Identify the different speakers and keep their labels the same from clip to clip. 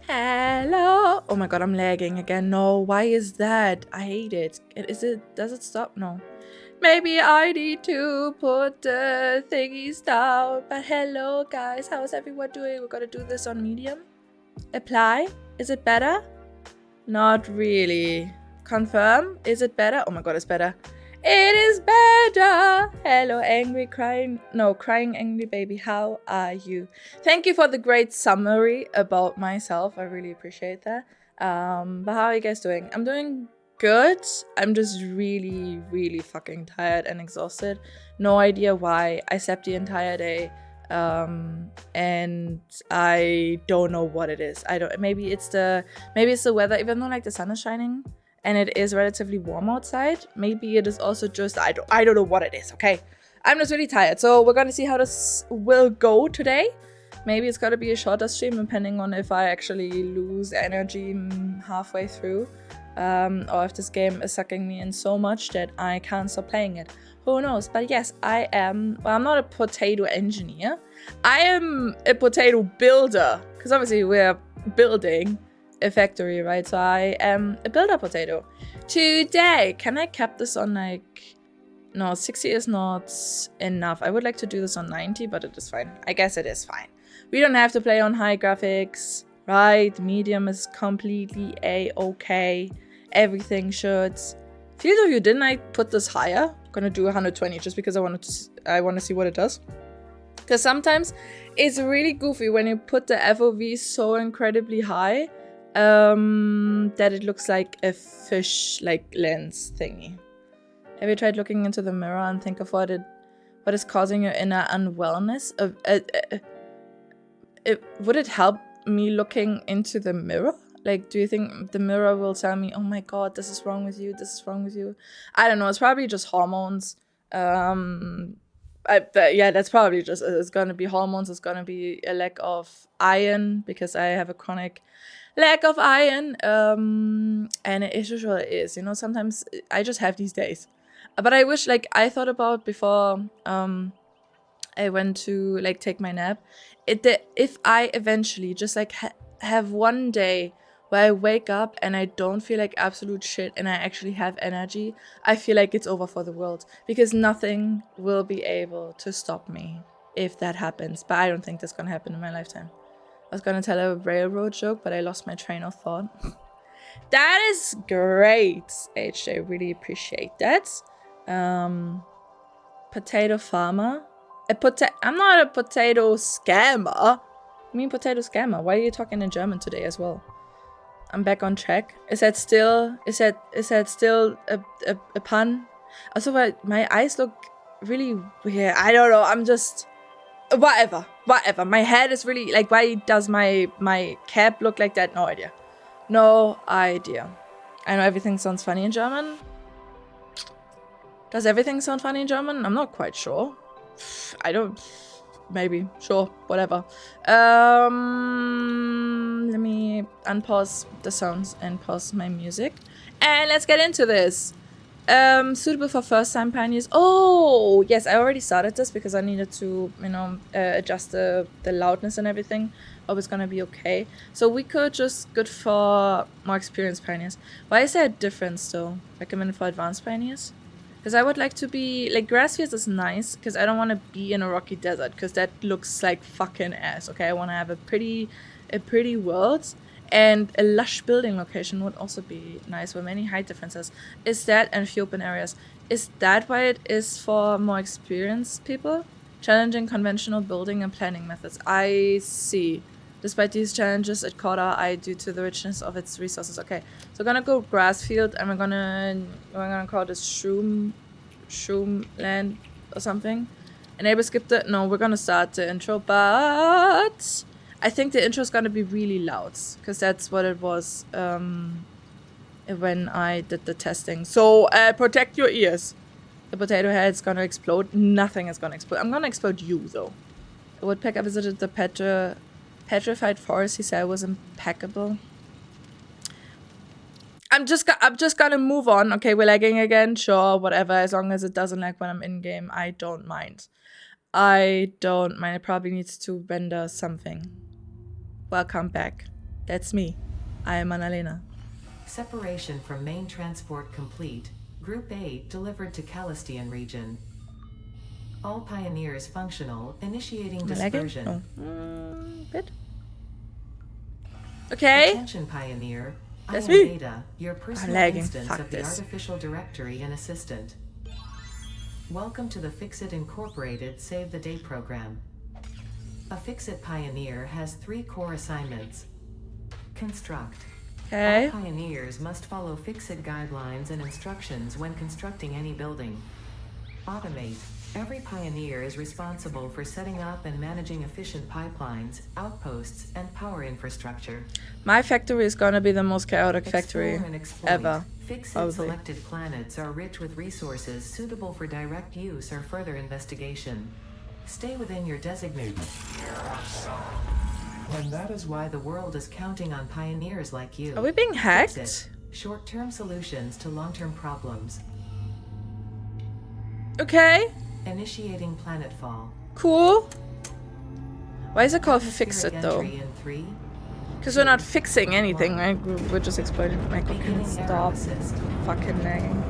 Speaker 1: Hello. Oh my god, I'm lagging again. No, why is that? I hate it. Does it stop? No. Maybe I need to put the thingies down. But hello guys, how's everyone doing? We're gonna do this on medium. Apply. Is it better? Not really. Confirm. Is it better? Oh my god, it's better. It is better. Hello, angry, crying. No, crying, angry baby. How are you? Thank you for the great summary about myself. I really appreciate that. But how are you guys doing? I'm doing good. I'm just really, really fucking tired and exhausted. No idea why. I slept the entire day. And I don't know what it is. Maybe it's the weather, even though like the sun is shining and it is relatively warm outside. Maybe it is also just I don't know what it is, okay? I'm just really tired. So we're gonna see how this will go today. Maybe it's gonna be a shorter stream depending on if I actually lose energy halfway through. Or if this game is sucking me in so much that I can't stop playing it. Who knows? But yes, I am. Well, I'm not a potato engineer. I am a potato builder. Because obviously we're building a factory, right? So I am a builder potato. Today, can I cap this on like... No, 60 is not enough. I would like to do this on 90, but it is fine. I guess it is fine. We don't have to play on high graphics, right? Medium is completely a-okay. Everything should. Field of view, didn't I put this higher? I'm gonna do 120 just because I want to see what it does. Because sometimes it's really goofy when you put the FOV so incredibly high that it looks like a fish like lens thingy. Have you tried looking into the mirror and think of what is causing your inner unwellness? Would it help me looking into the mirror? Like, do you think the mirror will tell me, oh my god, this is wrong with you, this is wrong with you? I don't know, it's probably just hormones. Yeah, that's probably just, it's gonna be hormones, it's gonna be a lack of iron, because I have a chronic lack of iron. And it usually is, you know, sometimes I just have these days. But I wish, like, I thought about before I went to, like, take my nap, if I eventually just, like, have one day where I wake up and I don't feel like absolute shit and I actually have energy, I feel like it's over for the world. Because nothing will be able to stop me if that happens. But I don't think that's gonna happen in my lifetime. I was gonna tell a railroad joke, but I lost my train of thought. That is great, H. I really appreciate that. Potato farmer? I'm not a potato scammer. I mean potato scammer. Why are you talking in German today as well? I'm back on track. Is that still a pun? Also, my eyes look really weird. I don't know. I'm just whatever. My head is really like, why does my cap look like that? No idea. No idea. I know everything sounds funny in German. Does everything sound funny in German? I'm not quite sure. I don't... Maybe. Sure. Whatever. Let me unpause the sounds and pause my music. And let's get into this. Suitable for first-time pioneers. Oh! Yes, I already started this because I needed to, you know, adjust the loudness and everything. Hope it's gonna be okay. So we could just good for more experienced pioneers. Why is there a difference, though? Recommended for advanced pioneers? Because I would like to be, like, grass fields is nice, because I don't want to be in a rocky desert, because that looks like fucking ass, okay? I want to have a pretty world, and a lush building location would also be nice, with many height differences. Is that, and a few open areas, is that why it is for more experienced people? Challenging conventional building and planning methods. I see. Despite these challenges, it caught our eye due to the richness of its resources. Okay, so we're gonna go grass field, and we're gonna call this shroom land or something. Enable skip the... No, we're gonna start the intro, but I think the intro is gonna be really loud, because that's what it was when I did the testing. So protect your ears. The potato head's gonna explode. Nothing is gonna explode. I'm gonna explode you, though. A woodpecker visited the petrified forest. He said it was impeccable. I'm just gonna move on. Okay, we're lagging again. Sure, whatever. As long as it doesn't lag when I'm in game, I don't mind. I don't mind. It probably needs to render something. Welcome back. That's me. I am Annalena.
Speaker 2: Separation from main transport complete. Group 8 delivered to Calistian region. All pioneers functional. Initiating
Speaker 1: Am I lagging?
Speaker 2: dispersion.
Speaker 1: No. Bit. Okay.
Speaker 2: Attention pioneer.
Speaker 1: That's
Speaker 2: I am
Speaker 1: me.
Speaker 2: Beta, your personal
Speaker 1: lagging.
Speaker 2: instance
Speaker 1: Fuck
Speaker 2: of the
Speaker 1: this.
Speaker 2: artificial directory and assistant. Welcome to the Fixit Incorporated Save the Day program. A Fixit pioneer has 3 core assignments. Construct.
Speaker 1: Okay.
Speaker 2: All pioneers must follow Fixit guidelines and instructions when constructing any building. Automate. Every pioneer is responsible for setting up and managing efficient pipelines, outposts, and power infrastructure.
Speaker 1: My factory is gonna be the most chaotic factory
Speaker 2: Explore and exploit.
Speaker 1: ever.
Speaker 2: Fixit
Speaker 1: Probably.
Speaker 2: selected planets are rich with resources suitable for direct use or further investigation. Stay within your designated. And that is why the world is counting on pioneers like you.
Speaker 1: Are we being hacked?
Speaker 2: Fixit. Short-term solutions to long-term problems.
Speaker 1: Okay.
Speaker 2: Initiating planetfall.
Speaker 1: Cool. Why is it called
Speaker 2: Atmospheric
Speaker 1: Fix It though?
Speaker 2: entry in 3.
Speaker 1: Because we're not fixing anything, right? We're just exploiting. Michael, can
Speaker 2: Beginning
Speaker 1: stop
Speaker 2: arrow assist.
Speaker 1: fucking lagging.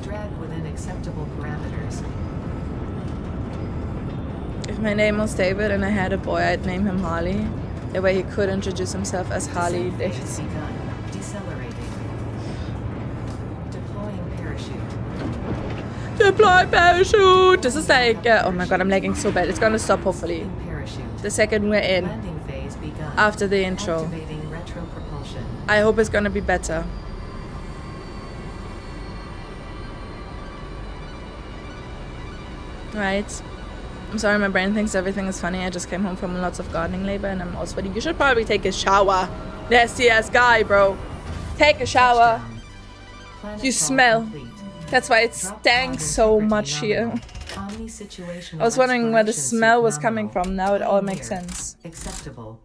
Speaker 2: Drag within acceptable parameters.
Speaker 1: If my name was David and I had a boy, I'd name him Harley. That way he could introduce himself as Harley
Speaker 2: Descent phase
Speaker 1: Davidson.
Speaker 2: begun. Decelerating. Deploying parachute.
Speaker 1: Deploy parachute! This is like, oh my god, I'm lagging so bad. It's gonna stop hopefully.
Speaker 2: Accepting parachute.
Speaker 1: The second we're in,
Speaker 2: Landing phase begun.
Speaker 1: after the intro.
Speaker 2: Activating retro propulsion.
Speaker 1: I hope it's gonna be better. Right. I'm sorry, my brain thinks everything is funny. I just came home from lots of gardening labor and I'm all sweaty. You should probably take a shower. Nasty ass guy, bro. Take a shower.
Speaker 2: Planet
Speaker 1: You
Speaker 2: fall
Speaker 1: smell.
Speaker 2: complete.
Speaker 1: That's why it
Speaker 2: Drop
Speaker 1: stank
Speaker 2: pod
Speaker 1: so
Speaker 2: integrity
Speaker 1: much here.
Speaker 2: nominal. Omni-situational
Speaker 1: I was wondering where the
Speaker 2: exploration
Speaker 1: smell
Speaker 2: suit
Speaker 1: was coming
Speaker 2: nominal.
Speaker 1: from. Now it all makes
Speaker 2: Pioneer.
Speaker 1: sense.
Speaker 2: Acceptable.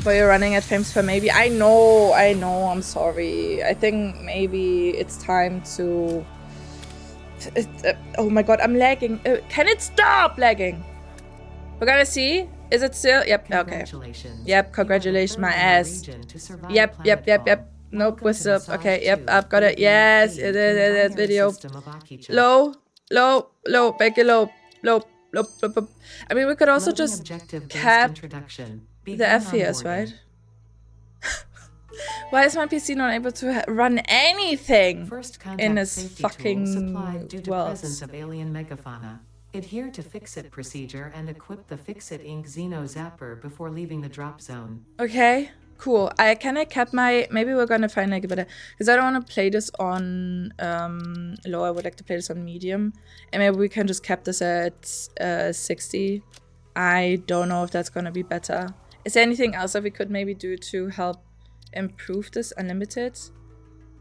Speaker 1: But you're running at frames per maybe. I know, I'm sorry. I think maybe it's time to... oh my god, I'm lagging. Can it stop lagging? We're gonna see. Is it still? Yep, okay.
Speaker 2: Congratulations.
Speaker 1: Yep,
Speaker 2: You
Speaker 1: congratulations,
Speaker 2: are
Speaker 1: my
Speaker 2: the third in your
Speaker 1: ass.
Speaker 2: region to survive
Speaker 1: Yep.
Speaker 2: planetfall.
Speaker 1: Nope,
Speaker 2: Welcome
Speaker 1: what's
Speaker 2: to
Speaker 1: up?
Speaker 2: Massage
Speaker 1: Okay, yep,
Speaker 2: 2,
Speaker 1: I've got it.
Speaker 2: the
Speaker 1: Yes,
Speaker 2: BEP,
Speaker 1: that
Speaker 2: binary
Speaker 1: video.
Speaker 2: system of Akicha.
Speaker 1: Low, back it low. I mean, we could also
Speaker 2: Loading
Speaker 1: just
Speaker 2: objective-based
Speaker 1: cap
Speaker 2: introduction.
Speaker 1: the
Speaker 2: Begin
Speaker 1: FPS,
Speaker 2: onboarding.
Speaker 1: right? Why is my PC not able to run anything
Speaker 2: First contact
Speaker 1: in this
Speaker 2: safety
Speaker 1: fucking
Speaker 2: tool supplied due to
Speaker 1: world?
Speaker 2: presence of alien megafauna. Adhere to Fixit procedure and equip the Fixit Inc. Xeno Zapper before leaving the drop zone.
Speaker 1: Okay, cool. I cap my... Maybe we're gonna find like a better... Because I don't want to play this on low. I would like to play this on medium. And maybe we can just cap this at 60. I don't know if that's gonna be better. Is there anything else that we could maybe do to help improve this unlimited?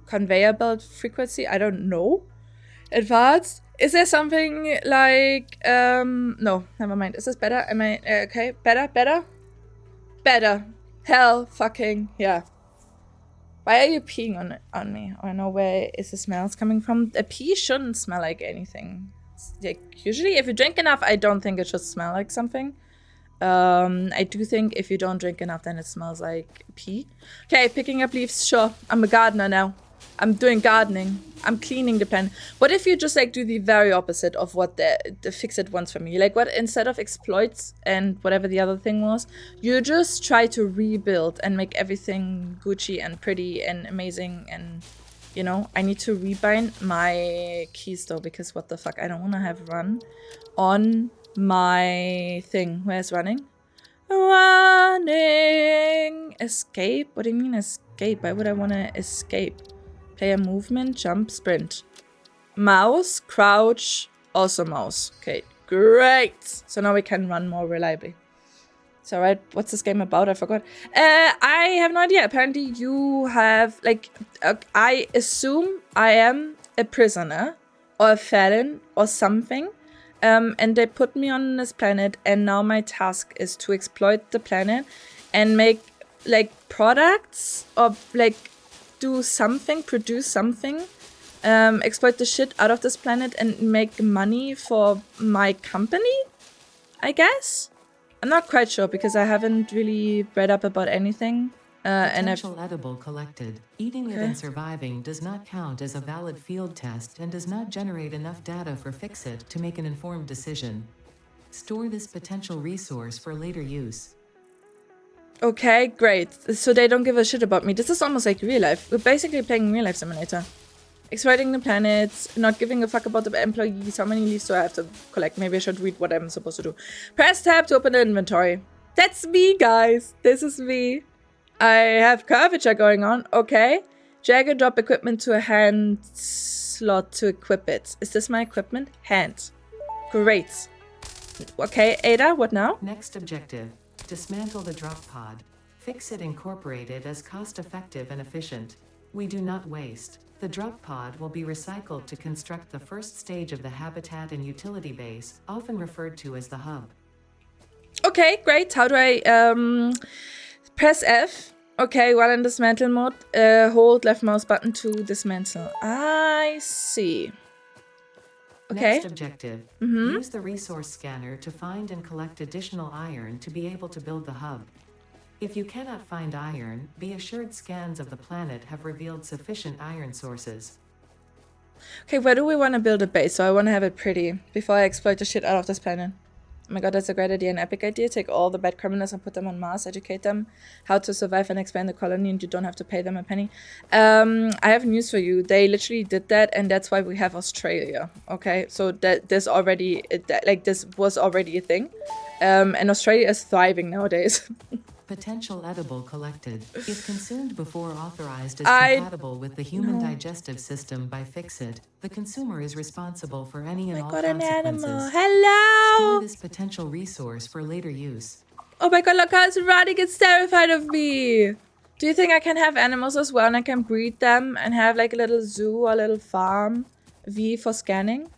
Speaker 1: Conveyor belt frequency? I don't know. Advanced? Is there something like... no, never mind. Is this better? Am I... okay, better? Better. Hell fucking yeah. Why are you peeing on me? I don't know where is the smells coming from. A pee shouldn't smell like anything. Like, usually if you drink enough, I don't think it should smell like something. I do think if you don't drink enough, then it smells like pee. Okay, picking up leaves, sure. I'm a gardener now. I'm doing gardening. I'm cleaning the pen. What if you just like do the very opposite of what the Fixit wants from you? Like what, instead of exploits and whatever the other thing was, you just try to rebuild and make everything Gucci and pretty and amazing. And you know, I need to rebind my keys though, because what the fuck, I don't want to have run on my thing. Where's running? Running! Escape? What do you mean escape? Why would I want to escape? Player movement, jump, sprint. Mouse, crouch, also mouse. Okay, great! So now we can run more reliably. So right, what's this game about? I forgot. I have no idea. Apparently you have, like, I assume I am a prisoner or a felon or something. And they put me on this planet, and now my task is to exploit the planet and make like products or like do something, produce something, exploit the shit out of this planet and make money for my company, I guess. I'm not quite sure because I haven't really read up about anything.
Speaker 2: Potential edible collected. Eating it
Speaker 1: Okay.
Speaker 2: and surviving does not count as a valid field test and does not generate enough data for Fixit to make an informed decision. Store this potential resource for later use.
Speaker 1: Okay, great. So they don't give a shit about me. This is almost like real life. We're basically playing real life simulator. Exploiting the planets, not giving a fuck about the employees. How many leaves do I have to collect? Maybe I should read what I'm supposed to do. Press tab to open the inventory. That's me, guys. This is me. I have curvature going on. Okay. Drag and drop equipment to a hand slot to equip it. Is this my equipment? Hand. Great. Okay, Ada, what now?
Speaker 2: Next objective. Dismantle the drop pod. Fixit Incorporated as cost-effective and efficient. We do not waste. The drop pod will be recycled to construct the first stage of the habitat and utility base, often referred to as the hub.
Speaker 1: Okay, great. How do I press F? Okay, while in dismantle mode, hold left mouse button to dismantle. I see. Okay.
Speaker 2: Next objective. Use the resource scanner to find and collect additional iron to be able to build the hub. If you cannot find iron, be assured scans of the planet have revealed sufficient iron sources.
Speaker 1: Okay, where do we want to build a base? So I want to have it pretty before I exploit the shit out of this planet. Oh my god, that's a great idea, an epic idea. Take all the bad criminals and put them on Mars, educate them how to survive and expand the colony, and you don't have to pay them a penny. I have news for you. They literally did that, and that's why we have Australia. Okay, so this was already a thing. And Australia is thriving nowadays.
Speaker 2: Potential edible collected. If consumed before authorized as compatible with the human digestive system by Fixit, the consumer is responsible for any and all consequences.
Speaker 1: An animal. Hello!
Speaker 2: Store this potential resource for later use.
Speaker 1: Oh my god, look how it's running. It's terrified of me. Do you think I can have animals as well and I can breed them and have like a little zoo or a little farm? V for scanning.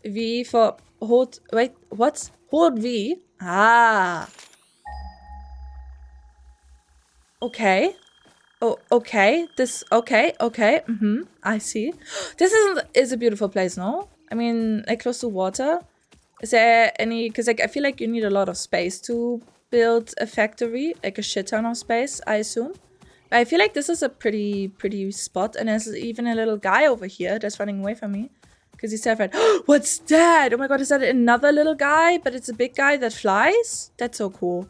Speaker 1: V for hold. Wait, what's hold V? Ah. Okay. Oh, okay. This, okay. I see. This is a beautiful place, no? I mean, like close to water. Is there any, because like I feel like you need a lot of space to build a factory, like a shit ton of space, I assume. I feel like this is a pretty spot, and there's even a little guy over here that's running away from me because he's terrified. What's that? Oh my god, is that another little guy? But it's a big guy that flies? That's so cool.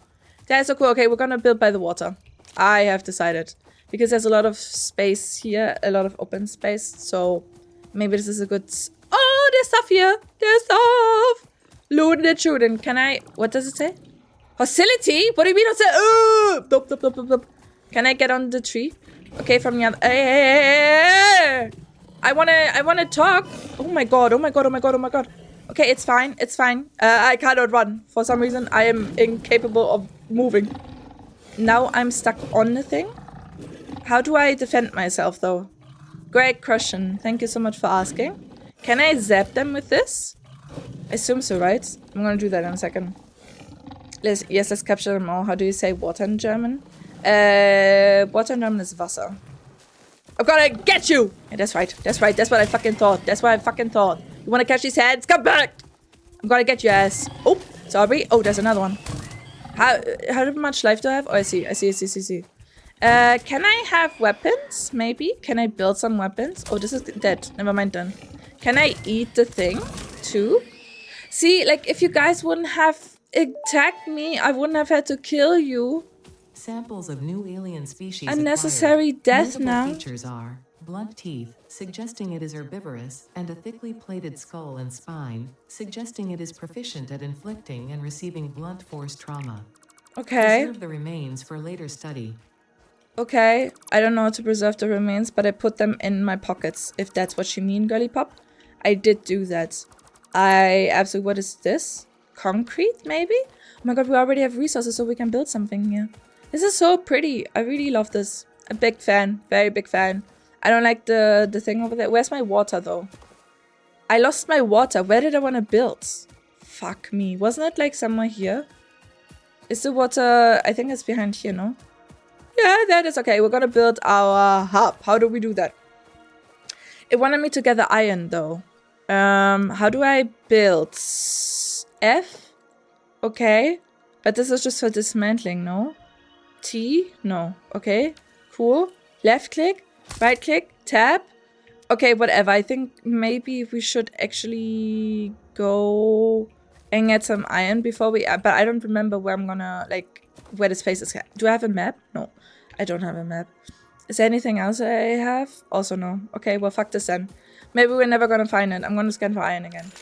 Speaker 1: That's so cool. Okay, we're gonna build by the water. I have decided. Because there's a lot of space here, a lot of open space, so maybe this is a good... Oh, there's stuff here! There's stuff! Looting and shooting. Can I... What does it say? Hostility? What do you mean hostility? Can I get on the tree? Okay, from the other... Hey! I wanna talk. Oh my god. Okay, it's fine. I cannot run. For some reason, I am incapable of moving. Now I'm stuck on the thing. How do I defend myself, though? Great question. Thank you so much for asking. Can I zap them with this? I assume so, right? I'm gonna do that in a second. Let's capture them all. How do you say water in German? Water in German is Wasser. I'm gonna get you! Yeah, that's right. That's what I fucking thought. You wanna catch these heads? Come back! I'm gonna get your ass. Oh, sorry. Oh, there's another one. How much life do I have? Oh, I see. Can I have weapons? Maybe? Can I build some weapons? Oh, this is dead. Never mind then. Can I eat the thing too? See, like if you guys wouldn't have attacked me, I wouldn't have had to kill you.
Speaker 2: Samples of new alien species
Speaker 1: Unnecessary death
Speaker 2: Notable
Speaker 1: now.
Speaker 2: features are blunt teeth, suggesting it is herbivorous, and a thickly plated skull and spine, suggesting it is proficient at inflicting and receiving blunt force trauma.
Speaker 1: Okay.
Speaker 2: Preserve the remains for later study.
Speaker 1: Okay. I don't know how to preserve the remains, but I put them in my pockets, if that's what you mean, girly pop. I did do that. What is this? Concrete, maybe? Oh my god, we already have resources, so we can build something here. This is so pretty. I really love this. A big fan. Very big fan. I don't like the thing over there. Where's my water, though? I lost my water. Where did I want to build? Fuck me. Wasn't it like somewhere here? Is the water... I think it's behind here, no? Yeah, that is okay. We're gonna build our hub. How do we do that? It wanted me to gather iron, though. How do I build? F? Okay. But this is just for dismantling, no? T? No. Okay. Cool. Left click. Right click. Tab. Okay, whatever. I think maybe we should actually go and get some iron before we... But I don't remember where I'm gonna, like, where this place is. Do I have a map? No, I don't have a map. Is there anything else I have? Also no. Okay, well, fuck this then. Maybe we're never gonna find it. I'm gonna scan for iron again.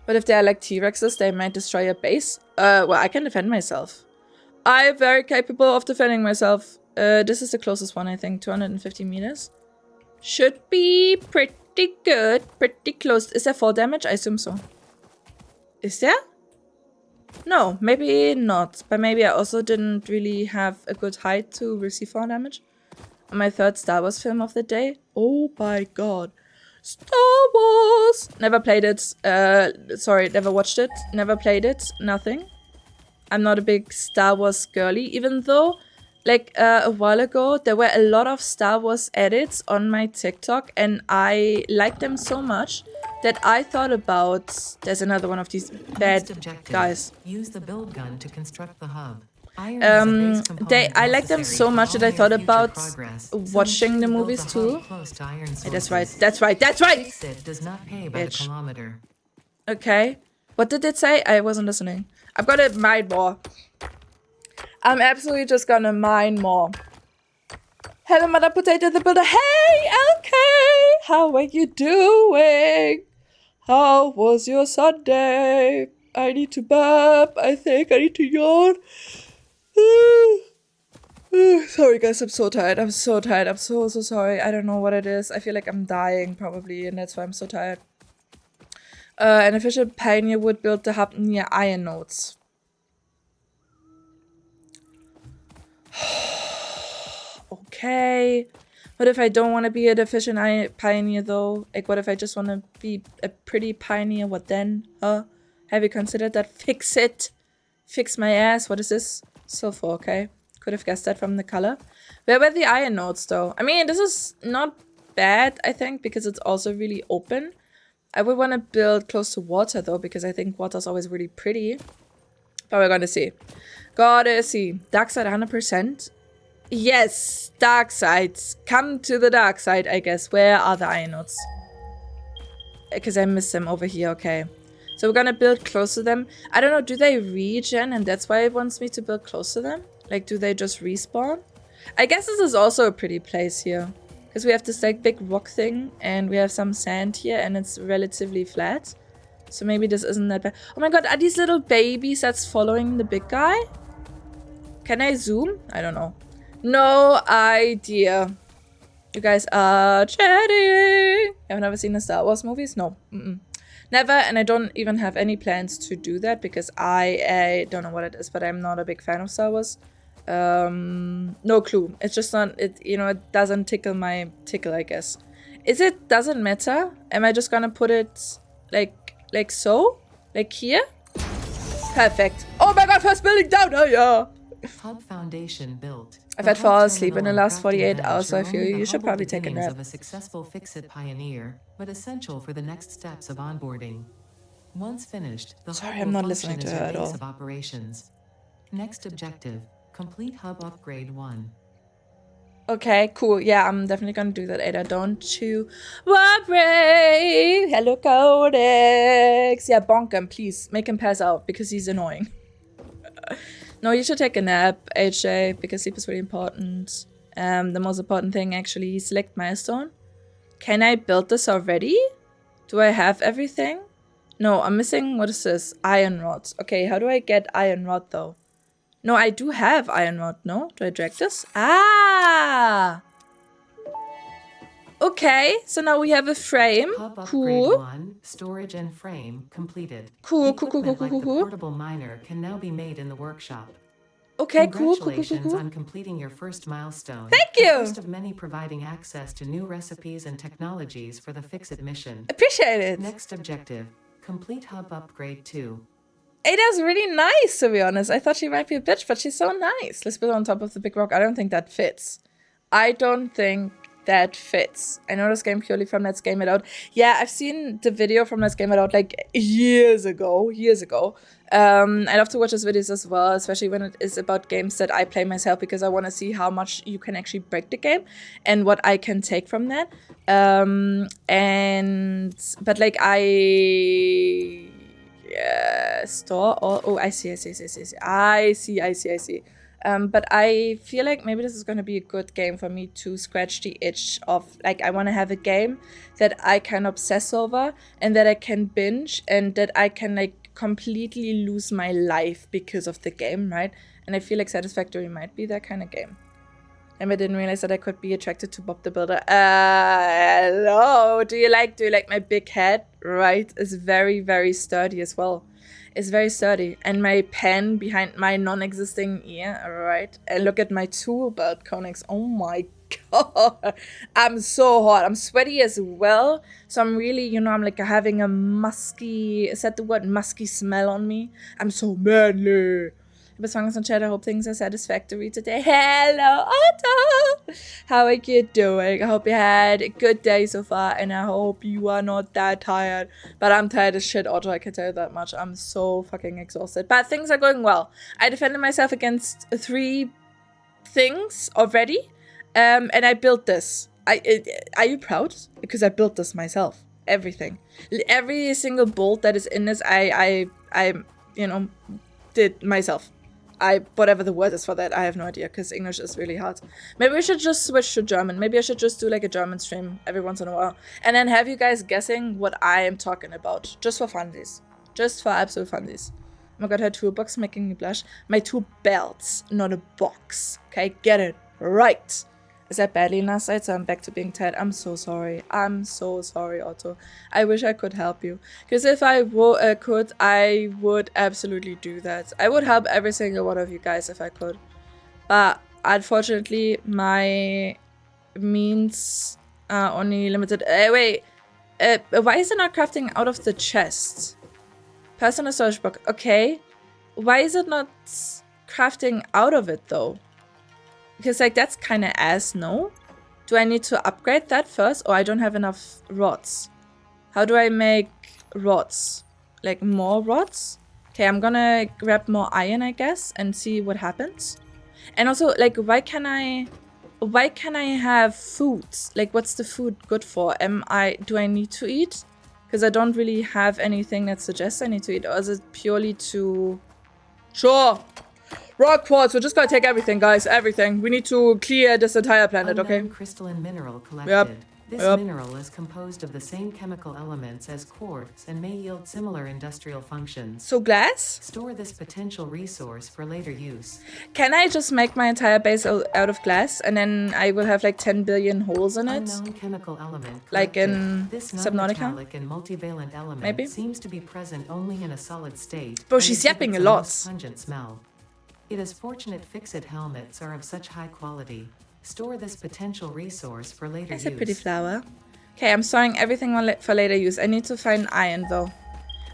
Speaker 1: But if they are like T-Rexes, they might destroy a base. Well, I can defend myself. I'm very capable of defending myself. This is the closest one, I think. 250 meters. Should be pretty good. Pretty close. Is there 4 damage? I assume so. Is there? No, maybe not. But maybe I also didn't really have a good height to receive 4 damage. On my 3rd Star Wars film of the day. Oh my god. Star Wars! Never played it. Sorry, never watched it. Never played it. Nothing. I'm not a big Star Wars girly, even though, like, a while ago, there were a lot of Star Wars edits on my TikTok, and I liked them so much that I thought about... There's another one of these bad guys.
Speaker 2: Use the build gun to construct the hub.
Speaker 1: I like them so much that I thought about watching the movies too. Hey, that's right. That's right. That's right.
Speaker 2: Does not pay by the kilometer.
Speaker 1: Okay. What did it say? I wasn't listening. I'm gonna mine more. I'm absolutely just gonna mine more. Hello, Mother Potato the Builder. Hey, LK! How are you doing? How was your Sunday? I need to burp. I think I need to yawn. Sorry guys, I'm so tired. I'm so tired. I'm so sorry. I don't know what it is. I feel like I'm dying probably, and that's why I'm so tired. An efficient pioneer would build the hub near iron nodes. Okay. What if I don't want to be an efficient pioneer though? Like, what if I just want to be a pretty pioneer? What then? Huh? Have you considered that? Fix it. Fix my ass. What is this? Sulfur, okay. Could have guessed that from the color. Where were the iron nodes though? I mean, this is not bad, I think, because it's also really open. I would want to build close to water though, because I think water is always really pretty. But we're gonna see. Gotta see. Dark side 100%. Yes, dark sides. Come to the dark side, I guess. Where are the iron nodes? Because I missed them over here, okay. So we're gonna build close to them. I don't know, do they regen and that's why it wants me to build close to them? Like, do they just respawn? I guess this is also a pretty place here. Because we have this like big rock thing and we have some sand here and it's relatively flat. So maybe this isn't that bad. Oh my god, are these little babies that's following the big guy? Can I zoom? I don't know. No idea. You guys are chatting. I've never seen the Star Wars movies? No. Never, and I don't even have any plans to do that because I don't know what it is, but I'm not a big fan of Star Wars. No clue. It's just not, you know, it doesn't tickle my tickle, I guess. Doesn't matter? Am I just gonna put it like so? Like here? Perfect. Oh my god, first building down! Oh yeah!
Speaker 2: Hub foundation built.
Speaker 1: I've had fall asleep in the last 48 hours, so I feel you should probably take a nap.
Speaker 2: Of a successful Fix-It pioneer, but essential for the next steps of onboarding. Once finished, the
Speaker 1: Sorry,
Speaker 2: hub
Speaker 1: I'm
Speaker 2: will
Speaker 1: not listening
Speaker 2: function
Speaker 1: to her
Speaker 2: as
Speaker 1: at
Speaker 2: your base
Speaker 1: all.
Speaker 2: of operations. Next objective, complete hub upgrade 1.
Speaker 1: Okay, cool. Yeah, I'm definitely gonna do that, Ada. Don't you worry. Hello, Codex. Yeah, bonk him, please. Make him pass out because he's annoying. No, you should take a nap, HJ, because sleep is really important. The most important thing, actually, select milestone. Can I build this already? Do I have everything? No, I'm missing, what is this? Iron rod. Okay, how do I get iron rod, though? No, I do have iron rod, no? Do I drag this? Ah! Okay, so now we have a frame.
Speaker 2: Hub upgrade
Speaker 1: Cool.
Speaker 2: 1, storage and frame completed.
Speaker 1: Cool.
Speaker 2: Equipment like the portable miner can now be made in the workshop.
Speaker 1: Okay, cool.
Speaker 2: Congratulations on completing your first milestone.
Speaker 1: Thank you.
Speaker 2: The first of many providing access to new recipes and technologies for the Fix-It mission.
Speaker 1: Appreciate it.
Speaker 2: Next objective, complete hub upgrade 2.
Speaker 1: Ada's really nice, to be honest. I thought she might be a bitch, but she's so nice. Let's build on top of the big rock. I don't think that fits. I don't think that fits. I know this game purely from Let's Game It Out. Yeah, I've seen the video from Let's Game It Out like years ago. I love to watch those videos as well, especially when it is about games that I play myself, because I want to see how much you can actually break the game and what I can take from that. But like store. Oh, I see. But I feel like maybe this is going to be a good game for me to scratch the itch of, like, I want to have a game that I can obsess over and that I can binge and that I can, like, completely lose my life because of the game, right? And I feel like Satisfactory might be that kind of game. And I didn't realize that I could be attracted to Bob the Builder. Hello. Do you like my big head? Right. It's very, very sturdy as well. It's very sturdy. And my pen behind my non-existing ear, right? And look at my tool belt, Konix. Oh my god. I'm so hot. I'm sweaty as well. So I'm really, you know, I'm like having a musky, is that the word, musky smell on me? I'm so manly. Songs and chat. I hope things are satisfactory today. Hello, Otto! How are you doing? I hope you had a good day so far, and I hope you are not that tired. But I'm tired as shit, Otto, I can tell you that much. I'm so fucking exhausted. But things are going well. I defended myself against 3 things already, and I built this. Are you proud? Because I built this myself. Everything. Every single bolt that is in this, I you know, did myself. Whatever the word is for that, I have no idea, because English is really hard. Maybe we should just switch to German. Maybe I should just do like a German stream every once in a while. And then have you guys guessing what I am talking about. Just for funsies. Just for absolute funsies. Oh my god, her toolbox making me blush. My 2 belts, not a box. Okay, get it right. Is that badly last night? So I'm back to being tired. I'm so sorry. I'm so sorry, Otto. I wish I could help you. Because if I could, I would absolutely do that. I would help every single one of you guys if I could. But unfortunately, my means are only limited. Wait. Why is it not crafting out of the chest? Personal storage book. Okay. Why is it not crafting out of it, though? Because, like, that's kind of ass, no? Do I need to upgrade that first? Or I don't have enough rods? How do I make rods? Like, more rods? Okay, I'm gonna grab more iron, I guess, and see what happens. And also, like, why can I have food? Like, what's the food good for? Do I need to eat? Because I don't really have anything that suggests I need to eat. Or is it purely to... Sure! Rock quartz, we're just gonna take everything, guys. Everything. We need to clear this entire planet, okay?
Speaker 2: Unknown crystalline mineral collected.
Speaker 1: Yep.
Speaker 2: This mineral is composed of the same chemical elements as quartz and may yield similar industrial functions.
Speaker 1: So glass?
Speaker 2: Store this potential resource for later use.
Speaker 1: Can I just make my entire base out of glass and then I will have like 10 billion holes in it?
Speaker 2: Unknown chemical element collected.
Speaker 1: Like in
Speaker 2: this
Speaker 1: Subnautica?
Speaker 2: non-metallic and multivalent element
Speaker 1: Maybe?
Speaker 2: seems to be present only in a solid state.
Speaker 1: Bro, she's yapping a lot.
Speaker 2: Most pungent smell. It is fortunate fixed helmets are of such high quality. Store this potential resource for later
Speaker 1: That's
Speaker 2: use.
Speaker 1: a pretty flower. Okay, I'm storing everything for later use. I need to find iron though.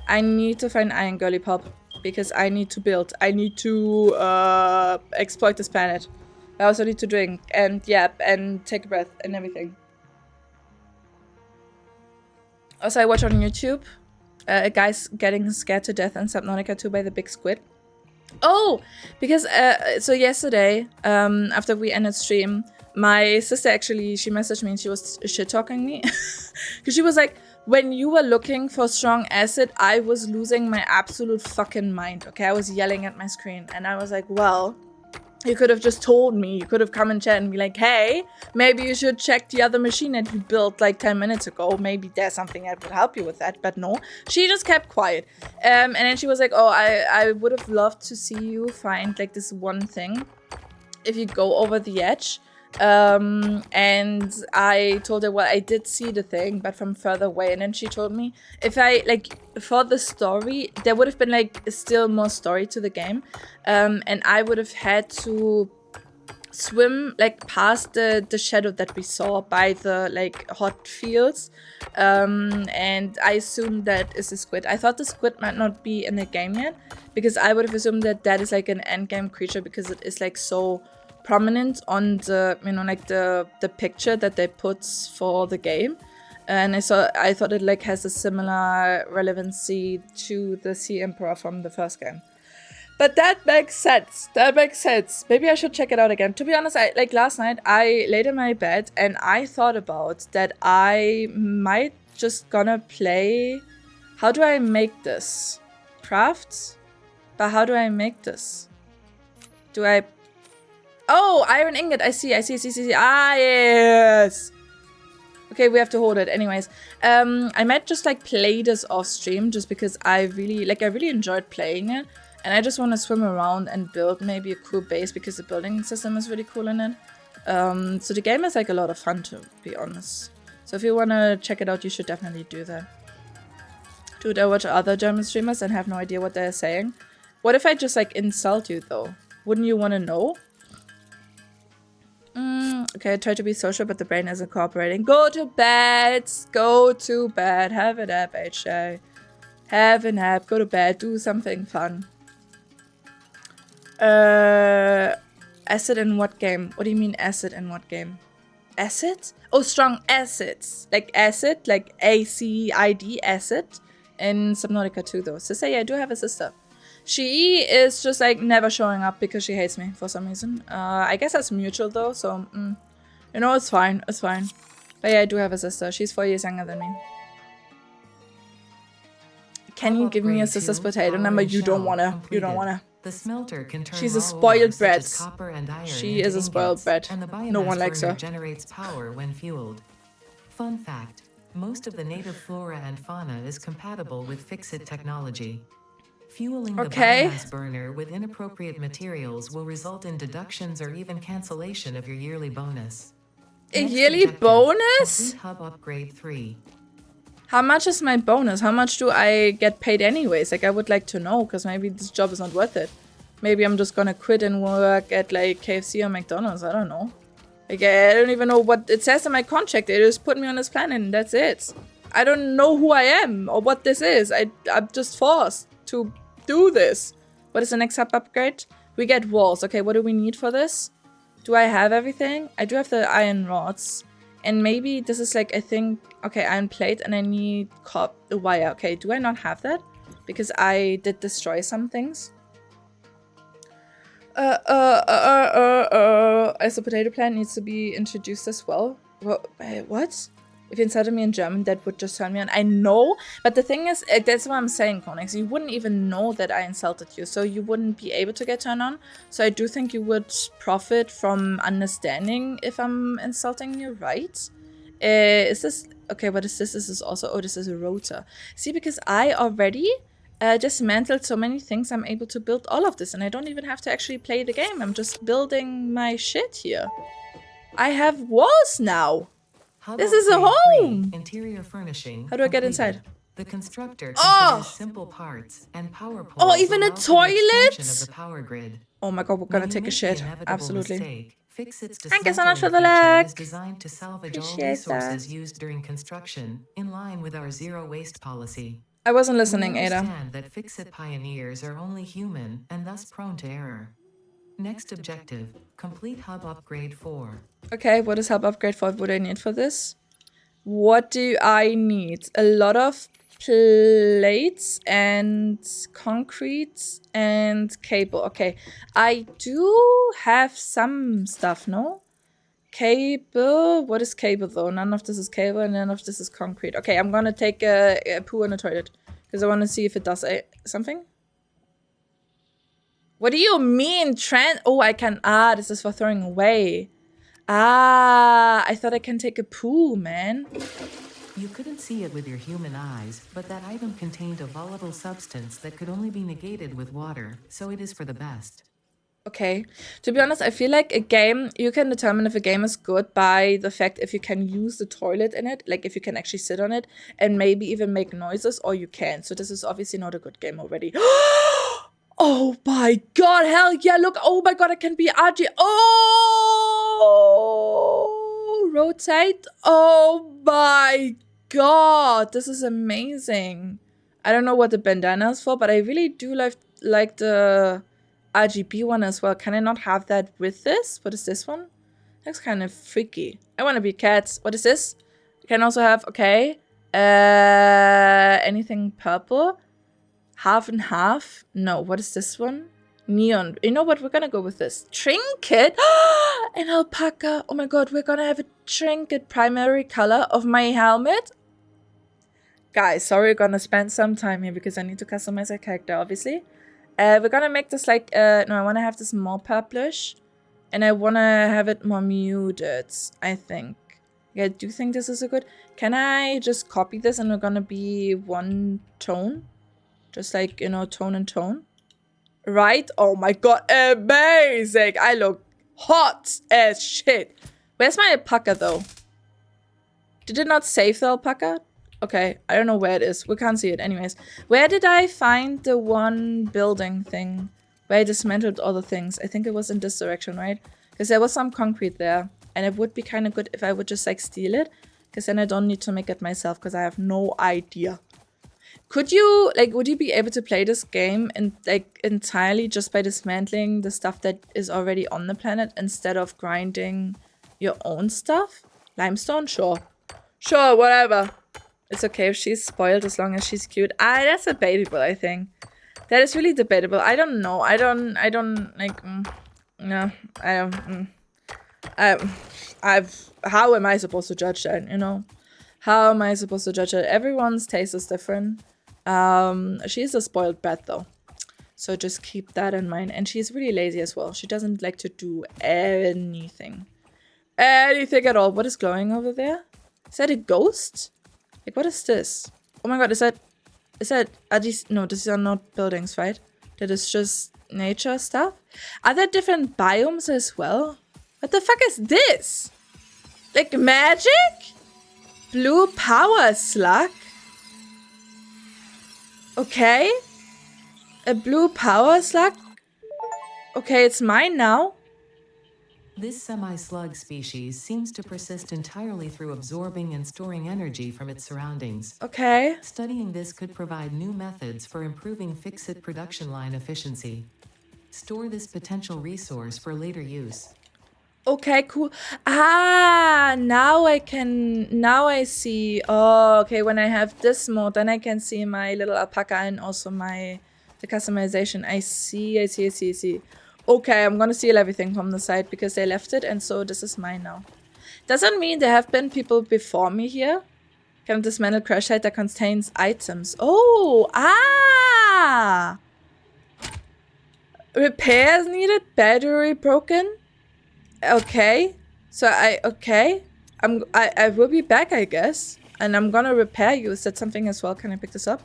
Speaker 1: I need to find iron, girly pop. Because I need to build. I need to exploit this planet. I also need to drink and yap and take a breath and everything. Also, I watch on YouTube a guy's getting scared to death in Subnautica 2 by the big squid. Oh, because so yesterday, after we ended stream, my sister actually, she messaged me and she was shit-talking me. Because she was like, when you were looking for strong acid, I was losing my absolute fucking mind, okay? I was yelling at my screen and I was like, well, you could have just told me. You could have come and chat and be like, hey, maybe you should check the other machine that you built like 10 minutes ago. Maybe there's something that would help you with that. But no, she just kept quiet. And then she was like, oh, I would have loved to see you find like this one thing if you go over the edge. And I told her, well, I did see the thing, but from further away. And then she told me if I, like, for the story, there would have been, like, still more story to the game. And I would have had to swim, like, past the shadow that we saw by the, like, hot fields. And I assumed that is a squid. I thought the squid might not be in the game yet, because I would have assumed that that is, like, an endgame creature, because it is, like, so prominent on the, you know, like the picture that they put for the game. And I thought it like has a similar relevancy to the Sea Emperor from the first game. But that makes sense. That makes sense. Maybe I should check it out again. To be honest, like last night, I laid in my bed and I thought about that I might just gonna play. How do I make this? Crafts? But how do I make this? Do I... Oh, iron ingot. I see. Ah, yes. Okay, we have to hold it. Anyways, I might just like play this off stream just because I really enjoyed playing it. And I just want to swim around and build maybe a cool base because the building system is really cool in it. So the game is like a lot of fun, to be honest. So if you want to check it out, you should definitely do that. Dude, I watch other German streamers and have no idea what they're saying. What if I just like insult you though? Wouldn't you want to know? Okay, I try to be social, but the brain isn't cooperating. Go to bed! Go to bed. Have a nap, HJ. Have a nap. Go to bed. Do something fun. Acid in what game? What do you mean acid in what game? Acid? Oh, strong acids. Like acid, like A-C-I-D, acid. In Subnautica 2 though. Sister, yeah, I do have a sister. She is just like never showing up because she hates me for some reason. I guess that's mutual though, so you know, it's fine. It's fine. But yeah, I do have a sister. She's 4 years younger than me. Can you give me a sister's potato number? You don't wanna. You don't wanna.
Speaker 2: The smelter can turn
Speaker 1: She's a spoiled brat.
Speaker 2: She is a
Speaker 1: spoiled brat. No one likes her.
Speaker 2: Generates power when fueled. Fun fact: most of the native flora and fauna is compatible with Fixit technology. Fueling the biomass burner with inappropriate materials will result in deductions or even cancellation of your yearly bonus.
Speaker 1: A yearly bonus?
Speaker 2: Hub upgrade 3.
Speaker 1: How much is my bonus? How much do I get paid anyways? Like, I would like to know, because maybe this job is not worth it. Maybe I'm just gonna quit and work at, like, KFC or McDonald's. I don't know. Like, I don't even know what it says in my contract. They just put me on this planet and that's it. I don't know who I am or what this is. I'm just forced to do this. What is the next hub upgrade? We get walls. Okay, what do we need for this? Do I have everything? I do have the iron rods. And maybe this is like, I think, okay, iron plate and I need wire. Okay, do I not have that? Because I did destroy some things. As a potato plant needs to be introduced as well. What? If you insulted me in German, that would just turn me on. I know, but the thing is, that's what I'm saying, Konix. You wouldn't even know that I insulted you, so you wouldn't be able to get turned on. So I do think you would profit from understanding if I'm insulting you, right? Is this... Okay, what is this? This is also... Oh, this is a rotor. See, because I already dismantled so many things, I'm able to build all of this, and I don't even have to actually play the game. I'm just building my shit here. I have walls now. This is a home!
Speaker 2: Interior furnishing.
Speaker 1: How do I get inside?
Speaker 2: The constructor considers simple parts and power poles.
Speaker 1: Oh, even a toilet?
Speaker 2: Of the power grid.
Speaker 1: Oh my god, we're gonna take a shit. Absolutely.
Speaker 2: Fixit's
Speaker 1: Thank you so much for the like.
Speaker 2: Is designed to salvage
Speaker 1: Appreciate
Speaker 2: all resources
Speaker 1: that.
Speaker 2: used during construction, in line with our zero waste policy.
Speaker 1: I wasn't listening,
Speaker 2: We
Speaker 1: Ada.
Speaker 2: understand that Fixit pioneers are only human and thus prone to error. Next objective: complete hub upgrade 4.
Speaker 1: Okay, what is hub upgrade for? What do I need for this? What do I need? A lot of plates and concrete and cable. Okay, I do have some stuff, no? Cable. What is cable though? None of this is cable and none of this is concrete. Okay, I'm gonna take a poo in the toilet because I want to see if it does something. What do you mean, Trent? Oh, I can. Ah, this is for throwing away. Ah, I thought I can take a poo, man.
Speaker 2: You couldn't see it with your human eyes, but that item contained a volatile substance that could only be negated with water, so it is for the best.
Speaker 1: Okay. To be honest, I feel like a game, you can determine if a game is good by the fact if you can use the toilet in it, like if you can actually sit on it and maybe even make noises, or you can. So this is obviously not a good game already. Oh my god, hell yeah, look, oh my god, I can be RG. Oh, rotate. Oh my god, this is amazing. I don't know what the bandana is for, but I really do like the RGB one as well. Can I not have that with this? What is this one? Looks kind of freaky. I want to be cats. What is this? Can also have, okay. Anything purple? Half and half? No, what is this one? Neon. You know what? We're gonna go with this. Trinket? An alpaca. Oh my god, we're gonna have a trinket primary color of my helmet. Guys, sorry, we're gonna spend some time here because I need to customize a character, obviously. We're gonna make this like, no, I wanna have this more purplish. And I wanna have it more muted, I think. Yeah, do you think this is a good? Can I just copy this and we're gonna be one tone? Just like, you know, tone and tone. Right? Oh my god, amazing! I look hot as shit. Where's my alpaca though? Did it not save the alpaca? Okay, I don't know where it is. We can't see it anyways. Where did I find the one building thing? Where I dismantled all the things? I think it was in this direction, right? Because there was some concrete there. And it would be kind of good if I would just like steal it. Because then I don't need to make it myself because I have no idea. Could you, like, would you be able to play this game and like entirely just by dismantling the stuff that is already on the planet instead of grinding your own stuff? Limestone? Sure. Sure, whatever. It's okay if she's spoiled as long as she's cute. That's debatable, I think. That is really debatable. I don't know. I don't like, no, I don't, how am I supposed to judge that, you know? How am I supposed to judge that? Everyone's taste is different. She's a spoiled brat though. So just keep that in mind. And she's really lazy as well. She doesn't like to do anything. Anything at all. What is glowing over there? Is that a ghost? Like, what is this? Oh my god, is that, are these, no, these are not buildings, right? That is just nature stuff. Are there different biomes as well? What the fuck is this? Like magic? Blue power slug? Okay. A blue power slug? Okay, it's mine now.
Speaker 2: This semi-slug species seems to persist entirely through absorbing and storing energy from its surroundings.
Speaker 1: Okay.
Speaker 2: Studying this could provide new methods for improving fix-it production line efficiency. Store this potential resource for later use.
Speaker 1: Okay, cool. Now I see. Oh, okay, when I have this mode, then I can see my little alpaca and also the customization. I see. Okay, I'm gonna steal everything from the site because they left it, and so this is mine now. Doesn't mean there have been people before me here. Can dismantle crash site that contains items. Oh, repairs needed, battery broken. Okay, so I will be back, I guess, and I'm gonna repair you. Is that something as well? Can I pick this up?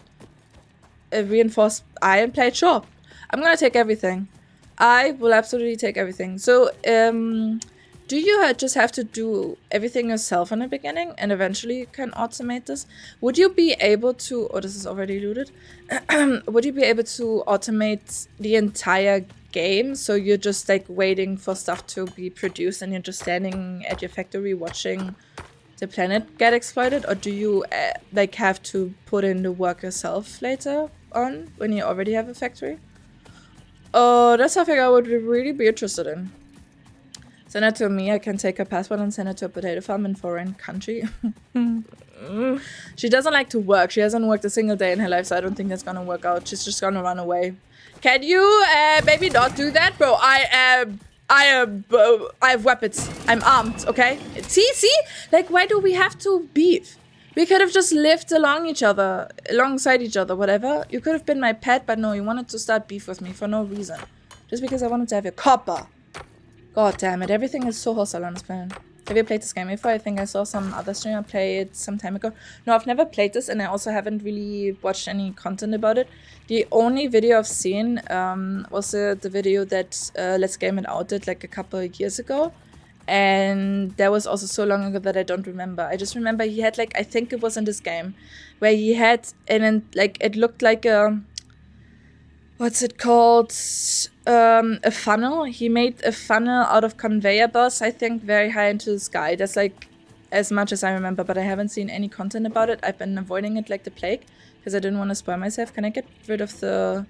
Speaker 1: A reinforced iron plate? Sure. I'm gonna take everything. I will absolutely take everything. So, do you just have to do everything yourself in the beginning and eventually you can automate this? Would you be able to, oh, this is already looted. Would you be able to automate the entire game? So you're just like waiting for stuff to be produced and you're just standing at your factory watching the planet get exploited? Or do you like have to put in the work yourself later on when you already have a factory? Oh, that's something I would really be interested in. Send it to me. I can take her passport and send it to a potato farm in foreign country. She doesn't like to work. She hasn't worked a single day in her life, so I don't think that's gonna work out. She's just gonna run away. Can you maybe not do that, bro? I have weapons. I'm armed. Okay. See. Like, why do we have to beef? We could have just lived alongside each other, whatever. You could have been my pet, but no, you wanted to start beef with me for no reason. Just because I wanted to have your copper. God damn it, everything is so hostile on this planet. Have you played this game before? I think I saw some other streamer play it some time ago. No, I've never played this, and I also haven't really watched any content about it. The only video I've seen was the video that Let's Game It Out did like a couple of years ago. And that was also so long ago that I don't remember. I just remember he had like, I think it was in this game, where he had, and then like, it looked like a, what's it called? A funnel. He made a funnel out of conveyor belts, I think, very high into the sky. That's like as much as I remember, but I haven't seen any content about it. I've been avoiding it like the plague because I didn't want to spoil myself. Can I get rid of the...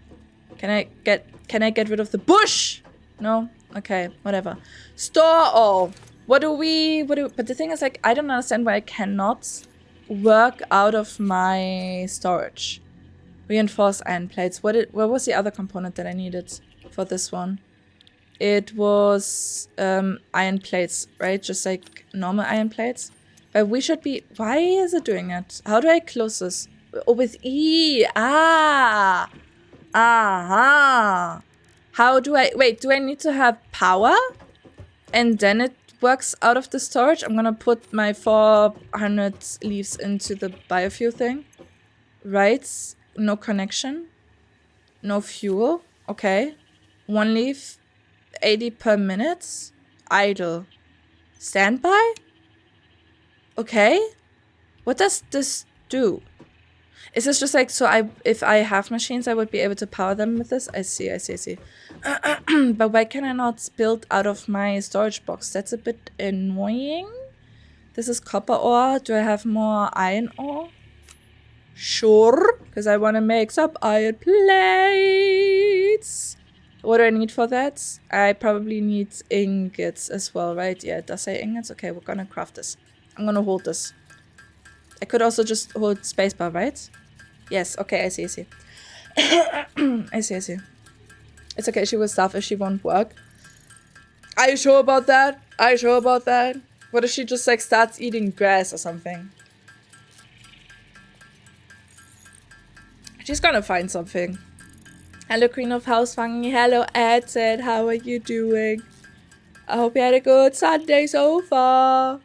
Speaker 1: Can I get Can I get rid of the bush? No? Okay, whatever. Store all. But the thing is, like, I don't understand why I cannot work out of my storage. Reinforced iron plates. What was the other component that I needed for this one? It was iron plates, right? Just like normal iron plates. But we should be... Why is it doing that? How do I close this? Oh, with E. Ah. Aha. How do I... Wait, do I need to have power? And then it works out of the storage? I'm gonna put my 400 leaves into the biofuel thing. Right. No connection. No fuel. Okay. 1 leaf. 80 per minute. Idle. Standby? Okay. What does this do? Is this just like, so if I have machines, I would be able to power them with this? I see. But why can I not build out of my storage box? That's a bit annoying. This is copper ore. Do I have more iron ore? Sure, because I want to make some iron plates. What do I need for that? I probably need ingots as well, right? Yeah, it does say ingots. Okay, we're gonna craft this. I'm gonna hold this. I could also just hold spacebar, right? Yes, okay, I see. I see. It's okay, she will starve if she won't work. Are you sure about that? What if she just like starts eating grass or something? She's gonna find something. Hello, Queen of House Fungi. Hello, Ed said, how are you doing? I hope you had a good Sunday so far.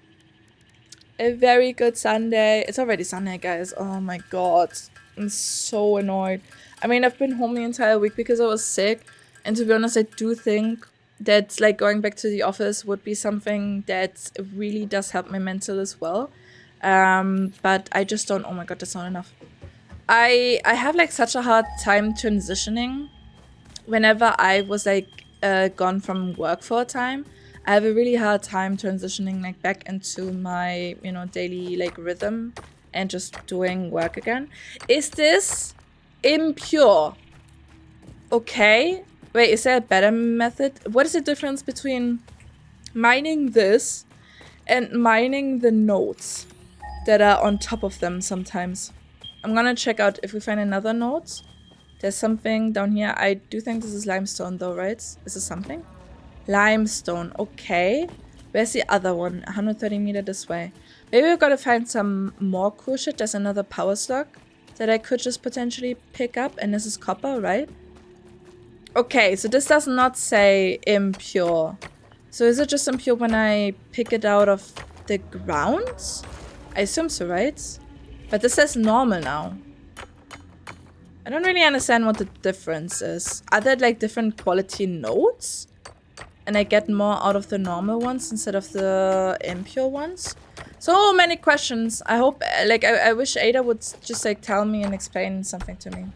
Speaker 1: A very good Sunday. It's already Sunday, guys. Oh my god. I'm so annoyed. I mean, I've been home the entire week because I was sick. And to be honest, I do think that like going back to the office would be something that really does help my mental as well. But I just don't. Oh my god, that's not enough. I have like such a hard time transitioning whenever I was like gone from work for a time. I have a really hard time transitioning like back into my, you know, daily like rhythm and just doing work again. Is this impure? Okay. Wait, is there a better method? What is the difference between mining this and mining the nodes that are on top of them sometimes? I'm gonna check out if we find another node. There's something down here. I do think this is limestone though, right? Is this something? Limestone, okay. Where's the other one? 130 meters this way. Maybe we've got to find some more cool shit. There's another power slug that I could just potentially pick up. And this is copper, right? Okay, so this does not say impure. So is it just impure when I pick it out of the ground? I assume so, right? But this says normal now. I don't really understand what the difference is. Are there like different quality nodes? And I get more out of the normal ones instead of the impure ones? So many questions. I hope, like, I wish Ada would just like tell me and explain something to me.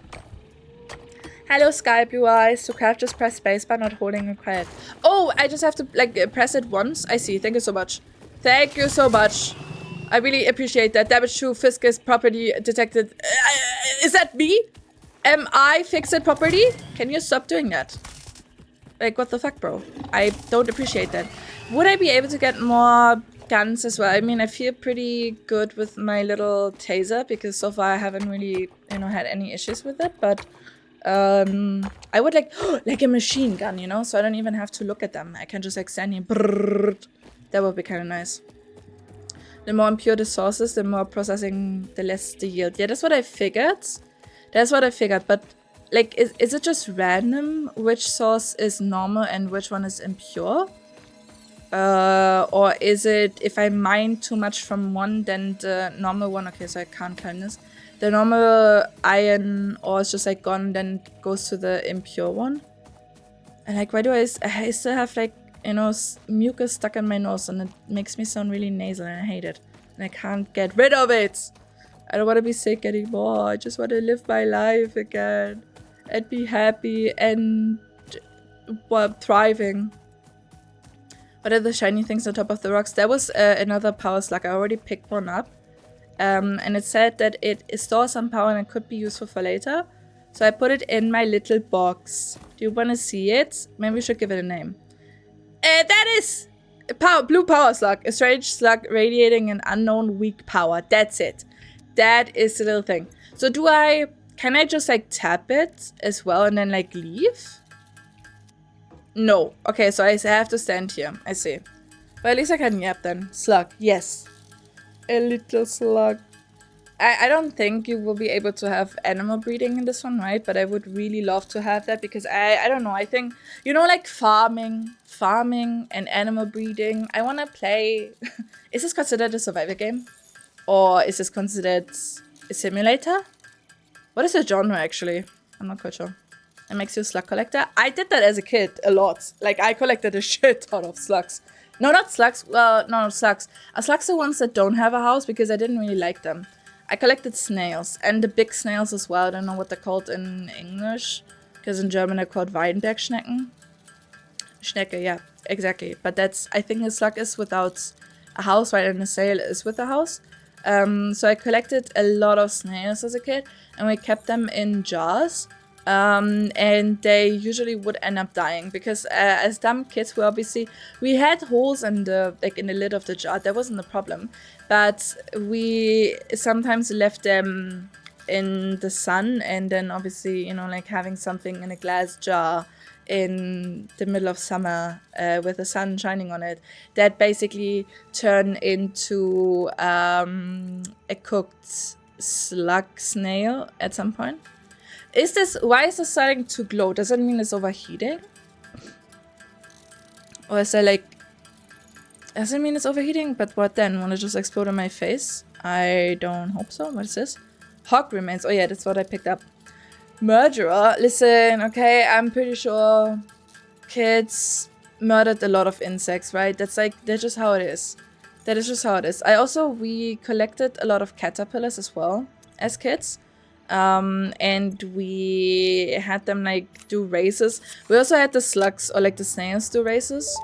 Speaker 1: Hello, Sky Blue Eyes. To craft, just press spacebar, not holding required. Oh, I just have to like press it once. I see. Thank you so much. Thank you so much. I really appreciate that. Damage to Fiscus property detected. Is that me? Am I fixed property? Can you stop doing that? Like, what the fuck, bro? I don't appreciate that. Would I be able to get more guns as well? I mean, I feel pretty good with my little taser because so far I haven't really, you know, had any issues with it. But I would like, like a machine gun, you know? So I don't even have to look at them. I can just like stand here. Brrr. That would be kind of nice. The more impure the sources, the more processing, the less the yield. Yeah, that's what I figured. That's what I figured. But like, is it just random which source is normal and which one is impure? Or is it, if I mine too much from one, then the normal one, okay, so I can't climb this. The normal iron ore is just like gone, then it goes to the impure one. And like, why do I still have like, you know, mucus stuck in my nose and it makes me sound really nasal and I hate it. And I can't get rid of it. I don't want to be sick anymore. I just want to live my life again. And be happy and thriving. What are the shiny things on top of the rocks? There was another power slug. I already picked one up. And it said that it stores some power and it could be useful for later. So I put it in my little box. Do you want to see it? Maybe we should give it a name. That is blue power slug. A strange slug radiating an unknown weak power. That's it. That is the little thing. So can I just like tap it as well and then like leave? No. Okay, so I have to stand here. I see. But at least I can yap then. Slug. Yes. A little slug. I don't think you will be able to have animal breeding in this one, right? But I would really love to have that because I don't know. I think, like farming and animal breeding. I want to play. Is this considered a survival game? Or is this considered a simulator? What is the genre actually? I'm not quite sure. It makes you a slug collector. I did that as a kid a lot. Like I collected a shit ton of slugs. No, not slugs. Well, no, slugs. Slugs are ones that don't have a house because I didn't really like them. I collected snails and the big snails as well. I don't know what they're called in English because in German they're called Weinbergschnecken. Schnecke, yeah, exactly. But I think a slug is without a house, right? And a snail is with a house. So I collected a lot of snails as a kid and we kept them in jars. And they usually would end up dying because as dumb kids, we had holes in the lid of the jar. That wasn't a problem, but we sometimes left them in the sun, and then obviously like having something in a glass jar in the middle of summer with the sun shining on it, that basically turned into a cooked slug snail at some point. Why is this starting to glow? Does that mean it's overheating? Or is there does it mean it's overheating? But what then? Want to just explode in my face? I don't hope so. What is this? Hog remains. Oh yeah, that's what I picked up. Murderer. Listen, okay, I'm pretty sure kids murdered a lot of insects, right? That's just how it is. That is just how it is. We collected a lot of caterpillars as well as kids. And we had them do races. We also had the slugs or the snails do races.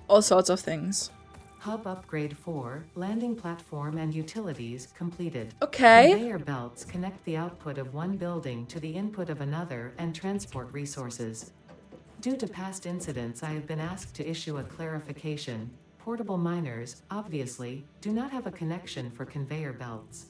Speaker 1: All sorts of things.
Speaker 2: Hub upgrade 4, landing platform and utilities completed.
Speaker 1: Okay.
Speaker 2: Conveyor belts connect the output of one building to the input of another and transport resources. Due to past incidents, I have been asked to issue a clarification. Portable miners, obviously, do not have a connection for conveyor belts.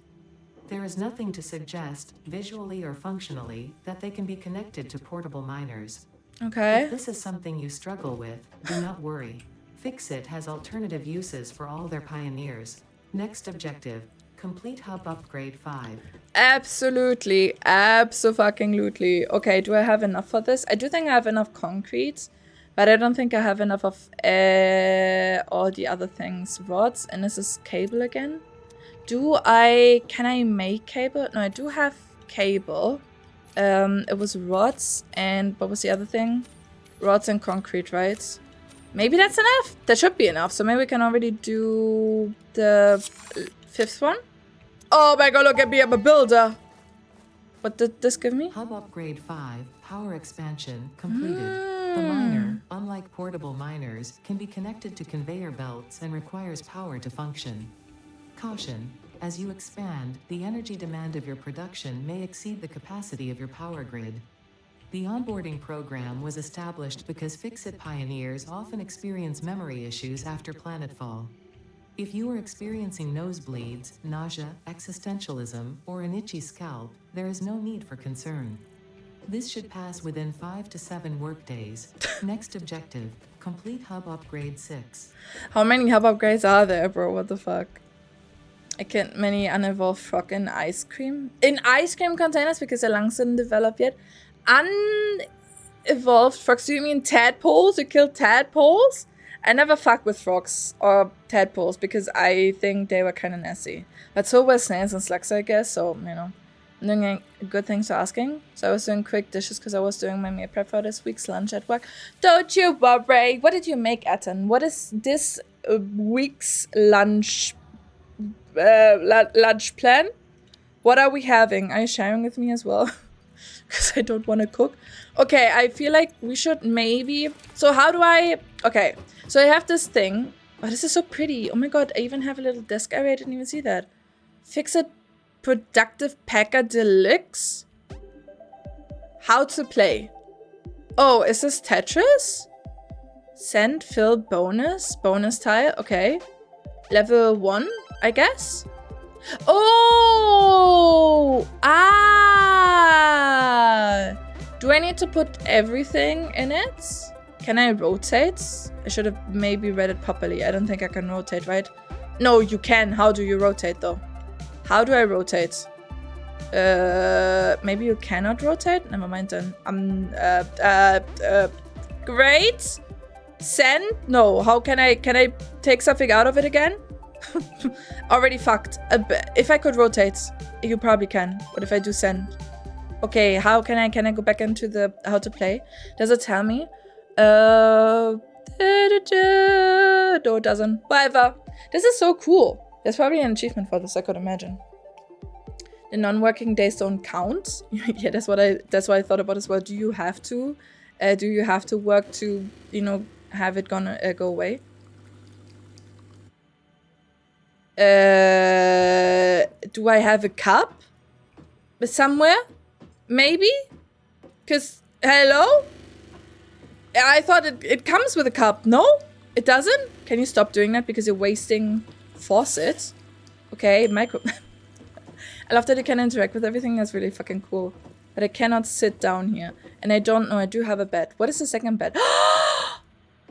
Speaker 2: There is nothing to suggest, visually or functionally, that they can be connected to portable miners.
Speaker 1: Okay.
Speaker 2: If this is something you struggle with, do not worry. Fixit has alternative uses for all their pioneers. Next objective, complete hub upgrade 5.
Speaker 1: Absolutely. Abso-fucking-lutely. Okay, do I have enough for this? I do think I have enough concrete, but I don't think I have enough of all the other things. Rods, and this is cable again. Can I make cable? No, I do have cable. It was rods and what was the other thing? Rods and concrete, right? Maybe that's enough. That should be enough. So maybe we can already do the 5th one. Oh my god, look at me, I'm a builder. What did this give me?
Speaker 2: Hub upgrade 5, power expansion completed. The miner, unlike portable miners, can be connected to conveyor belts and requires power to function. Caution, as you expand, the energy demand of your production may exceed the capacity of your power grid. The onboarding program was established because Fixit pioneers often experience memory issues after planetfall. If you are experiencing nosebleeds, nausea, existentialism, or an itchy scalp, there is no need for concern. This should pass within 5 to 7 workdays. Next objective, complete hub upgrade 6.
Speaker 1: How many hub upgrades are there, bro? What the fuck? I can't many unevolved frog in ice cream. In ice cream containers because they're lungs didn't develop yet. Unevolved frogs? Do you mean tadpoles? You killed tadpoles? I never fuck with frogs or tadpoles because I think they were kind of nasty. But so were snails and slugs, I guess. So, I'm doing good things for asking. So I was doing quick dishes because I was doing my meal prep for this week's lunch at work. Don't you worry. What did you make, Atten? What is this week's lunch plan? What are we having? Are you sharing with me as well? Because I don't want to cook. Okay, I feel like we should maybe... So how do I... Okay, so I have this thing. Oh, this is so pretty. Oh my god, I even have a little desk area. I didn't even see that. Fixit Productive Packer Deluxe. How to play. Oh, is this Tetris? Send, fill, bonus tile. Okay. Level 1, I guess. Oh! Ah! Do I need to put everything in it? Can I rotate? I should have maybe read it properly. I don't think I can rotate, right? No, you can. How do you rotate, though? How do I rotate? Maybe you cannot rotate? Never mind then. Great. Send? No. How can I take something out of it again? Already fucked. If I could rotate, you probably can. What if I do send? Okay, how can I go back into the how to play? Does it tell me? No, it doesn't. Whatever. This is so cool. There's probably an achievement for this, I could imagine. The non-working days don't count. Yeah, that's why I thought about as well. Do you have to work to, you know, have it go away? Do I have a cup somewhere? Maybe? Because, hello? I thought it comes with a cup. No? It doesn't? Can you stop doing that because you're wasting faucet? Okay, micro... I love that you can interact with everything. That's really fucking cool. But I cannot sit down here. And I don't know. I do have a bed. What is the second bed?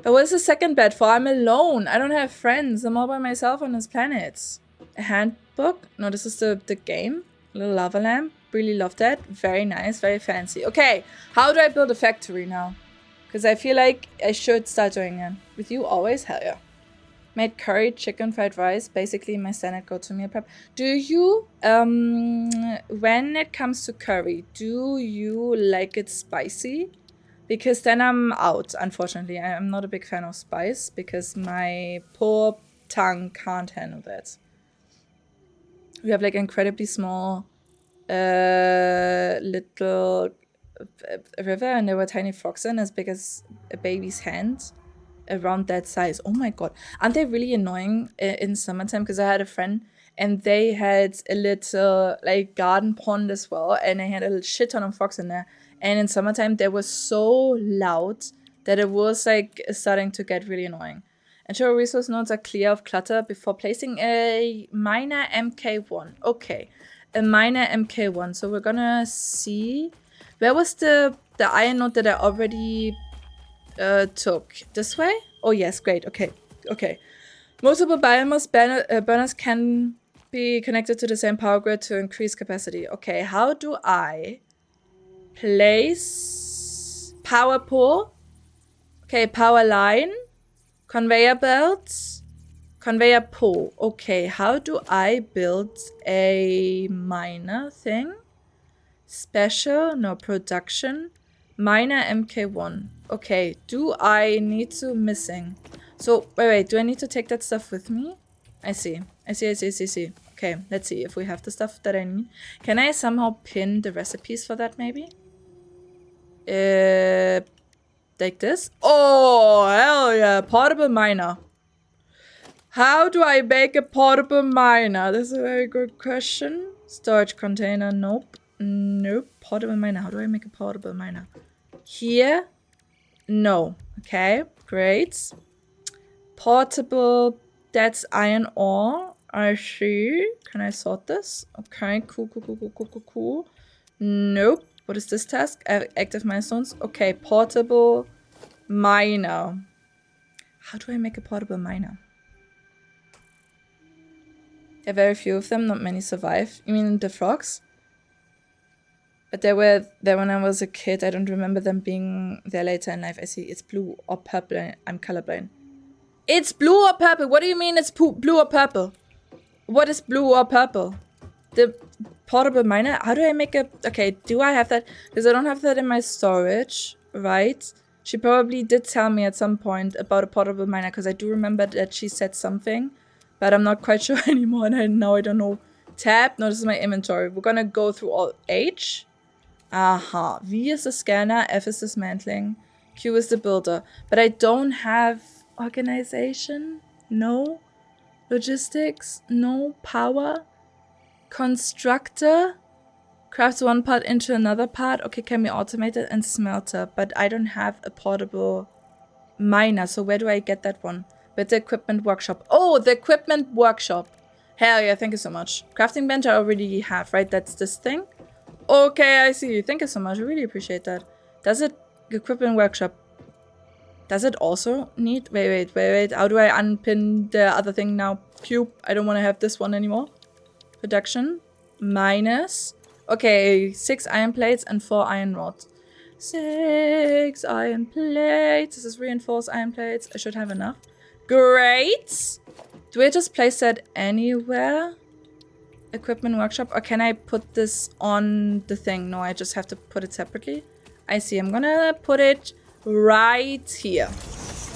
Speaker 1: But what is the second bed for? I'm alone. I don't have friends. I'm all by myself on this planet. A handbook? No, this is the game. A little lava lamp. Really love that. Very nice. Very fancy. Okay. How do I build a factory now? Because I feel like I should start doing it. With you always? Hell yeah. Made curry, chicken, fried rice. Basically my standard go-to meal prep. Do you, when it comes to curry, do you like it spicy? Because then I'm out, unfortunately. I'm not a big fan of spice because my poor tongue can't handle that. We have like incredibly small little river and there were tiny frogs in as big as a baby's hand around that size. Oh my god. Aren't they really annoying in summertime? Because I had a friend and they had a little like garden pond as well and they had a shit ton of frogs in there. And in summertime, they were so loud that it was like starting to get really annoying. Ensure resource nodes are clear of clutter before placing a miner MK1. Okay, a miner MK1. So we're gonna see. Where was the iron node that I already took? This way? Oh yes, great. Okay, okay. Multiple biomass burners can be connected to the same power grid to increase capacity. Okay, how do I place power pole? Okay, power line, conveyor belts, conveyor pole. Okay, how do I build a miner thing? Special, no, production, miner MK1. Okay, do I need to missing? So, wait, do I need to take that stuff with me? I see. Okay, let's see if we have the stuff that I need. Can I somehow pin the recipes for that, maybe? Like this? Oh, hell yeah. Portable miner. How do I make a portable miner? That's a very good question. Storage container. Nope. Nope. Portable miner. How do I make a portable miner? Here? No. Okay. Great. Portable. That's iron ore. I see. Can I sort this? Okay. Cool. Nope. What is this task? Active milestones. Okay, portable miner. How do I make a portable miner? There are very few of them, not many survive. You mean the frogs? But they were there when I was a kid. I don't remember them being there later in life. I see it's blue or purple. I'm colorblind. It's blue or purple. What do you mean it's blue or purple? What is blue or purple? The portable miner? How do I make a... Okay, do I have that? Because I don't have that in my storage, right? She probably did tell me at some point about a portable miner because I do remember that she said something, but I'm not quite sure anymore and now I don't know. Tab? No, this is my inventory. We're gonna go through all H. Aha. V is the scanner, F is dismantling, Q is the builder. But I don't have organization. No. Logistics. No. Power. Constructor. Crafts one part into another part. Okay, can be automated and smelter, but I don't have a portable miner. So where do I get that one? With the equipment workshop. Oh, the equipment workshop. Hell yeah, thank you so much. Crafting bench I already have, right? That's this thing. Okay, I see. Thank you so much. I really appreciate that. Does it, equipment workshop, does it also need, wait. How do I unpin the other thing now? Pew, I don't want to have this one anymore. Production, minus. Okay, 6 iron plates and 4 iron rods. 6 iron plates. This is reinforced iron plates. I should have enough. Great. Do I just place that anywhere? Equipment workshop. Or can I put this on the thing? No, I just have to put it separately. I see. I'm gonna put it right here.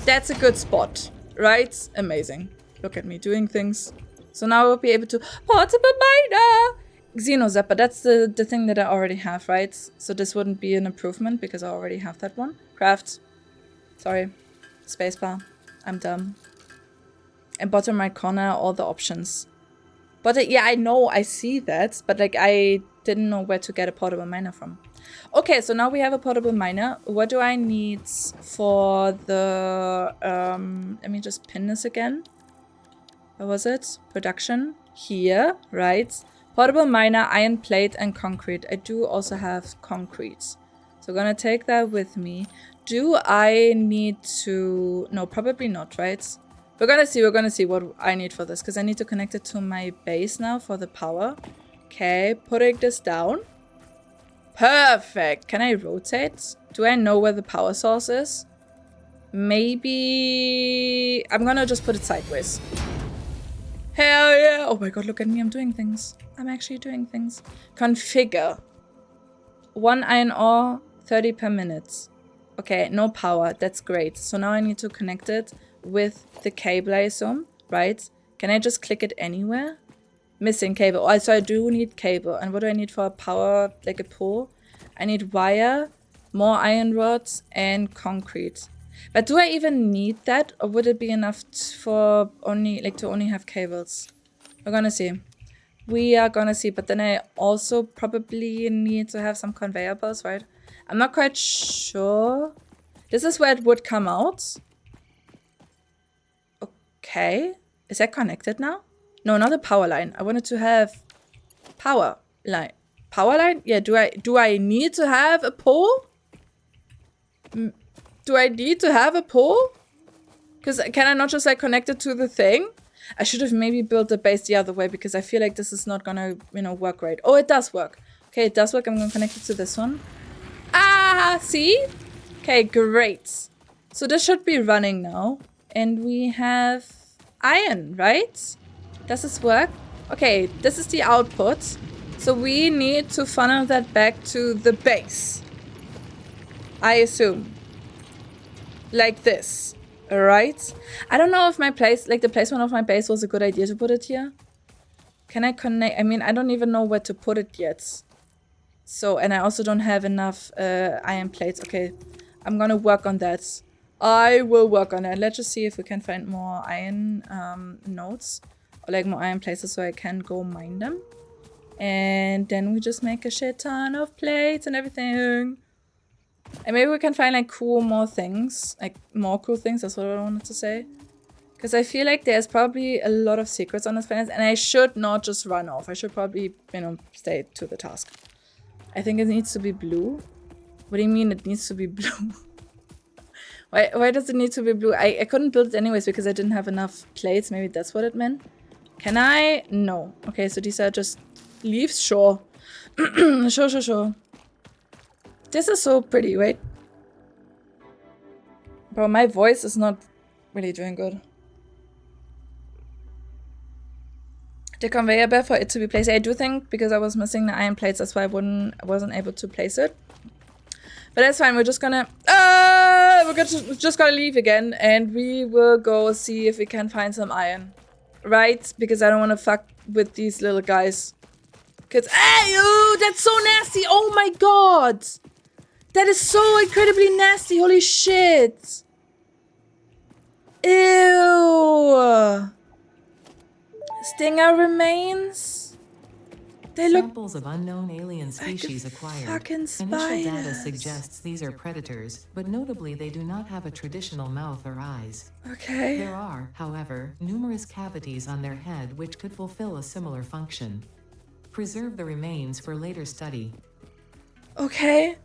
Speaker 1: That's a good spot, right? Amazing. Look at me doing things. So now we'll be able to portable miner. Xenozapper, that's the thing that I already have, right? So this wouldn't be an improvement because I already have that one. Craft. Sorry. Spacebar. I'm dumb. And bottom right corner, all the options. But yeah, I know, I see that, but like I didn't know where to get a portable miner from. Okay, so now we have a portable miner. What do I need for the, let me just pin this again. What was it? Production. Here, right? Portable miner, iron plate, and concrete. I do also have concrete. So I'm gonna take that with me. Do I need to... No, probably not, right? We're gonna see what I need for this, because I need to connect it to my base now for the power. Okay, putting this down. Perfect. Can I rotate? Do I know where the power source is? Maybe... I'm gonna just put it sideways. Hell yeah! Oh my god, look at me, I'm doing things. I'm actually doing things. Configure. 1 iron ore, 30 per minute. Okay, no power, that's great. So now I need to connect it with the cable, I assume, right? Can I just click it anywhere? Missing cable. Oh, so I do need cable. And what do I need for a power, like a pole? I need wire, more iron rods, and concrete. But do I even need that? Or would it be enough for only, like, to only have cables? We're gonna see. We are gonna see. But then I also probably need to have some conveyor belts, right? I'm not quite sure. This is where it would come out. Okay. Is that connected now? No, not a power line. I wanted to have power line. Power line? Yeah, do I need to have a pole? Do I need to have a pole? Because can I not just like connect it to the thing? I should have maybe built the base the other way because I feel like this is not gonna, you know, work right. Oh, it does work. Okay, it does work. I'm gonna connect it to this one. Ah, see? Okay, great. So this should be running now. And we have iron, right? Does this work? Okay, this is the output. So we need to funnel that back to the base. I assume. Like this. Alright? I don't know if my place, like the placement of my base was a good idea to put it here. Can I connect? I mean, I don't even know where to put it yet. So, and I also don't have enough iron plates. Okay, I'm gonna work on that. I will work on it. Let's just see if we can find more iron nodes. Or like more iron places so I can go mine them. And then we just make a shit ton of plates and everything. And maybe we can find like more things. Like more cool things, that's what I wanted to say. Because I feel like there's probably a lot of secrets on this planet. And I should not just run off. I should probably, you know, stay to the task. I think it needs to be blue. What do you mean it needs to be blue? Why does it need to be blue? I couldn't build it anyways because I didn't have enough plates. Maybe that's what it meant. Can I? No. Okay, so these are just leaves? Sure. Sure. This is so pretty, wait. Bro, my voice is not really doing good. The conveyor belt for it to be placed. I do think because I was missing the iron plates, that's why I wasn't able to place it. But that's fine. We're just gonna just gonna leave again, and we will go see if we can find some iron, right? Because I don't want to fuck with these little guys. Cause ew, that's so nasty. Oh my god, that is so incredibly nasty. Holy shit. Ew. Stinger remains. They look
Speaker 2: Samples of unknown alien
Speaker 1: like
Speaker 2: species acquired.
Speaker 1: fucking
Speaker 2: Initial data
Speaker 1: spiders.
Speaker 2: suggests these are predators, but notably they do not have a traditional mouth or eyes.
Speaker 1: Okay.
Speaker 2: There are, however, numerous cavities on their head which could fulfill a similar function. Preserve the remains for later study.
Speaker 1: Okay.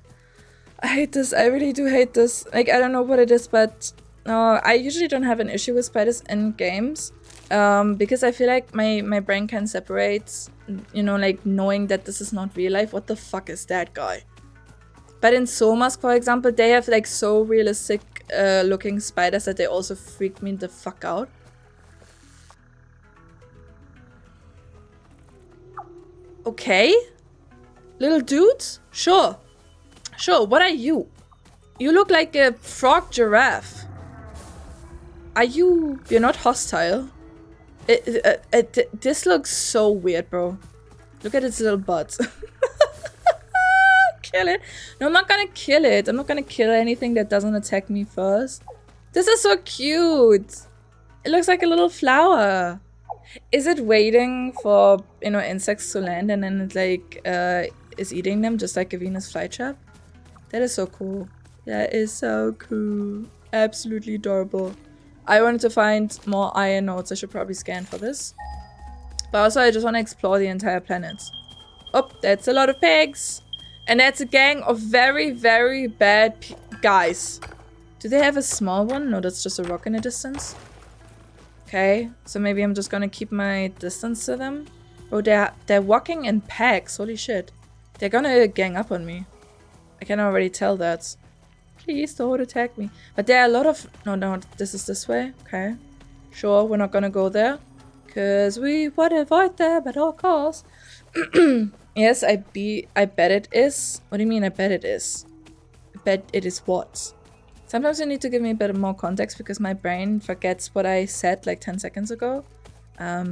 Speaker 1: I hate this. I really do hate this. Like, I don't know what it is, but I usually don't have an issue with spiders in games. Because I feel like my brain can separate, you know, like knowing that this is not real life. What the fuck is that guy? But in Somask, for example, they have like so realistic looking spiders that they also freak me the fuck out. Okay. Little dudes? Sure. Sure, what are you? You look like a frog giraffe. Are you... You're not hostile. This looks so weird, bro. Look at its little butt. Kill it. No, I'm not gonna kill it. I'm not gonna kill anything that doesn't attack me first. This is so cute. It looks like a little flower. Is it waiting for, you know, insects to land and then it like is eating them just like a Venus flytrap? That is so cool. That is so cool. Absolutely adorable. I wanted to find more iron nodes. I should probably scan for this. But also I just want to explore the entire planet. Oh, that's a lot of pigs. And that's a gang of very, very bad guys. Do they have a small one? No, that's just a rock in the distance. Okay, so maybe I'm just gonna keep my distance to them. Oh, they're walking in packs. Holy shit. They're gonna gang up on me. I can already tell that. Please don't attack me. But there are a lot of... No, this is this way. Okay. Sure, we're not gonna go there. Because we want to avoid them at all costs. Yes, I bet it is. What do you mean I bet it is? I bet it is what? Sometimes you need to give me a bit more context because my brain forgets what I said like 10 seconds ago.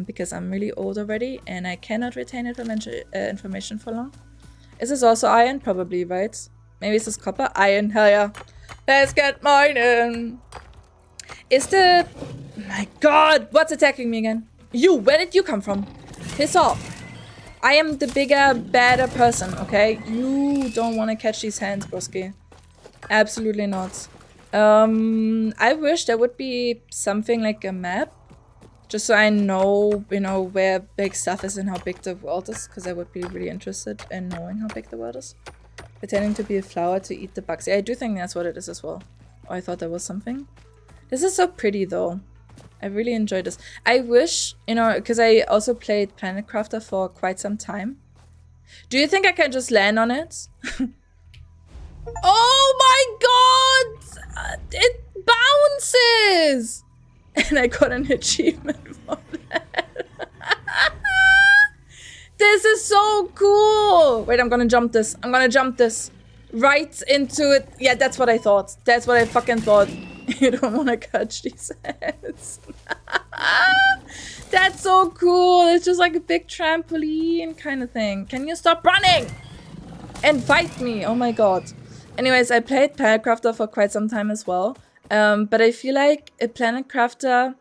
Speaker 1: Because I'm really old already and I cannot retain information for long. Is this also iron? Probably, right? Maybe this is copper? Iron, hell yeah. Let's get mining! Is the... My god! What's attacking me again? You! Where did you come from? Piss off. I am the bigger, badder person, okay? You don't want to catch these hands, broski. Absolutely not. I wish there would be something like a map. Just so I know, you know, where big stuff is and how big the world is. Because I would be really interested in knowing how big the world is. Pretending to be a flower to eat the bugs. Yeah, I do think that's what it is as well. Oh, I thought there was something. This is so pretty though. I really enjoyed this. I wish, you know, because I also played Planet Crafter for quite some time. Do you think I can just land on it? Oh my god! It bounces! And I got an achievement for that. This is so cool! Wait, I'm gonna jump this. I'm gonna jump this. Right into it. Yeah, that's what I thought. That's what I fucking thought. You don't want to catch these heads. That's so cool. It's just like a big trampoline kind of thing. Can you stop running? And fight me. Oh my god. Anyways, I played Planet Crafter for quite some time as well. But I feel like a Planet Crafter...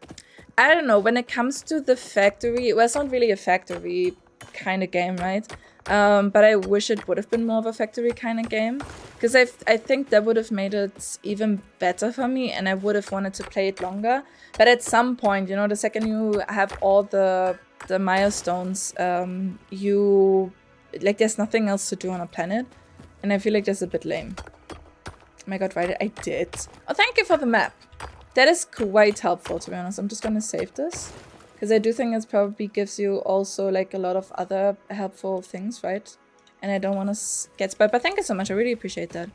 Speaker 1: I don't know. When it comes to the factory... Well, it's not really a factory kind of game, right? But I wish it would have been more of a factory kind of game. Because I think that would have made it even better for me. And I would have wanted to play it longer. But at some point, you know, the second you have all the milestones, like, there's nothing else to do on a planet. And I feel like that's a bit lame. Oh my god, right? I did. Oh, thank you for the map. That is quite helpful, to be honest. I'm just gonna save this. Because I do think it probably gives you also like a lot of other helpful things, right? And I don't want to get spoiled. But thank you so much. I really appreciate that.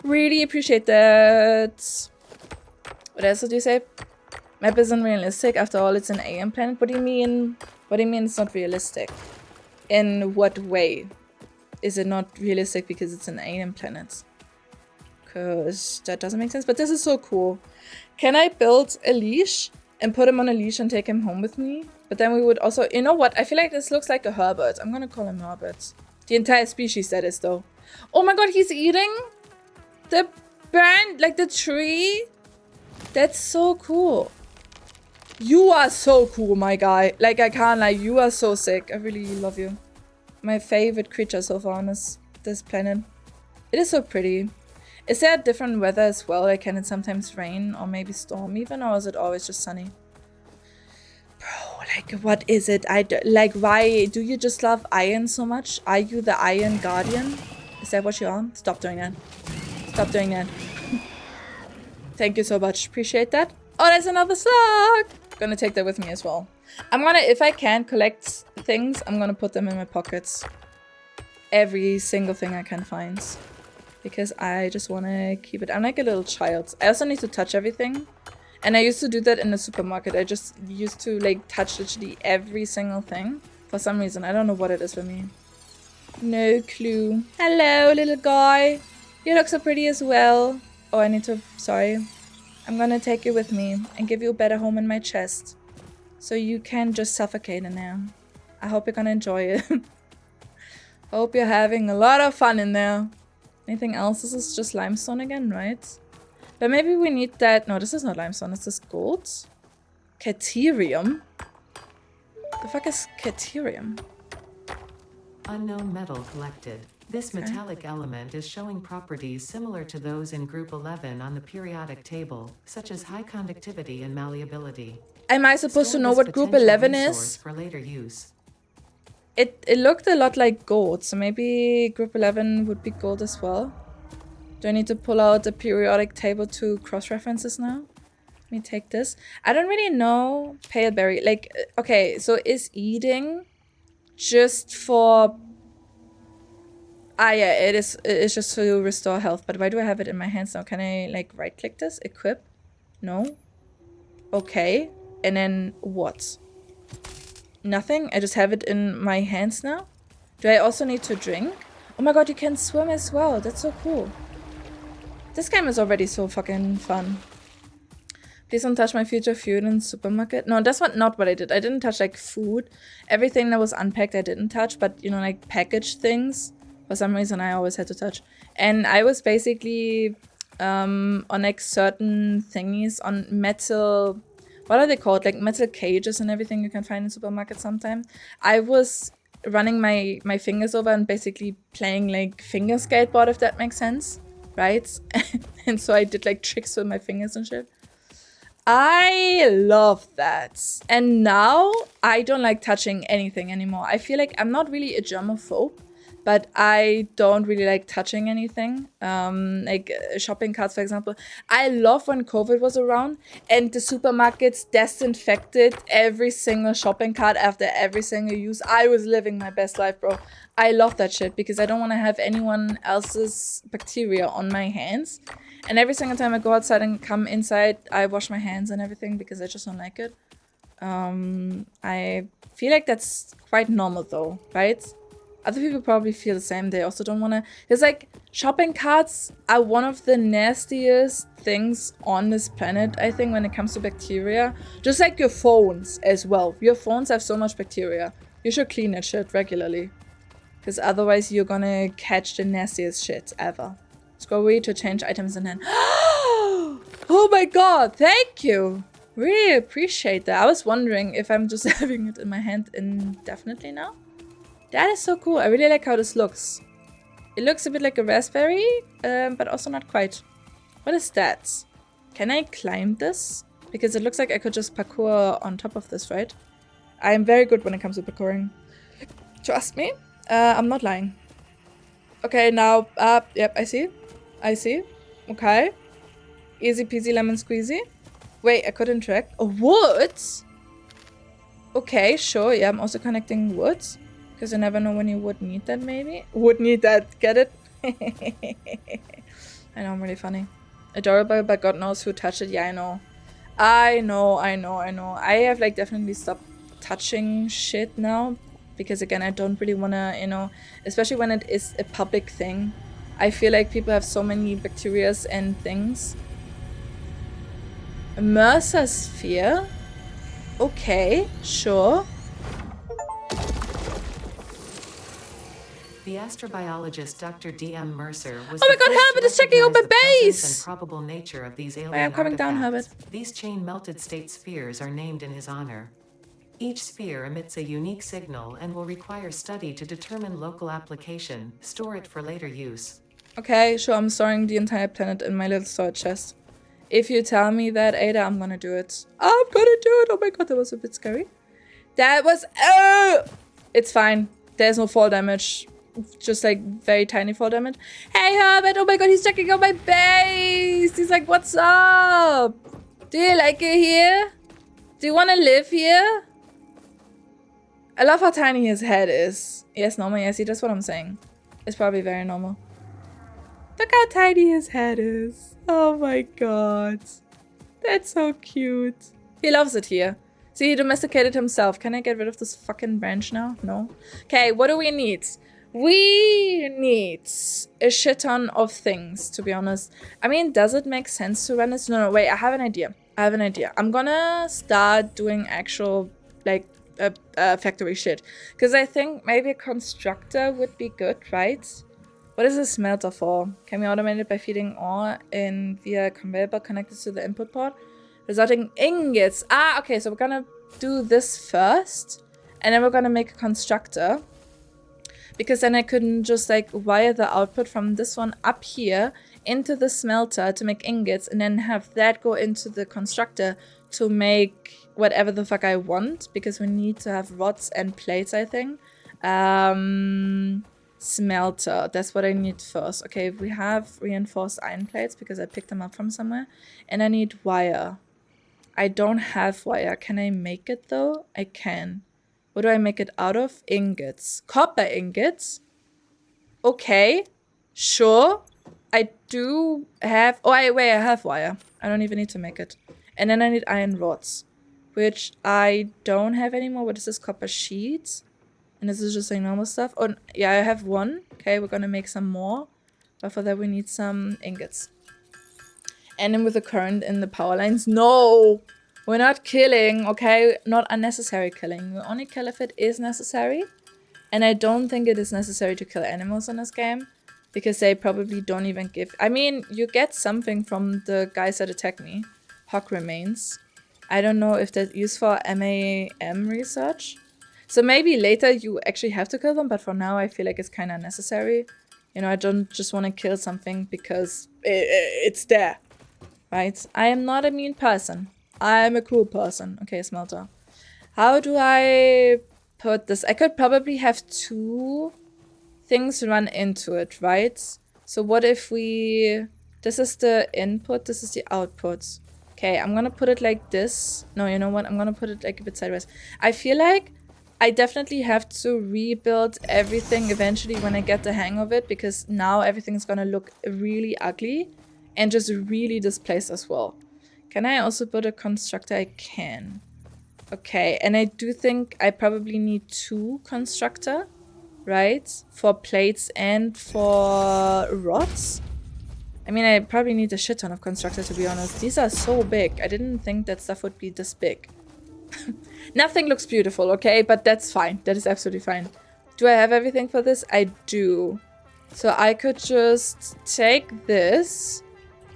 Speaker 1: Really appreciate that. What else did you say? Map isn't realistic. After all, it's an alien planet. What do you mean? What do you mean it's not realistic? In what way is it not realistic because it's an alien planet? Because that doesn't make sense. But this is so cool. Can I build a leash? And put him on a leash and take him home with me. But then we would also... You know what? I feel like this looks like a Herbert. I'm gonna call him Herbert. The entire species, that is, though. Oh my god, he's eating the brand, like the tree. That's so cool. You are so cool, my guy. Like, I can't lie. You are so sick. I really love you. my favorite creature so far on this planet. It is so pretty. Is there different weather as well? Like, can it sometimes rain or maybe storm even, or is it always just sunny? Bro, like, what is it? Like, why do you just love iron so much? Are you the Iron Guardian? Is that what you are? Stop doing that. Stop doing that. Thank you so much. Appreciate that. Oh, there's another slug. Gonna take that with me as well. I'm gonna, if I can collect things, I'm gonna put them in my pockets. Every single thing I can find. Because I just wanna keep it. I'm like a little child. I also need to touch everything. And I used to do that in the supermarket. I just used to like touch literally every single thing. For some reason. I don't know what it is for me. No clue. Hello, little guy. You look so pretty as well. Oh, I need to... Sorry. I'm gonna take you with me and give you a better home in my chest. So you can just suffocate in there. I hope you're gonna enjoy it. Hope you're having a lot of fun in there. Anything else? This is just limestone again, right? But maybe we need that... No, this is not limestone. This is gold. Caterium? The fuck is caterium?
Speaker 2: Unknown metal collected. This metallic element is showing properties similar to those in Group 11 on the periodic table, such as high conductivity and malleability.
Speaker 1: Am I supposed to know what Group 11 is?
Speaker 2: For later use.
Speaker 1: It looked a lot like gold, so maybe Group 11 would be gold as well. Do I need to pull out the periodic table to cross-references now? Let me take this. I don't really know pale berry. Like, okay, so is eating just for... Ah, yeah, it's just to restore health. But why do I have it in my hands now? Can I, like, right-click this? Equip? No? Okay. And then what? Nothing? I just have it in my hands now? Do I also need to drink? Oh my god, you can swim as well. That's so cool. This game is already so fucking fun. Please don't touch my future food in the supermarket. No, that's not what I did. I didn't touch, like, food. Everything that was unpacked I didn't touch. But, you know, like, packaged things... For some reason, I always had to touch. And I was basically on like certain thingies on metal... What are they called? Like metal cages and everything you can find in supermarkets sometimes. I was running my fingers over and basically playing like finger skateboard, if that makes sense. Right? And so I did like tricks with my fingers and shit. I love that. And now I don't like touching anything anymore. I feel like I'm not really a germaphobe. But I don't really like touching anything, like shopping carts, for example. I love when COVID was around and the supermarkets disinfected every single shopping cart after every single use. I was living my best life, bro. I love that shit because I don't want to have anyone else's bacteria on my hands. And every single time I go outside and come inside, I wash my hands and everything because I just don't like it. I feel like that's quite normal though, right? Other people probably feel the same. They also don't want to... It's like, shopping carts are one of the nastiest things on this planet, I think, when it comes to bacteria. Just like your phones as well. Your phones have so much bacteria. You should clean that shit regularly. Because otherwise you're gonna catch the nastiest shit ever. Scroll away to change items in hand. Oh my god, thank you! Really appreciate that. I was wondering if I'm just having it in my hand indefinitely now. That is so cool. I really like how this looks. It looks a bit like a raspberry, but also not quite. What is that? Can I climb this? Because it looks like I could just parkour on top of this, right? I am very good when it comes to parkouring. Trust me. I'm not lying. Okay, now, yep, I see. I see. Okay. Easy peasy lemon squeezy. Wait, I couldn't track. Oh, wood? Okay, sure. Yeah, I'm also connecting wood. Because you never know when you would need that, maybe? Would need that. Get it? I know, I'm really funny. Adorable, but God knows who touched it. Yeah, I know. I know. I have, like, definitely stopped touching shit now. Because, again, I don't really want to, you know... Especially when it is a public thing. I feel like people have so many bacteria and things. Mercer sphere? Okay, sure.
Speaker 2: The astrobiologist Dr. D.M. Mercer was
Speaker 1: oh my god, Herbert is checking out my base!
Speaker 2: And probable nature of these alien
Speaker 1: I'm coming down, Herbert.
Speaker 2: These chain melted state spheres are named in his honor. Each sphere emits a unique signal and will require study to determine local application. Store it for later use.
Speaker 1: Okay, sure, I'm storing the entire planet in my little storage chest. If you tell me that, Ada, I'm gonna do it. I'm gonna do it! Oh my god, that was a bit scary. That was... It's fine. There's no fall damage. Just like very tiny fall damage. Hey, Herbert! Oh my god, he's checking out my base! He's like, what's up? Do you like it here? Do you want to live here? I love how tiny his head is. Yes, normal. Yeah, see, that's what I'm saying. It's probably very normal. Look how tiny his head is. Oh my god. That's so cute. He loves it here. See, he domesticated himself. Can I get rid of this fucking branch now? No. Okay, what do we need? We need a shit ton of things, to be honest. I mean, does it make sense to run this? No, wait, I have an idea. I'm gonna start doing actual, like, factory shit. Because I think maybe a constructor would be good, right? What is a smelter for? Can we automate it by feeding ore in via conveyor belt connected to the input port? Resulting ingots. Ah, okay, so we're gonna do this first. And then we're gonna make a constructor. Because then I couldn't just like wire the output from this one up here into the smelter to make ingots and then have that go into the constructor to make whatever the fuck I want. Because we need to have rods and plates, I think. Smelter, that's what I need first. Okay, we have reinforced iron plates because I picked them up from somewhere. And I need wire. I don't have wire. Can I make it though? I can. What do I make it out of? Ingots. Copper ingots? Okay. Sure. I do have... Oh, wait, I have wire. I don't even need to make it. And then I need iron rods. Which I don't have anymore. What is this? Copper sheets? And this is just like normal stuff. Oh, yeah, I have one. Okay, we're gonna make some more. But for that we need some ingots. And then with the current in the power lines. No! We're not killing, okay? Not unnecessary killing. We only kill if it is necessary. And I don't think it is necessary to kill animals in this game. Because they probably don't even give... I mean, you get something from the guys that attack me. Hawk remains. I don't know if that's used for MAM research. So maybe later you actually have to kill them. But for now I feel like it's kind of necessary. You know, I don't just want to kill something because it's there. Right? I am not a mean person. I'm a cool person. Okay, smelter. How do I put this? I could probably have two things run into it, right? So what if we... This is the input, this is the output. Okay, I'm gonna put it like this. No, you know what? I'm gonna put it like a bit sideways. I feel like I definitely have to rebuild everything eventually when I get the hang of it, because now everything's gonna look really ugly and just really displaced as well. Can I also build a constructor? I can. Okay, and I do think I probably need two constructor, right? For plates and for rods. I mean, I probably need a shit ton of constructor, to be honest. These are so big. I didn't think that stuff would be this big. Nothing looks beautiful, okay? But that's fine. That is absolutely fine. Do I have everything for this? I do. So I could just take this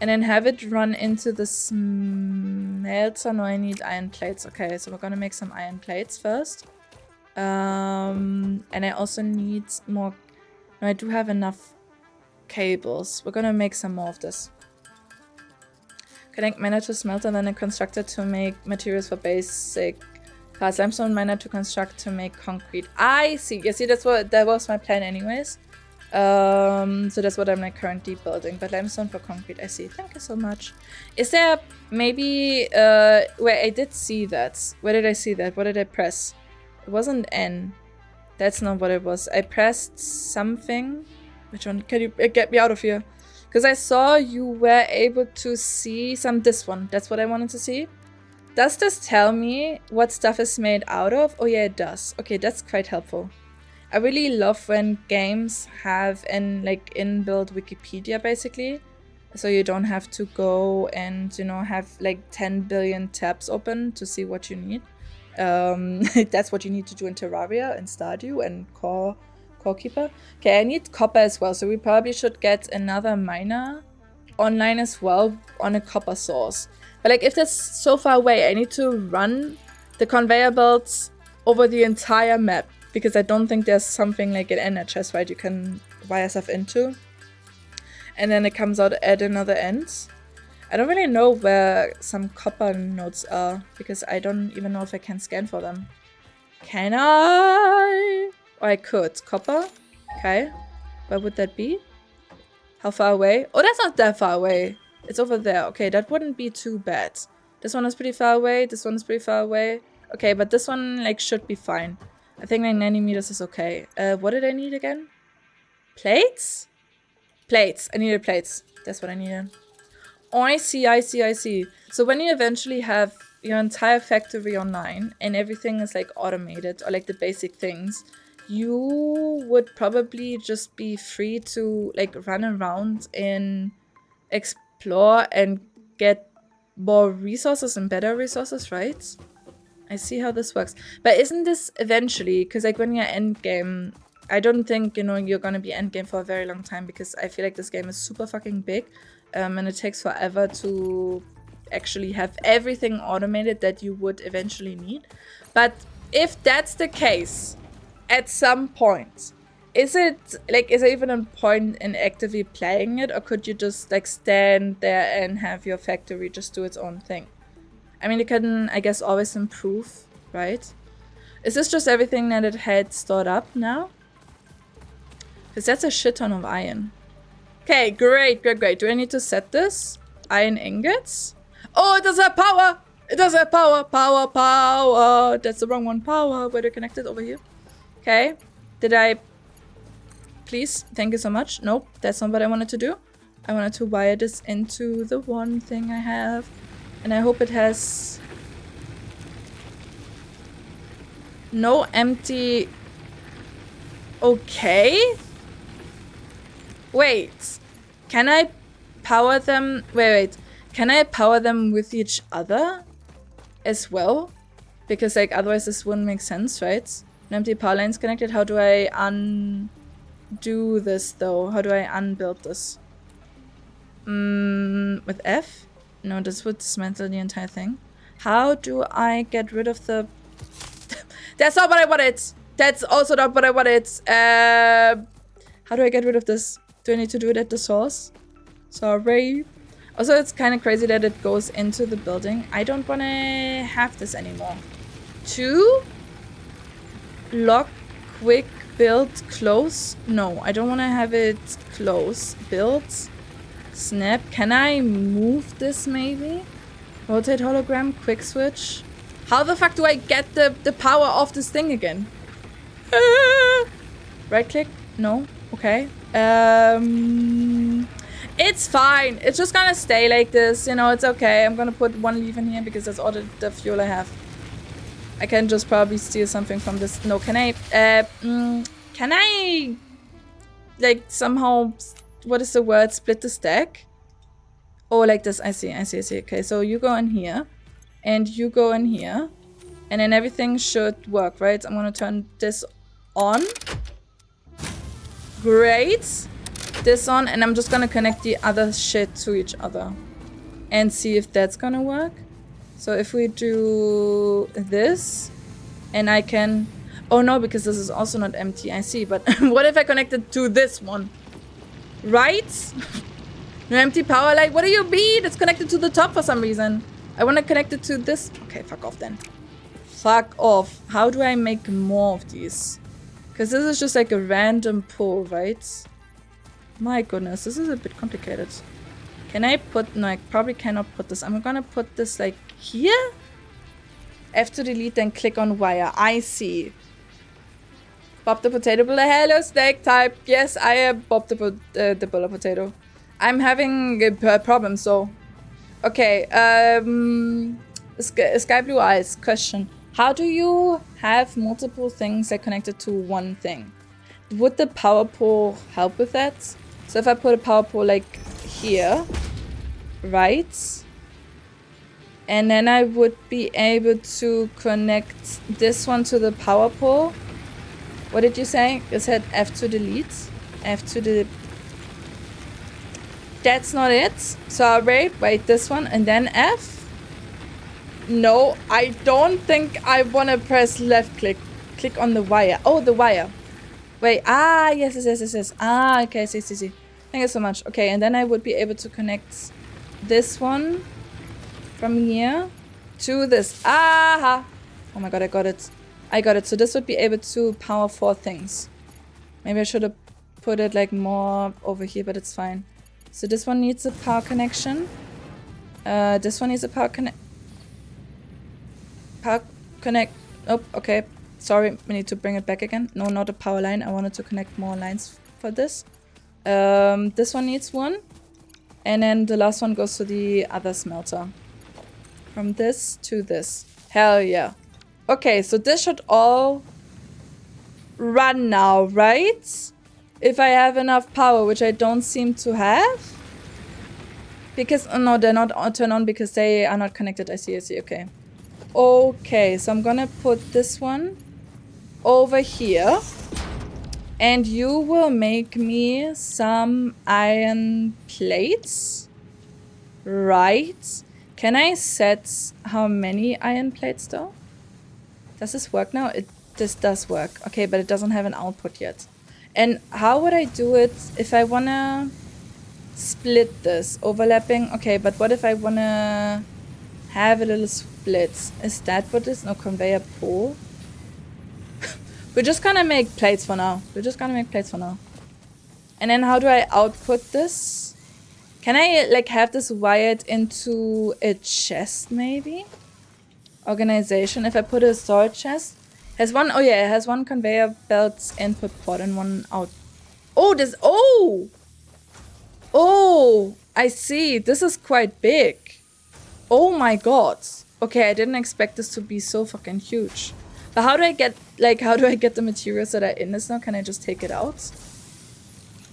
Speaker 1: and then have it run into the smelter. No, I need iron plates. Okay, so we're gonna make some iron plates first. And I also need more... No, I do have enough cables. We're gonna make some more of this. Connect miner to smelter, then a constructor to make materials for basic parts. Limestone miner to construct to make concrete. I see. You see, that was my plan anyways. So that's what I'm like currently building. But limestone for concrete, I see. Thank you so much. Is there maybe where I did see that? Where did I see that? What did I press? It wasn't N. That's not what it was. I pressed something. Which one? Can you get me out of here? Because I saw you were able to see this one. That's what I wanted to see. Does this tell me what stuff is made out of? Oh yeah, it does. Okay, that's quite helpful. I really love when games have an like inbuilt Wikipedia basically. So you don't have to go and, you know, have like 10 billion tabs open to see what you need. That's what you need to do in Terraria and Stardew and Core Keeper. Okay, I need copper as well, so we probably should get another miner online as well on a copper source. But like if that's so far away, I need to run the conveyor belts over the entire map, because I don't think there's something like an ender chest, right, you can wire stuff into. And then it comes out at another end. I don't really know where some copper nodes are, because I don't even know if I can scan for them. Can I? Or I could. Copper? Okay. Where would that be? How far away? Oh, that's not that far away. It's over there. Okay, that wouldn't be too bad. This one is pretty far away. This one is pretty far away. Okay, but this one, like, should be fine. I think like 90 meters is okay. What did I need again? Plates? Plates. I needed plates. That's what I needed. Oh, I see, I see, I see. So when you eventually have your entire factory online and everything is like automated, or like the basic things, you would probably just be free to like run around and explore and get more resources and better resources, right? I see how this works. But isn't this eventually, because like when you're endgame, I don't think, you know, you're gonna be endgame for a very long time, because I feel like this game is super fucking big. And it takes forever to actually have everything automated that you would eventually need. But if that's the case, at some point, is there even a point in actively playing it, or could you just like stand there and have your factory just do its own thing? I mean, you can, I guess, always improve, right? Is this just everything that it had stored up now? Because that's a shit ton of iron. Okay, great, great, great. Do I need to set this? Iron ingots? Oh, it does have power! It does have power! Power, power! That's the wrong one. Power. Where do I connect it? Over here. Okay. Did I... Please? Thank you so much. Nope, that's not what I wanted to do. I wanted to wire this into the one thing I have. And I hope it has... no empty... Okay. Wait. Can I power them? Wait. Can I power them with each other as well? Because like otherwise this wouldn't make sense, right? An empty power lines connected. How do I undo this though? How do I unbuild this? With F? No, this would dismantle the entire thing. How do I get rid of the... That's not what I wanted! That's also not what I wanted! How do I get rid of this? Do I need to do it at the source? Sorry. Also, it's kind of crazy that it goes into the building. I don't want to have this anymore. 2? Lock, quick, build, close. No, I don't want to have it close. Build, snap. Can I move this maybe? Rotate hologram, quick switch. How the fuck do I get the power of this thing again? Right click? No? Okay. It's fine. It's just gonna stay like this. You know, it's okay. I'm gonna put one leaf in here because that's all the fuel I have. I can just probably steal something from this. No, can I, like, somehow, what is the word? Split the stack? Oh, like this. I see. Okay, so you go in here. And you go in here. And then everything should work, right? I'm gonna turn this on. Great. This on, and I'm just gonna connect the other shit to each other. And see if that's gonna work. So if we do this, and I can... Oh no, because this is also not empty, I see. But what if I connect it to this one? Right? No empty power light. What do you mean? It's connected to the top for some reason. I want to connect it to this. Okay, fuck off then. Fuck off. How do I make more of these? Because this is just like a random pull, right? My goodness, this is a bit complicated. Can I put... No, I probably cannot put this. I'm gonna put this like here. F to delete, then click on wire. I see. Bob the potato builder. Hello, snake type. Yes, I am Bob the builder potato. I'm having a problem, so... Okay, Sky Blue Eyes, question. How do you have multiple things that connected to one thing? Would the power pole help with that? So if I put a power pole like here, right? And then I would be able to connect this one to the power pole. What did you say? You said F to delete. F to delete. That's not it. Sorry. Wait, this one and then F. No, I don't think I want to press left click. Click on the wire. Oh, the wire. Wait, yes. Ah, okay, see. Thank you so much. Okay, and then I would be able to connect this one from here to this. Aha! Oh my god, I got it. So this would be able to power 4 things. Maybe I should have put it like more over here, but it's fine. So this one needs a power connection. This one needs a power connect. Oh, okay. Sorry, we need to bring it back again. No, not a power line. I wanted to connect more lines for this. This one needs one. And then the last one goes to the other smelter. From this to this. Hell yeah. Okay, so this should all run now, right? If I have enough power, which I don't seem to have. Because, oh no, they're not turned on because they are not connected. I see, okay. Okay, so I'm gonna put this one over here. And you will make me some iron plates. Right. Can I set how many iron plates though? Does this work now? This does work. Okay, but it doesn't have an output yet. And how would I do it if I wanna split this? Overlapping? Okay, but what if I wanna have a little split? Is that what this? No, conveyor pull. We're just gonna make plates for now. And then how do I output this? Can I like have this wired into a chest maybe? Organization. If I put a storage chest. Has one, oh yeah, it has one conveyor belt's input port and one out. Oh, this, oh, I see. This is quite big. Oh my god. Okay, I didn't expect this to be so fucking huge. But how do I get the materials that are in this now? Can I just take it out?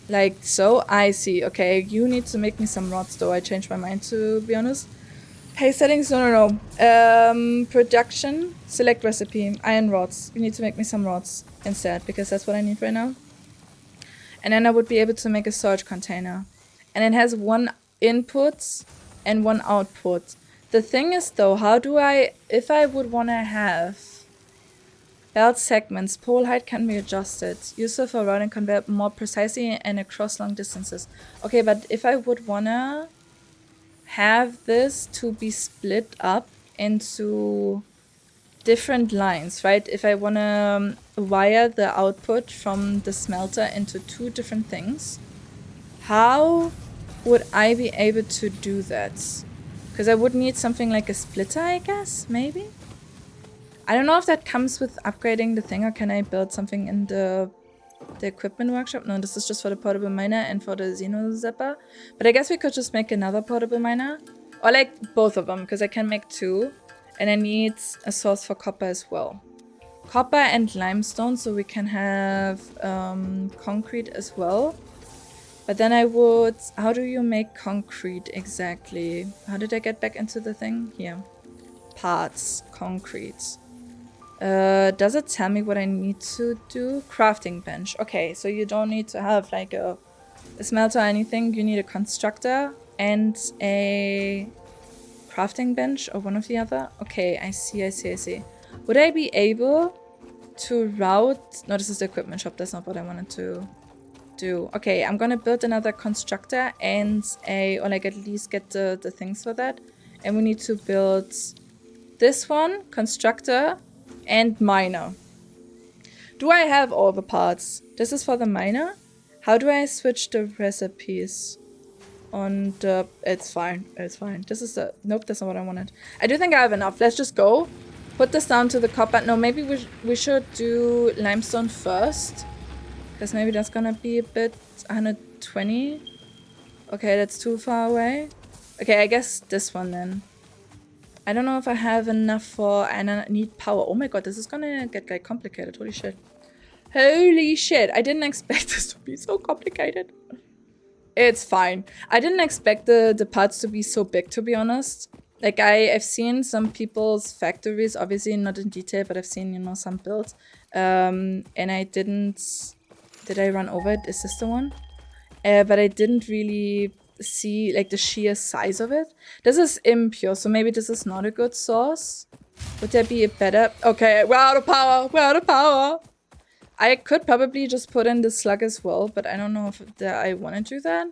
Speaker 1: Like so? I see. Okay, you need to make me some rods though. I changed my mind to be honest. Hey, settings, no. Production, select recipe, iron rods. You need to make me some rods instead because that's what I need right now. And then I would be able to make a storage container. And it has one input and one output. The thing is though, how do I, if I would want to have belt segments, pole height can be adjusted. Useful for routing conveyor more precisely and across long distances. Okay, but if I would want to have this to be split up into different lines, right? If I want to wire the output from the smelter into 2 different things, how would I be able to do that? Because I would need something like a splitter, I guess, maybe? I don't know if that comes with upgrading the thing, or can I build something in the equipment workshop? No, this is just for the portable miner and for the Xeno Zapper. But I guess we could just make another portable miner. Or like both of them, because I can make 2. And I need a source for copper as well. Copper and limestone, so we can have concrete as well. But then I would... How do you make concrete exactly? How did I get back into the thing? Here. Parts. Concrete. Does it tell me what I need to do? Crafting bench. Okay, so you don't need to have like a smelter or anything. You need a constructor and a crafting bench or one of the other. Okay, I see. Would I be able to route... No, this is the equipment shop. That's not what I wanted to do. Okay, I'm gonna build another constructor and or like at least get the things for that. And we need to build this one, constructor, and miner. Do I have all the parts? This is for the miner. How do I switch the recipes? On the... It's fine. This is the... Nope, that's not what I wanted. I do think I have enough. Let's just go. Put this down to the copper. No, maybe we should do limestone first. Because maybe that's gonna be a bit... 120. Okay, that's too far away. Okay, I guess this one then. I don't know if I have enough for... And I need power. Oh my god, this is gonna get like complicated. Holy shit. Holy shit. I didn't expect this to be so complicated. It's fine. I didn't expect the parts to be so big, to be honest. Like, I've seen some people's factories, obviously not in detail, but I've seen, you know, some builds. And I didn't... Did I run over it? Is this the one? But I didn't really see like the sheer size of it. This is impure, so maybe this is not a good source. Would there be a better... Okay, we're out of power. We're out of power. I could probably just put in the slug as well, but I don't know if I want to do that.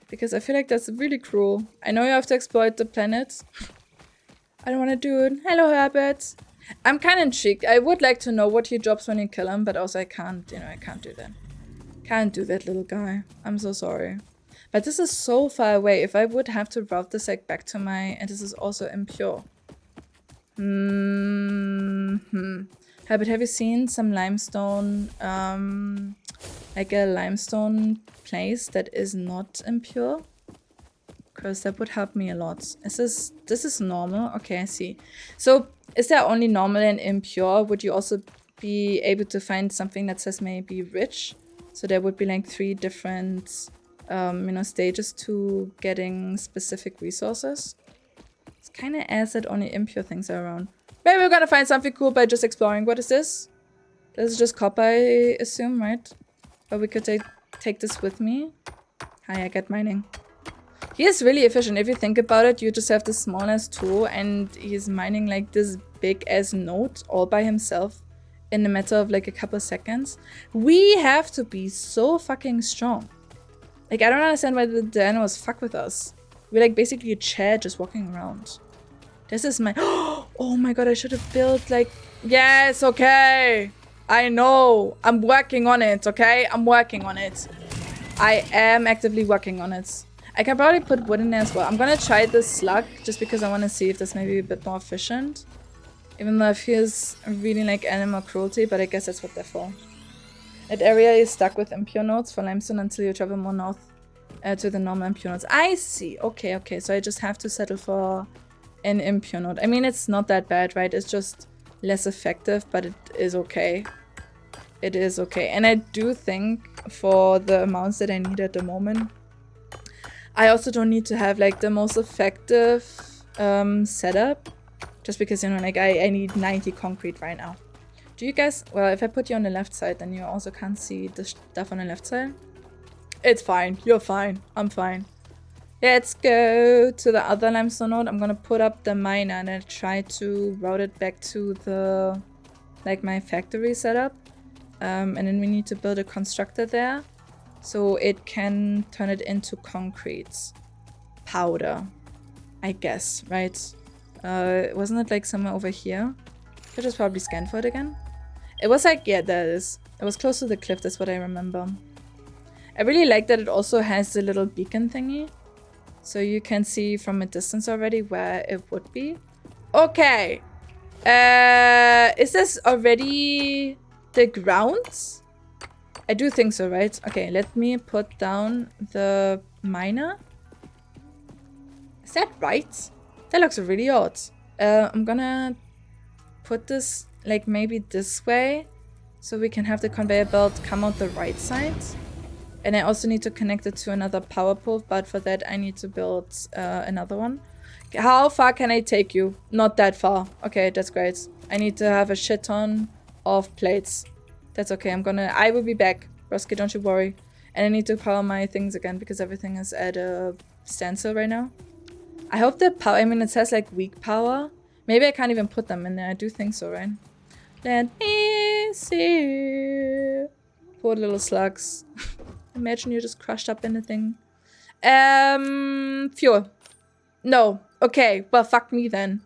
Speaker 1: Because I feel like that's really cruel. I know you have to exploit the planet. I don't want to do it. Hello, Herbert. I'm kind of intrigued. I would like to know what he drops when you kill him, but also I can't, I can't do that. Can't do that, little guy. I'm so sorry. But this is so far away. If I would have to route this like back to my... And this is also impure. Herbert, have you seen some limestone, like a limestone place that is not impure? Because that would help me a lot. This is normal? Okay, I see. So, is there only normal and impure? Would you also be able to find something that says maybe rich? So there would be like 3 different, stages to getting specific resources. It's kind of as that only impure things are around. Maybe we're gonna find something cool by just exploring. What is this? This is just copper, I assume, right? But we could take this with me. Hi, I get mining. He is really efficient. If you think about it, you just have the smallest tool and he's mining like this big ass node all by himself in a matter of like a couple seconds. We have to be so fucking strong. Like, I don't understand why the animals fuck with us. We're like basically a chair just walking around. This is my... Oh my god, I should have built like... Yes, okay. I know. I'm working on it, okay? I'm working on it. I am actively working on it. I can probably put wood in there as well. I'm gonna try this slug just because I want to see if this may be a bit more efficient. Even though it feels really like animal cruelty, but I guess that's what they're for. That area is stuck with impure nodes for limestone until you travel more north to the normal impure nodes. I see. Okay, okay. So I just have to settle for an impure node. I mean, it's not that bad, right? It's just less effective, but it is okay. It is okay. And I do think for the amounts that I need at the moment, I also don't need to have like the most effective setup. Just because, like I need 90 concrete right now. Do you guys... Well, if I put you on the left side, then you also can't see the stuff on the left side. It's fine. You're fine. I'm fine. Let's go to the other limestone node. I'm gonna put up the miner and I'll try to route it back to the... like my factory setup. And then we need to build a constructor there. So it can turn it into concrete. Powder. I guess, right? Wasn't it like somewhere over here? Could just probably scan for it again. It was like, yeah, there it is. It was close to the cliff, that's what I remember. I really like that it also has the little beacon thingy. So you can see from a distance already where it would be. Okay. Is this already the grounds? I do think so, right? Okay, let me put down the miner. Is that right? That looks really odd. I'm gonna put this like maybe this way so we can have the conveyor belt come out the right side. And I also need to connect it to another power pole, but for that I need to build another one. How far can I take you? Not that far. Okay, that's great. I need to have a shit ton of plates. That's okay. I will be back. Roski, don't you worry. And I need to power my things again because everything is at a standstill right now. I hope the power... I mean, it says like weak power. Maybe I can't even put them in there. I do think so, right? Let me see. Poor little slugs. Imagine you're just crushed up in the thing. Fuel. No. Okay. Well, fuck me then.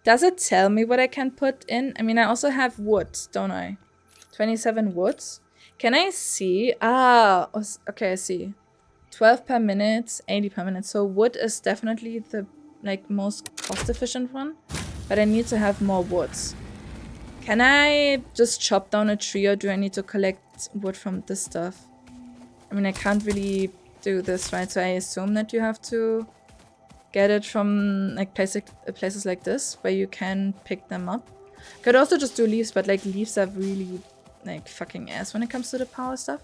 Speaker 1: Does it tell me what I can put in? I mean, I also have wood, don't I? 27 woods. Can I see? Ah, okay, I see. 12 per minute, 80 per minute. So wood is definitely the like most cost-efficient one. But I need to have more woods. Can I just chop down a tree or do I need to collect wood from this stuff? I mean, I can't really do this, right? So I assume that you have to get it from like places like this where you can pick them up. Could also just do leaves, but like leaves are really like fucking ass when it comes to the power stuff.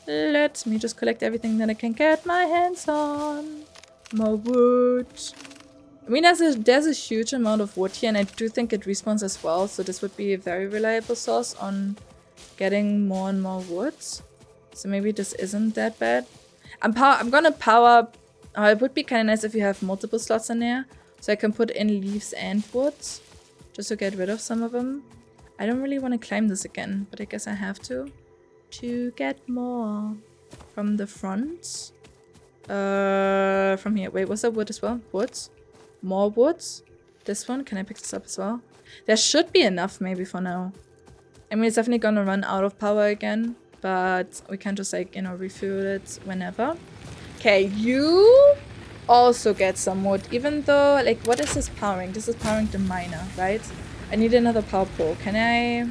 Speaker 1: Let me just collect everything that I can get my hands on. More wood. I mean, there's a huge amount of wood here, and I do think it respawns as well, so this would be a very reliable source on getting more and more wood. So maybe this isn't that bad. I'm gonna power. It would be kind of nice if you have multiple slots in there, so I can put in leaves and wood, just to get rid of some of them. I don't really want to climb this again, but I guess I have to get more from the front. From here. Wait, was that wood as well? Woods? More woods? This one? Can I pick this up as well? There should be enough maybe for now. I mean, it's definitely gonna run out of power again, but we can just like, you know, refuel it whenever. Okay, you also get some wood, even though, like, what is this powering? This is powering the miner, right? I need another power pole. Can I?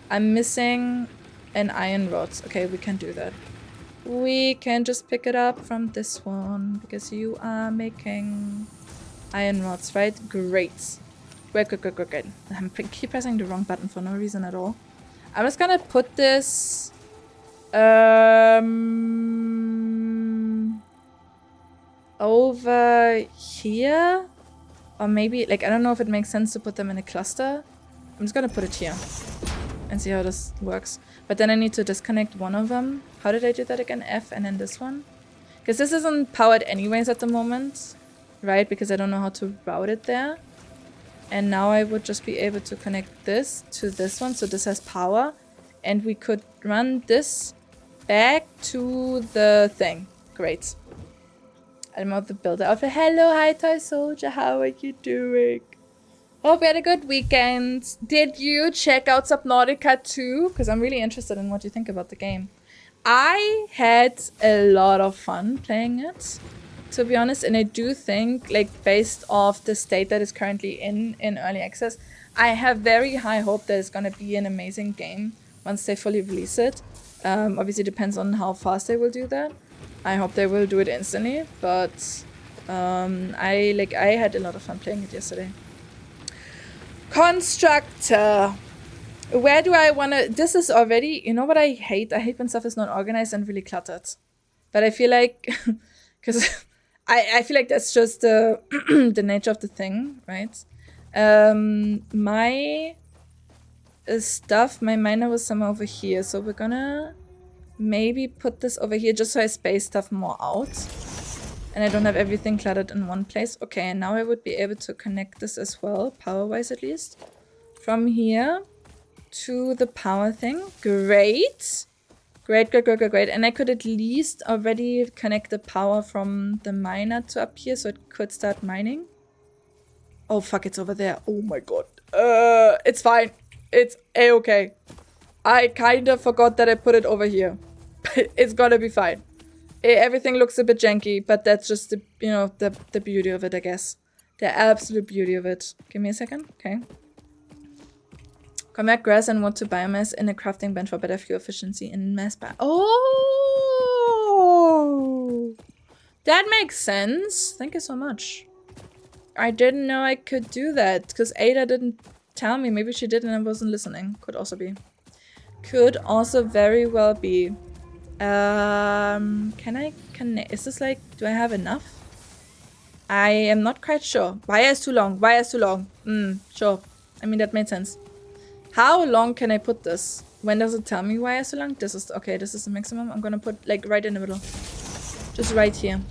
Speaker 1: I'm missing an iron rod. Okay, we can do that. We can just pick it up from this one because you are making iron rods, right? Great. Great. I keep pressing the wrong button for no reason at all. I'm just gonna put this over here, or maybe, like, I don't know if it makes sense to put them in a cluster. I'm just gonna put it here and see how this works. But then I need to disconnect one of them. How did I do that again? F and then this one? Because this isn't powered anyways at the moment, right? Because I don't know how to route it there. And now I would just be able to connect this to this one, so this has power. And we could run this back to the thing. Great. I'm out the builder outfit. Hello, hi toy soldier, how are you doing? Hope you had a good weekend. Did you check out Subnautica 2? Because I'm really interested in what you think about the game. I had a lot of fun playing it, to be honest, and I do think, like, based off the state that is currently in early access, I have very high hope that it's gonna be an amazing game once they fully release it. Obviously depends on how fast they will do that. I hope they will do it instantly, but I had a lot of fun playing it yesterday. Constructor. Where do I want to... This is already... You know what I hate? I hate when stuff is not organized and really cluttered. But I feel like... Because I feel like that's just the, the nature of the thing, right? My stuff, my miner was somewhere over here. So we're gonna maybe put this over here just so I space stuff more out. And I don't have everything cluttered in one place. Okay, and now I would be able to connect this as well, power-wise at least. From here to the power thing. Great. Great. And I could at least already connect the power from the miner to up here so it could start mining. Oh, fuck, it's over there. Oh my god. It's fine. It's a-okay. I kind of forgot that I put it over here. It's gonna be fine. Everything looks a bit janky, but that's just the, you know, the beauty of it, I guess. The absolute beauty of it. Give me a second. Okay. Convert grass and wood to biomass in a crafting bench for better fuel efficiency in mass bio. Oh! That makes sense. Thank you so much. I didn't know I could do that, because Ada didn't tell me. Maybe she did and I wasn't listening. Could also be. Could also very well be. Is this like, do I have enough? I am not quite sure. Wire is too long. Sure. I mean, that made sense. How long can I put this? When does it tell me why it's so long? This is, okay, this is the maximum. I'm gonna put, like, right in the middle. Just right here.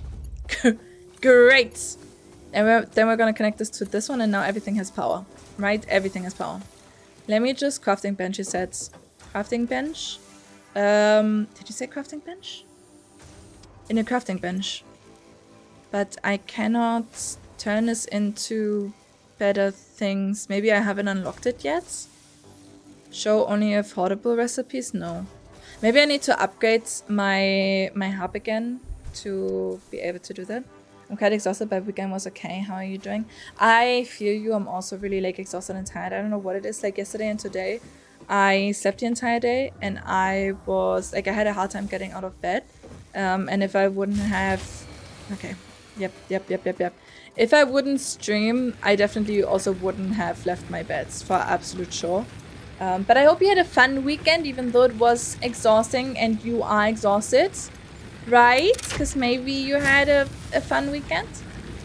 Speaker 1: Great! And then we're gonna connect this to this one, and now everything has power. Right? Everything has power. Let me just... Crafting bench, he said. Crafting bench. Did you say crafting bench? In a crafting bench. But I cannot turn this into better things. Maybe I haven't unlocked it yet? Show only affordable recipes? No. Maybe I need to upgrade my hub again to be able to do that. I'm quite exhausted, but weekend was okay. How are you doing? I feel you. I'm also really, like, exhausted and tired. I don't know what it is. Like, yesterday and today, I slept the entire day, and I was, like, I had a hard time getting out of bed. And if I wouldn't have... Okay. Yep. If I wouldn't stream, I definitely also wouldn't have left my beds, for absolute sure. But I hope you had a fun weekend, even though it was exhausting and you are exhausted. Right? Because maybe you had a fun weekend.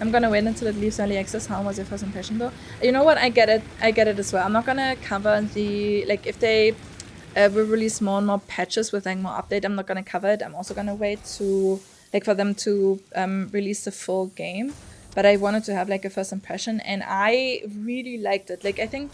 Speaker 1: I'm gonna wait until it leaves early access. How was your first impression though? You know what? I get it as well. I'm not gonna cover the... Like, if they will release more and more patches with, like, more update, I'm not gonna cover it. I'm also gonna wait to like for them to release the full game. But I wanted to have like a first impression, and I really liked it. Like I think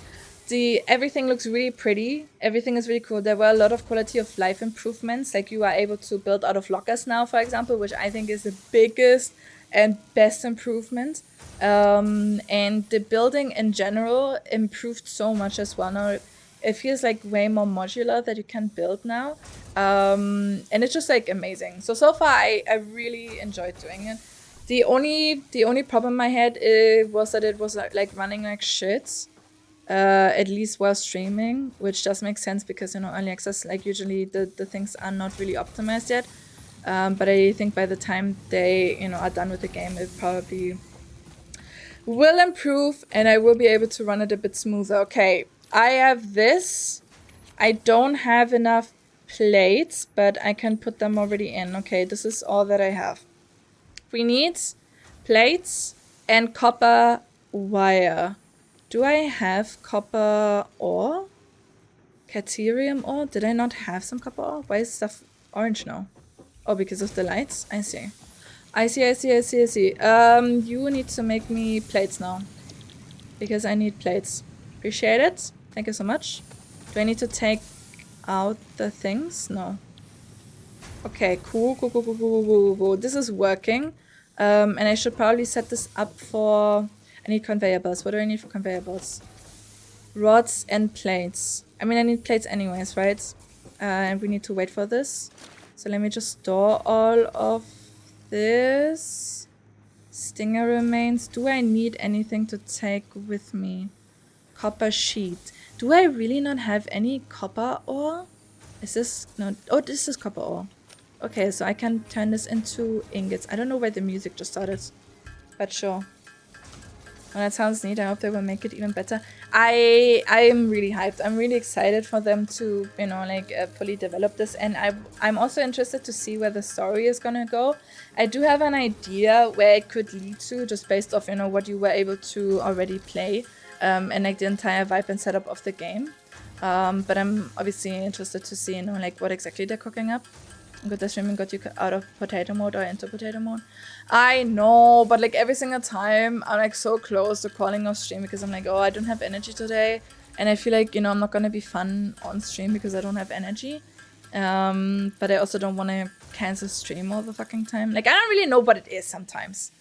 Speaker 1: everything looks really pretty. Everything is really cool. There were a lot of quality of life improvements. Like you are able to build out of lockers now, for example, which I think is the biggest and best improvement. And the building in general improved so much as well. Now it feels like way more modular that you can build now. And it's just like amazing. So far I really enjoyed doing it. The only problem I had was that it was like running like shit. At least while streaming, which does make sense because, you know, early access, like usually the things are not really optimized yet. But I think by the time they, you know, are done with the game, it probably will improve and I will be able to run it a bit smoother. Okay, I have this. I don't have enough plates, but I can put them already in. Okay, this is all that I have. We need plates and copper wire. Do I have copper ore? Caterium ore? Did I not have some copper ore? Why is stuff orange now? Oh, because of the lights? I see. I see. You need to make me plates now. Because I need plates. Appreciate it. Thank you so much. Do I need to take out the things? No. Okay, cool. This is working. And I should probably set this up for... I need conveyor belts. What do I need for conveyor belts? Rods and plates. I mean, I need plates anyways, right? And we need to wait for this. So let me just store all of this. Stinger remains. Do I need anything to take with me? Copper sheet. Do I really not have any copper ore? Is this... No. Oh, this is copper ore. Okay, so I can turn this into ingots. I don't know why the music just started. But sure. Well, that sounds neat. I hope they will make it even better. I am really hyped. I'm really excited for them to, you know, like fully develop this. And I'm also interested to see where the story is gonna go. I do have an idea where it could lead to, just based off, you know, what you were able to already play, and like the entire vibe and setup of the game. But I'm obviously interested to see, you know, like what exactly they're cooking up. Good, that streaming got you out of potato mode or into potato mode. I know, but like every single time I'm like so close to calling off stream because I'm like, oh, I don't have energy today. And I feel like, you know, I'm not gonna be fun on stream because I don't have energy. But I also don't want to cancel stream all the fucking time. Like, I don't really know what it is sometimes.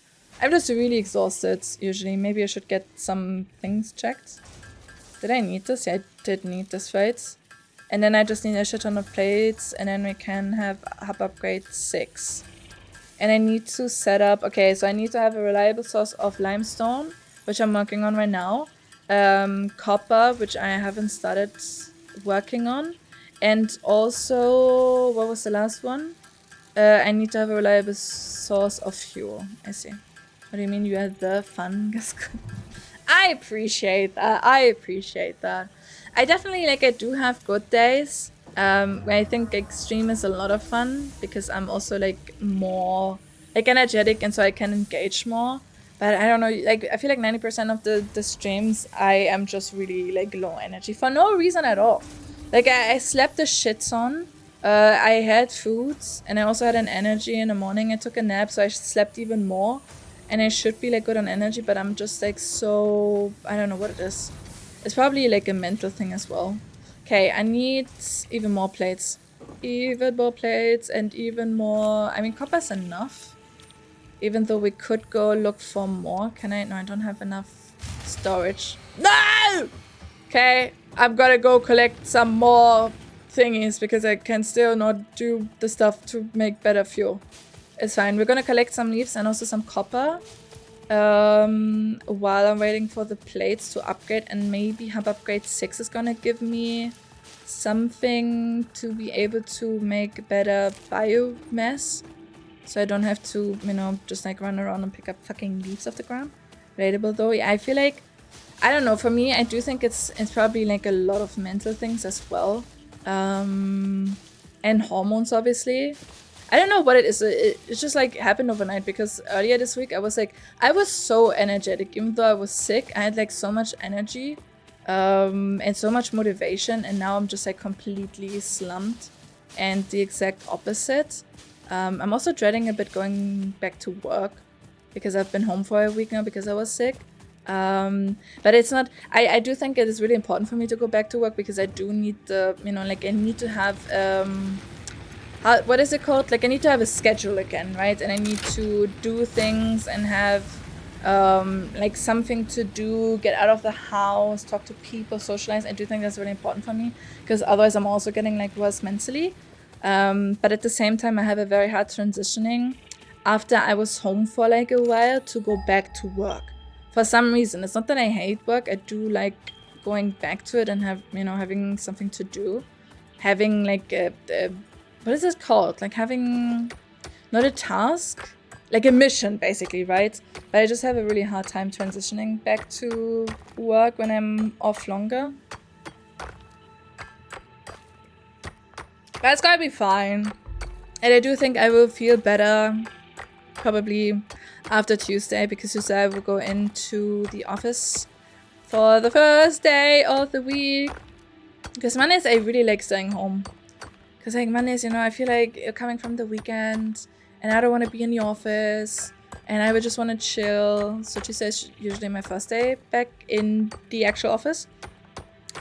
Speaker 1: I'm just really exhausted usually. Maybe I should get some things checked. Did I need this? Yeah, I did need this, right? And then I just need a shit ton of plates, and then we can have hub upgrade 6. And I need to set up... Okay, so I need to have a reliable source of limestone, which I'm working on right now. Copper, which I haven't started working on. And also... What was the last one? I need to have a reliable source of fuel. I see. What do you mean you had the fun? I appreciate that. I definitely, like, I do have good days where I think extreme is a lot of fun because I'm also like more like energetic and so I can engage more. But I don't know, like I feel like 90% of the streams I am just really like low energy for no reason at all. Like I slept a shit ton. I had foods and I also had an energy in the morning. I took a nap, so I slept even more. And I should be like good on energy, but I'm just like so... I don't know what it is. It's probably like a mental thing as well. Okay, I need even more plates. Even more plates and even more... I mean, copper's enough. Even though we could go look for more. Can I? No, I don't have enough storage. No! Okay, I'm gonna go collect some more thingies because I can still not do the stuff to make better fuel. It's fine. We're gonna collect some leaves and also some copper. While I'm waiting for the plates to upgrade, and maybe hub upgrade 6 is gonna give me something to be able to make better biomass. So I don't have to, you know, just like run around and pick up fucking leaves off the ground. Relatable though. Yeah, I feel like, I don't know, for me, I do think it's probably like a lot of mental things as well. And hormones, obviously. I don't know what it is. It's just like happened overnight because earlier this week I was so energetic. Even though I was sick, I had like so much energy and so much motivation, and now I'm just like completely slumped and the exact opposite. I'm also dreading a bit going back to work because I've been home for a week now because I was sick. But it's not, I do think it is really important for me to go back to work because I do need the, you know, like I need to have, what is it called? Like I need to have a schedule again, right? And I need to do things and have like something to do, get out of the house, talk to people, socialize. I do think that's really important for me because otherwise I'm also getting like worse mentally. But at the same time, I have a very hard transitioning after I was home for like a while to go back to work. For some reason, it's not that I hate work. I do like going back to it and have, you know, having something to do, having like a what is it called? Like having not a task, like a mission basically, right? But I just have a really hard time transitioning back to work when I'm off longer. But it's gonna be fine. And I do think I will feel better probably after Tuesday, because Tuesday I will go into the office for the first day of the week. Because Mondays I really like staying home. Because like Mondays, you know, I feel like you're coming from the weekend and I don't want to be in the office and I would just want to chill. So Tuesday is usually my first day back in the actual office.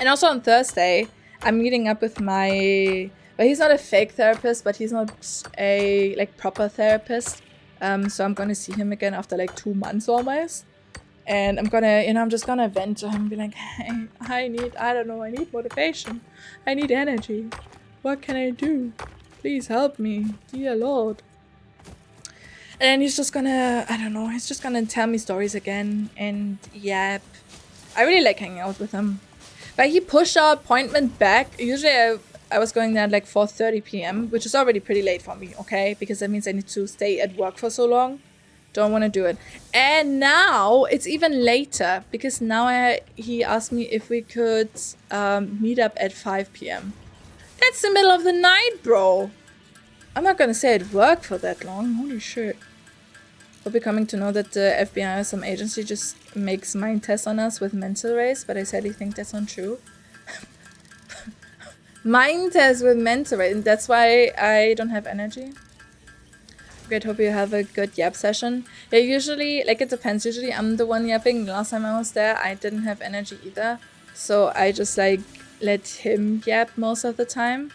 Speaker 1: And also on Thursday, I'm meeting up with my, well, he's not a fake therapist, but he's not a like proper therapist. So I'm gonna see him again after like 2 months almost. And I'm gonna, you know, I'm just gonna vent to him and be like, hey, I need motivation. I need energy. What can I do? Please help me, dear Lord. And he's just gonna, I don't know, he's just gonna tell me stories again and yap. I really like hanging out with him. But he pushed our appointment back. Usually I was going there at like 4:30 p.m., which is already pretty late for me, okay? Because that means I need to stay at work for so long. Don't want to do it. And now it's even later because now he asked me if we could meet up at 5 p.m. That's the middle of the night, bro. I'm not gonna say it worked for that long. Holy shit. We'll be coming to know that the FBI or some agency just makes mind tests on us with mental race, but I said I think that's not true. Mind test with mental race, and that's why I don't have energy. Great, hope you have a good yap session. Yeah, usually, like it depends. Usually I'm the one yapping. Last time I was there, I didn't have energy either. So I just like let him yap most of the time.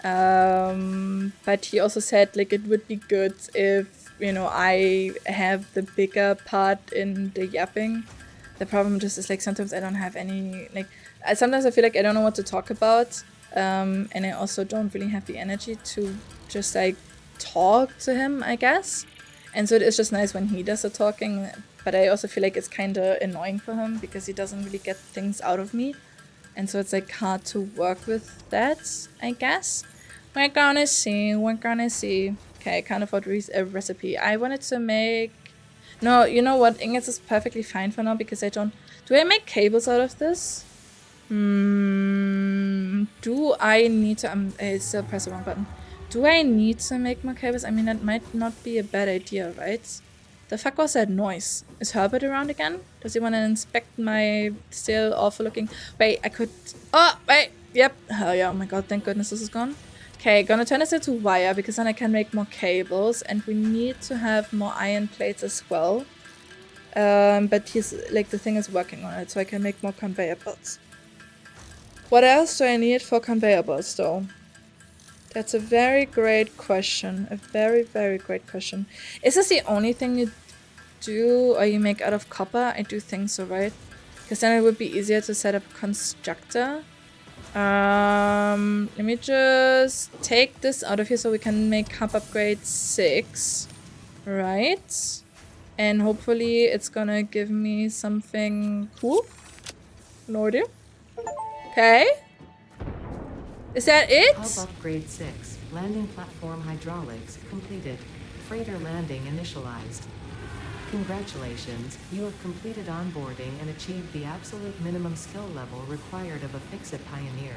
Speaker 1: But he also said like it would be good if, you know, I have the bigger part in the yapping. The problem just is like sometimes I don't have any, like sometimes I feel like I don't know what to talk about. And I also don't really have the energy to just like talk to him, I guess. And so it is just nice when he does the talking, but I also feel like it's kind of annoying for him because he doesn't really get things out of me. And so it's like hard to work with that, I guess. We're gonna see. Okay, I can't afford a recipe. I wanted to make... No, you know what? Ingots is perfectly fine for now because I don't... Do I make cables out of this? Do I need to... I still press the wrong button. Do I need to make more cables? I mean, that might not be a bad idea, right? The fuck was that noise? Is Herbert around again? Does he want to inspect my still awful looking... Wait, I could... Oh, wait! Yep. Hell yeah, oh my god, thank goodness this is gone. Okay, gonna turn this into wire because then I can make more cables and we need to have more iron plates as well. But he's like the thing is working on it, so I can make more conveyor belts. What else do I need for conveyor belts though? That's a very great question. A very, very great question. Is this the only thing you do or you make out of copper? I do think so, right? Because then it would be easier to set up a constructor. Let me just take this out of here so we can make hub upgrade 6. Right? And hopefully it's gonna give me something cool. No idea. Okay. Is that it?
Speaker 2: Hub upgrade 6. Landing platform hydraulics completed. Freighter landing initialized. Congratulations, you have completed onboarding and achieved the absolute minimum skill level required of a Fix-It pioneer.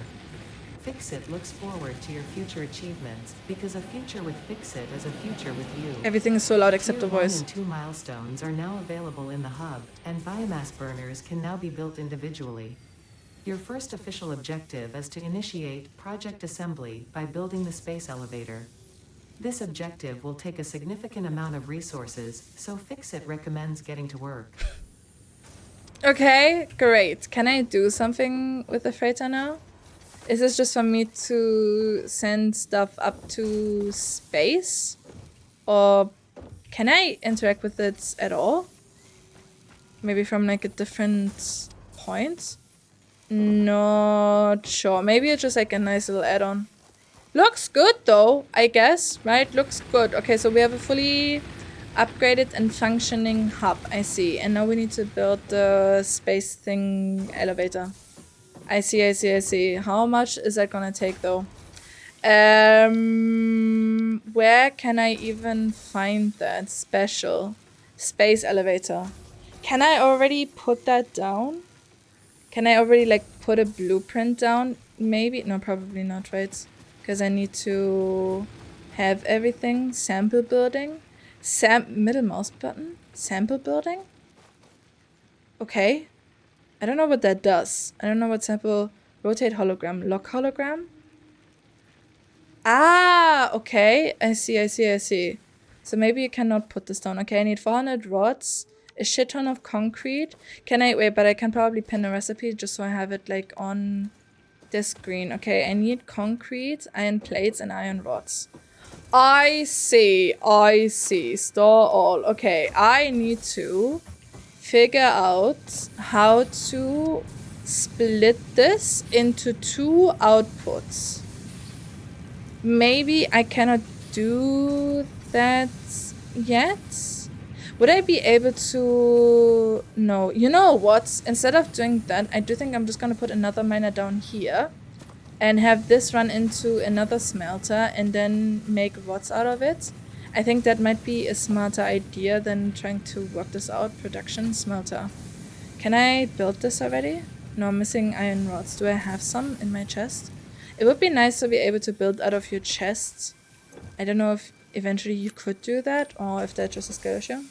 Speaker 2: Fix-It looks forward to your future achievements, because a future with Fix-It is a future with you.
Speaker 1: Everything is so loud except the voice.
Speaker 2: Tier 1 and 2 milestones are now available in the hub, and biomass burners can now be built individually. Your first official objective is to initiate project assembly by building the space elevator. This objective will take a significant amount of resources, so Fixit recommends getting to work.
Speaker 1: Okay, great. Can I do something with the freighter now? Is this just for me to send stuff up to space? Or can I interact with it at all? Maybe from like a different point? Not sure. Maybe it's just like a nice little add-on. Looks good though, I guess, right? Looks good. Okay, so we have a fully upgraded and functioning hub, I see. And now we need to build the space thing elevator. I see. How much is that gonna take though? Where can I even find that special space elevator? Can I already put that down? Can I already like put a blueprint down? Maybe, no, probably not, right? Because I need to have everything. Sample building, middle mouse button, sample building. Okay, I don't know what that does. I don't know what sample, rotate hologram, lock hologram. Ah, okay. I see. So maybe you cannot put this down. Okay, I need 400 rods, a shit ton of concrete. Can I, wait, but I can probably pin a recipe just so I have it like on this screen. Okay, I need concrete, iron plates, and iron rods. I see. Store all. Okay, I need to figure out how to split this into 2 outputs. Maybe I cannot do that yet. Would I be able to... No. You know what? Instead of doing that, I do think I'm just going to put another miner down here and have this run into another smelter and then make rods out of it. I think that might be a smarter idea than trying to work this out. Production smelter. Can I build this already? No, I'm missing iron rods. Do I have some in my chest? It would be nice to be able to build out of your chests. I don't know if eventually you could do that or if that's just a skill issue.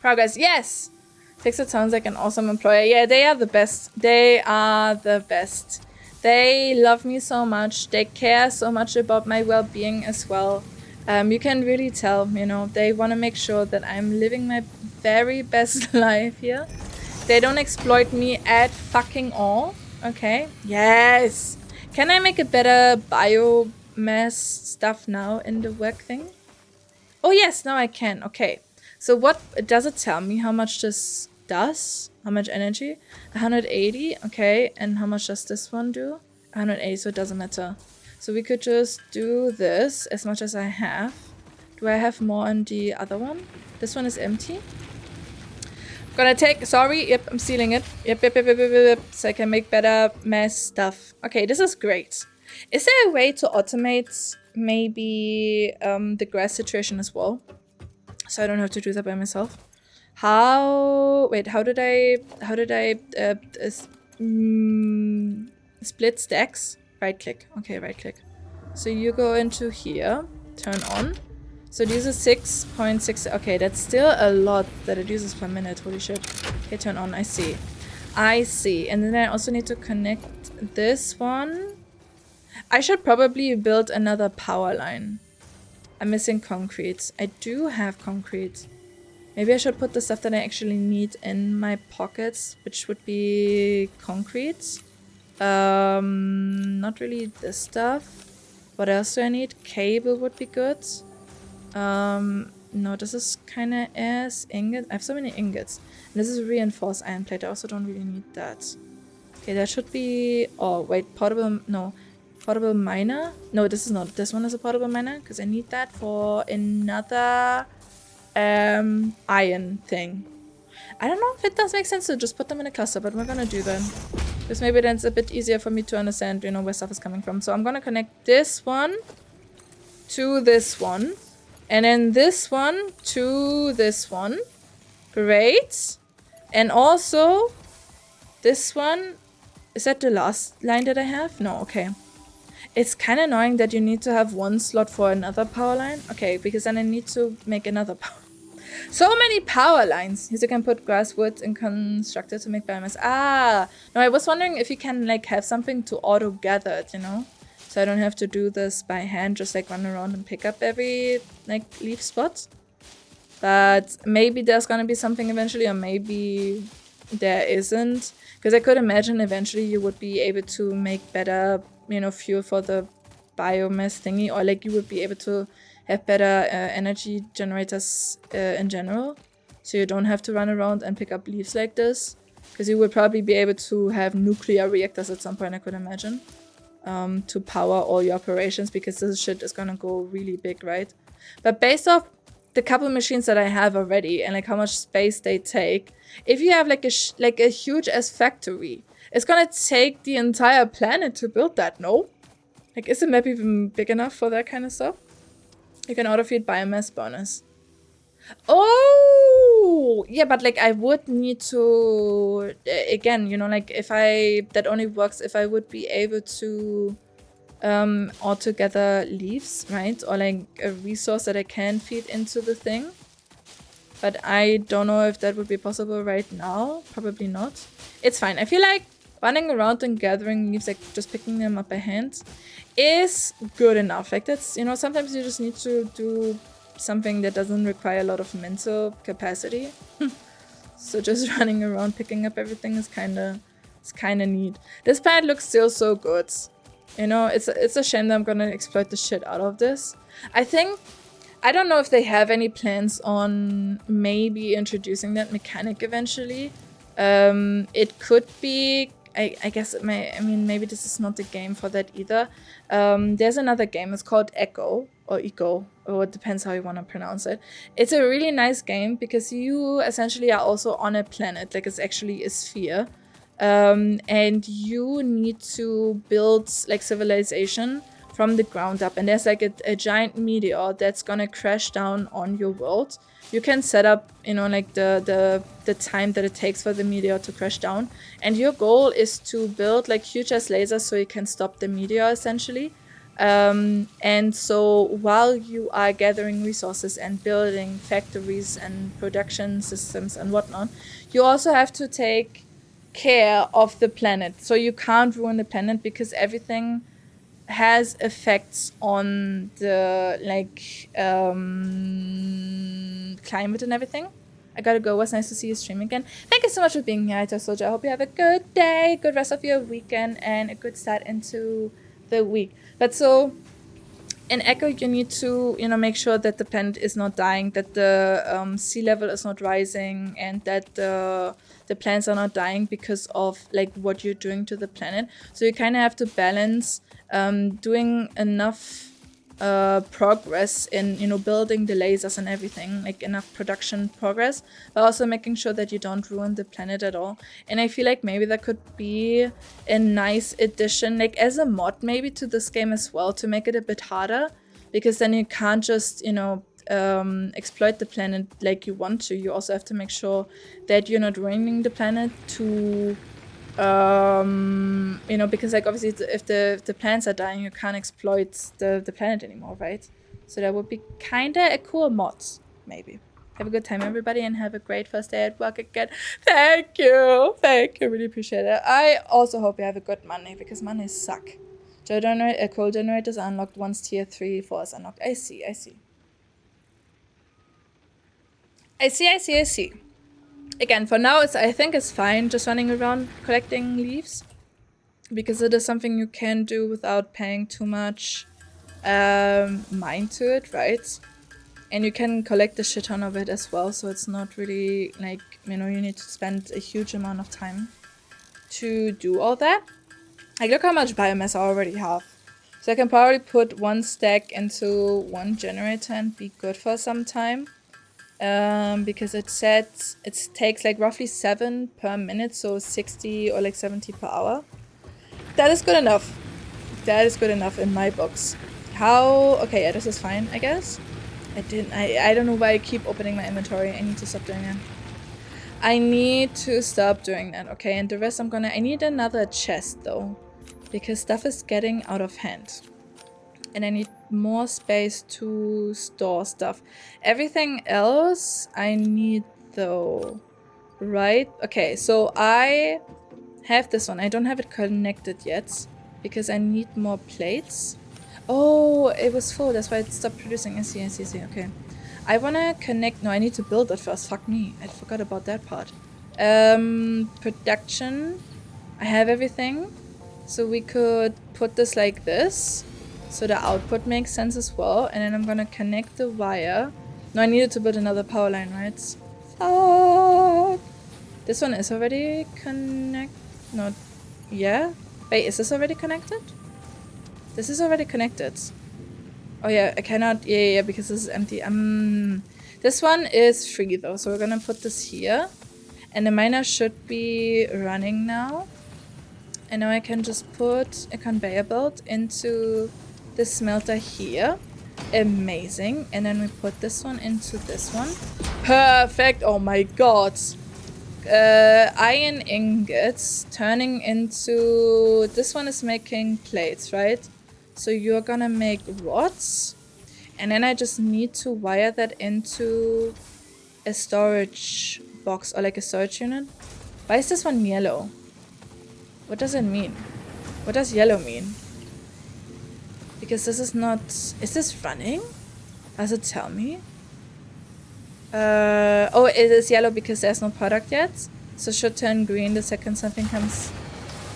Speaker 1: Progress, yes! Fixit sounds like an awesome employer. Yeah, they are the best. They are the best. They love me so much. They care so much about my well-being as well. You can really tell, you know, they want to make sure that I'm living my very best life here. They don't exploit me at fucking all. Okay, yes! Can I make a better biomass stuff now in the work thing? Oh yes, now I can. Okay. So what does it tell me how much this does? How much energy? 180. Okay. And how much does this one do? 180, so it doesn't matter. So we could just do this as much as I have. Do I have more on the other one? This one is empty. Gonna take, sorry, yep, I'm stealing it. Yep. So I can make better mass stuff. Okay, this is great. Is there a way to automate maybe the grass situation as well? So I don't have to do that by myself. How did I split stacks? Right click. Okay, right click. So you go into here, turn on. So it uses 6.6. Okay, that's still a lot that it uses per minute. Holy shit. Okay, turn on. I see. And then I also need to connect this one. I should probably build another power line. I'm missing concrete. I do have concrete. Maybe I should put the stuff that I actually need in my pockets, which would be concrete. Not really this stuff. What else do I need? Cable would be good. No, this is kind of as ingot. I have so many ingots. And this is reinforced iron plate. I also don't really need that. Okay, that should be... Oh, wait, portable... No. Portable miner? No, this is not. This one is a portable miner because I need that for another iron thing. I don't know if it does make sense to just put them in a cluster, but we're gonna do that. Because maybe then it's a bit easier for me to understand, you know, where stuff is coming from. So I'm gonna connect this one to this one. And then this one to this one. Great. And also this one. Is that the last line that I have? No, okay. It's kind of annoying that you need to have one slot for another power line. Okay, because then I need to make another power. So many power lines. Yes, you can put grass, wood, and constructor to make biomass. Ah, no, I was wondering if you can like have something to auto gather it, you know? so I don't have to do this by hand, just like run around and pick up every like leaf spot. But maybe there's gonna be something eventually, or maybe there isn't, because I could imagine eventually you would be able to make better, you know, fuel for the biomass thingy, or like you would be able to have better energy generators in general, so you don't have to run around and pick up leaves like this, because you would probably be able to have nuclear reactors at some point, I could imagine, to power all your operations, because this shit is gonna go really big, right? But based off the couple machines that I have already and like how much space they take, if you have like a huge ass factory, it's gonna take the entire planet to build that, no? Like, is the map even big enough for that kind of stuff? You can auto-feed biomass bonus. Oh! Yeah, but like I would need to, again, you know, like if that only works if I would be able to altogether leaves, right? Or like a resource that I can feed into the thing. But I don't know if that would be possible right now. Probably not. It's fine. I feel like running around and gathering leaves, like just picking them up by hand, is good enough. Like that's, you know, sometimes you just need to do something that doesn't require a lot of mental capacity. So just running around picking up everything is kind of neat. This plant looks still so good. You know, it's a shame that I'm gonna exploit the shit out of this. I don't know if they have any plans on maybe introducing that mechanic eventually. It could be, I guess it may, I mean, maybe this is not the game for that either. There's another game, it's called Echo, or it depends how you want to pronounce it. It's a really nice game because you essentially are also on a planet, like it's actually a sphere. And you need to build like civilization from the ground up, and there's like a giant meteor that's gonna crash down on your world. You can set up, you know, like the time that it takes for the meteor to crash down, and your goal is to build like huge ass lasers so you can stop the meteor essentially. And so while you are gathering resources and building factories and production systems and whatnot, you also have to take care of the planet. So you can't ruin the planet because everything has effects on the like climate and everything. I gotta go. It was nice to see you stream again. Thank you so much for being here, Ito Soldier. I hope you have a good day, good rest of your weekend, and a good start into the week. But so in Echo, you need to, you know, make sure that the planet is not dying, that the sea level is not rising, and that the plants are not dying because of like what you're doing to the planet. So you kind of have to balance doing enough progress in, you know, building the lasers and everything, like enough production progress, but also making sure that you don't ruin the planet at all. And I feel like maybe that could be a nice addition, like as a mod maybe to this game as well, to make it a bit harder, because then you can't just, you know, exploit the planet like you want to. You also have to make sure that you're not ruining the planet to you know, because like obviously if the plants are dying, you can't exploit the planet anymore, right? So that would be kind of a cool mod, maybe. Have a good time, everybody, and have a great first day at work again. Thank you, really appreciate it. I also hope you have a good Monday, because Mondays suck. Coal generators are unlocked once tier 3, 4 is unlocked. I see. Again, for now, I think it's fine just running around collecting leaves, because it is something you can do without paying too much mind to it, right? And you can collect a shit ton of it as well, so it's not really like, you know, you need to spend a huge amount of time to do all that. Like, look how much biomass I already have. So I can probably put one stack into one generator and be good for some time. Because it said it takes like roughly 7 per minute, so 60 or like 70 per hour. That is good enough. That is good enough in my books. Okay, yeah, this is fine, I guess. I don't know why I keep opening my inventory. I need to stop doing that. Okay, and the rest I need another chest though, because stuff is getting out of hand. And I need more space to store stuff. Everything else I need though, right? Okay, so I have this one. I don't have it connected yet. because I need more plates. Oh, it was full. That's why it stopped producing. I see. Okay. I want to connect. No, I need to build it first. Fuck me. I forgot about that part. Production. I have everything. So we could put this like this. So the output makes sense as well. And then I'm going to connect the wire. No, I needed to build another power line, right? Fuck. This one is already connected. No. Yeah. Wait, is this already connected? This is already connected. Oh yeah, I cannot. Yeah, because this is empty. This one is free though, so we're gonna put this here, and the miner should be running now. And now I can just put a conveyor belt into the smelter here. Amazing. And then we put this one into this one. Perfect. Oh my god. Iron ingots turning into... This one is making plates, right? So you're gonna make rods. And then I just need to wire that into a storage box or like a storage unit. Why is this one yellow? What does it mean? What does yellow mean? Because this is not... Is this running? Does it tell me? Oh, it is yellow because there's no product yet. So it should turn green the second something comes.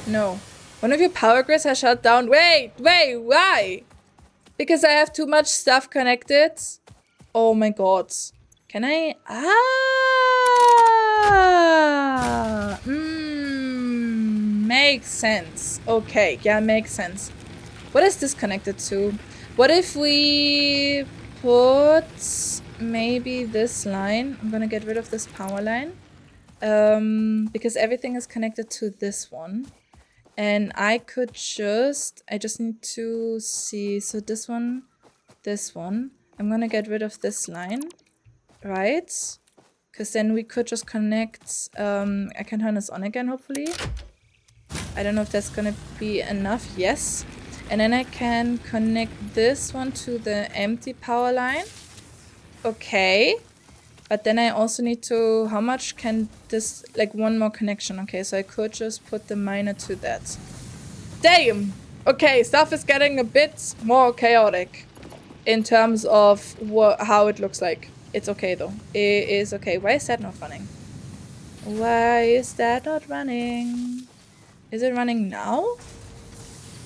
Speaker 1: No. One of your power grids has shut down. Wait, why? Because I have too much stuff connected. Oh my god. Can I? Makes sense. Okay, yeah, makes sense. What is this connected to? What if we put maybe this line? I'm gonna get rid of this power line. Because everything is connected to this one. And I just need to see. So this one. I'm gonna get rid of this line, right? Because then we could just connect. I can turn this on again, hopefully. I don't know if that's gonna be enough. Yes. And then I can connect this one to the empty power line. Okay. But then I also need to... How much can this... Like one more connection. Okay, so I could just put the miner to that. Damn! Okay, stuff is getting a bit more chaotic. In terms of how it looks like. It's okay though. It is okay. Why is that not running? Why is that not running? Is it running now?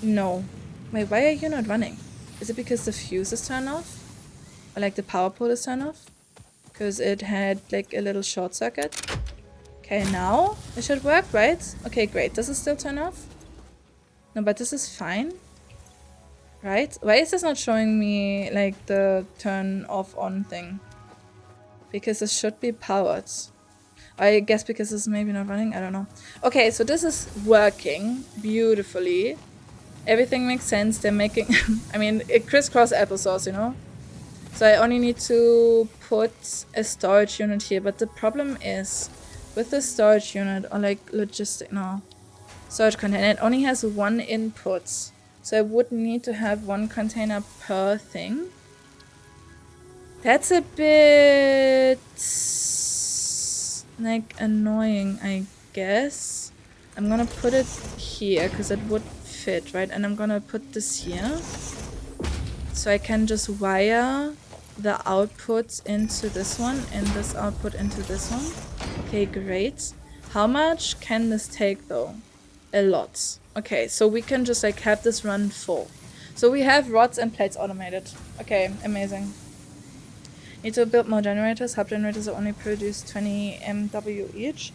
Speaker 1: No. Wait, why are you not running? Is it because the fuse is turned off? Or like the power pole is turned off? Because it had like a little short circuit. Okay, now it should work, right? Okay, great. Does it still turn off? No, but this is fine. Right? Why is this not showing me like the turn off on thing? Because it should be powered. I guess because it's maybe not running. I don't know. Okay, so this is working beautifully. Everything makes sense. They're making... I mean, it crisscross applesauce, you know? So I only need to put a storage unit here. But the problem is, with the storage unit, or like storage container, it only has one input. So I would need to have one container per thing. That's a bit... like annoying, I guess. I'm gonna put it here, because it would fit, right? And I'm gonna put this here. So I can just wire the outputs into this one and this output into this one. Okay, great. How much can this take though? A lot. Okay, so we can just like have this run full. So we have rods and plates automated. Okay, amazing. Need to build more generators. Hub generators only produce 20 MW each,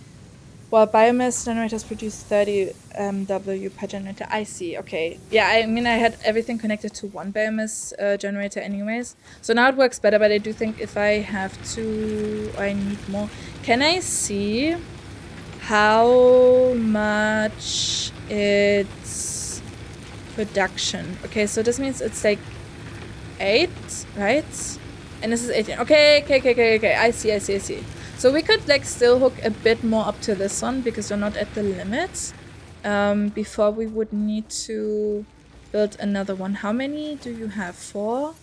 Speaker 1: while biomass generators produce 30 MW per generator. I see, okay. Yeah, I mean, I had everything connected to one biomass generator anyways. So now it works better, but I do think if I have to, I need more. Can I see how much it's production? Okay, so this means it's like 8, right? And this is 18. Okay. I see. So we could like still hook a bit more up to this one because we're not at the limit. Before we would need to build another one. How many do you have? 4?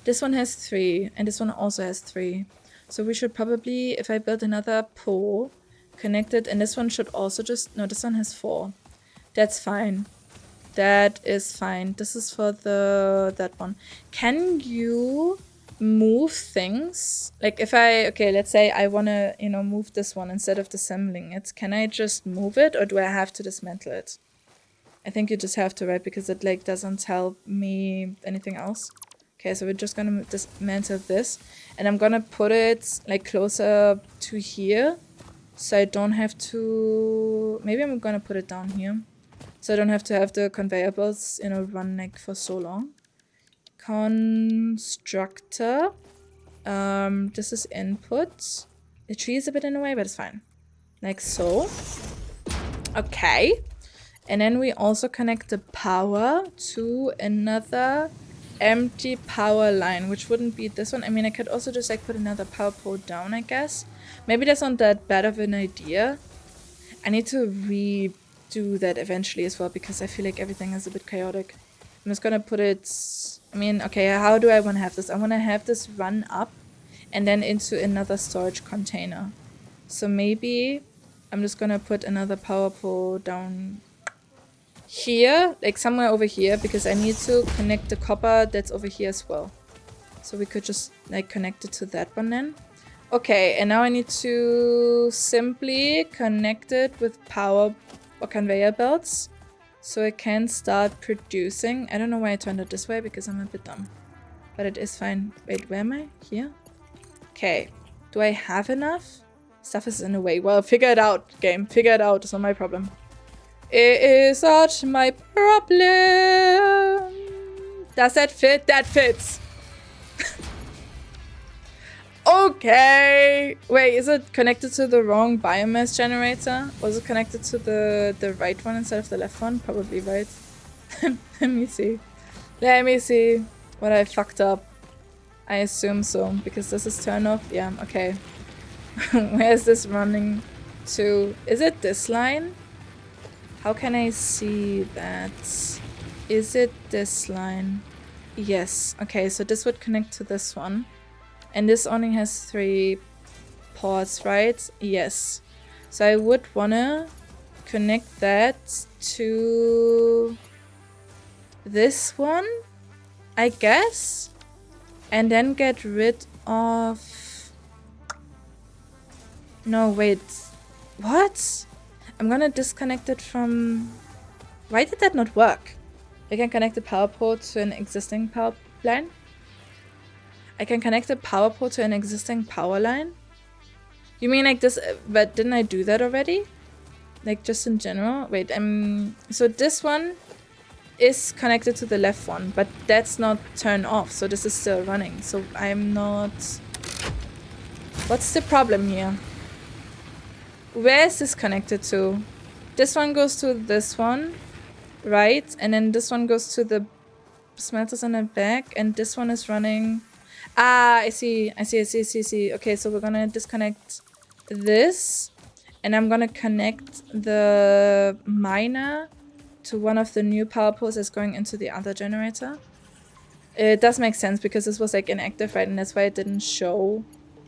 Speaker 1: This one has 3 and this one also has 3. So we should probably, if I build another pole, connect it, and this one should also just... No, this one has 4. That's fine. That is fine. This is for that one. Can you move things? Like if okay, let's say I want to, move this one instead of disassembling it. Can I just move it, or do I have to dismantle it? I think you just have to, right? Because it like doesn't tell me anything else. Okay, so we're just gonna dismantle this, and I'm gonna put it like closer to here, so I don't have to. Maybe I'm gonna put it down here, so I don't have to have the conveyor belts, run like for so long. Constructor. This is input. The tree is a bit in the way, but it's fine. Like so. Okay. And then we also connect the power to another empty power line, which wouldn't be this one. I mean, I could also just like put another power pole down, I guess. Maybe that's not that bad of an idea. I need to redo that eventually as well, because I feel like everything is a bit chaotic. I'm just gonna put it, I mean, okay, how do I want to have this? I want to have this run up and then into another storage container. So maybe I'm just gonna put another power pole down here, like somewhere over here, because I need to connect the copper that's over here as well. So we could just like connect it to that one then. Okay, and now I need to simply connect it with power or conveyor belts so it can start producing. I don't know why I turned it this way, because I'm a bit dumb, but it is fine. Wait, where am I? Here? Okay, do I have enough? Stuff is in the way. Well, figure it out, game. Figure it out. It's not my problem. It is not my problem. Does that fit? That fits. Okay. Wait, is it connected to the wrong biomass generator? Was it connected to the right one instead of the left one? Probably right. Let me see. Let me see what I fucked up. I assume so, because this is turn off. Yeah, okay. Where's this running to? Is it this line? How can I see that? Is it this line? Yes. Okay, so this would connect to this one. And this only has 3 ports, right? Yes. So I would wanna connect that to this one, I guess. And then get rid of... No, wait. What? I'm gonna disconnect it from... Why did that not work? I can connect the power port to an existing power line. I can connect the power port to an existing power line? You mean like this, but didn't I do that already? Like just in general? Wait, so this one is connected to the left one, but that's not turned off, so this is still running. So I'm not... What's the problem here? Where is this connected to? This one goes to this one, right? And then this one goes to the smelters in the back, and this one is running... Ah, I see. Okay, so we're gonna disconnect this, and I'm gonna connect the miner to one of the new power poles that's going into the other generator. It does make sense, because this was like inactive, right? And that's why it didn't show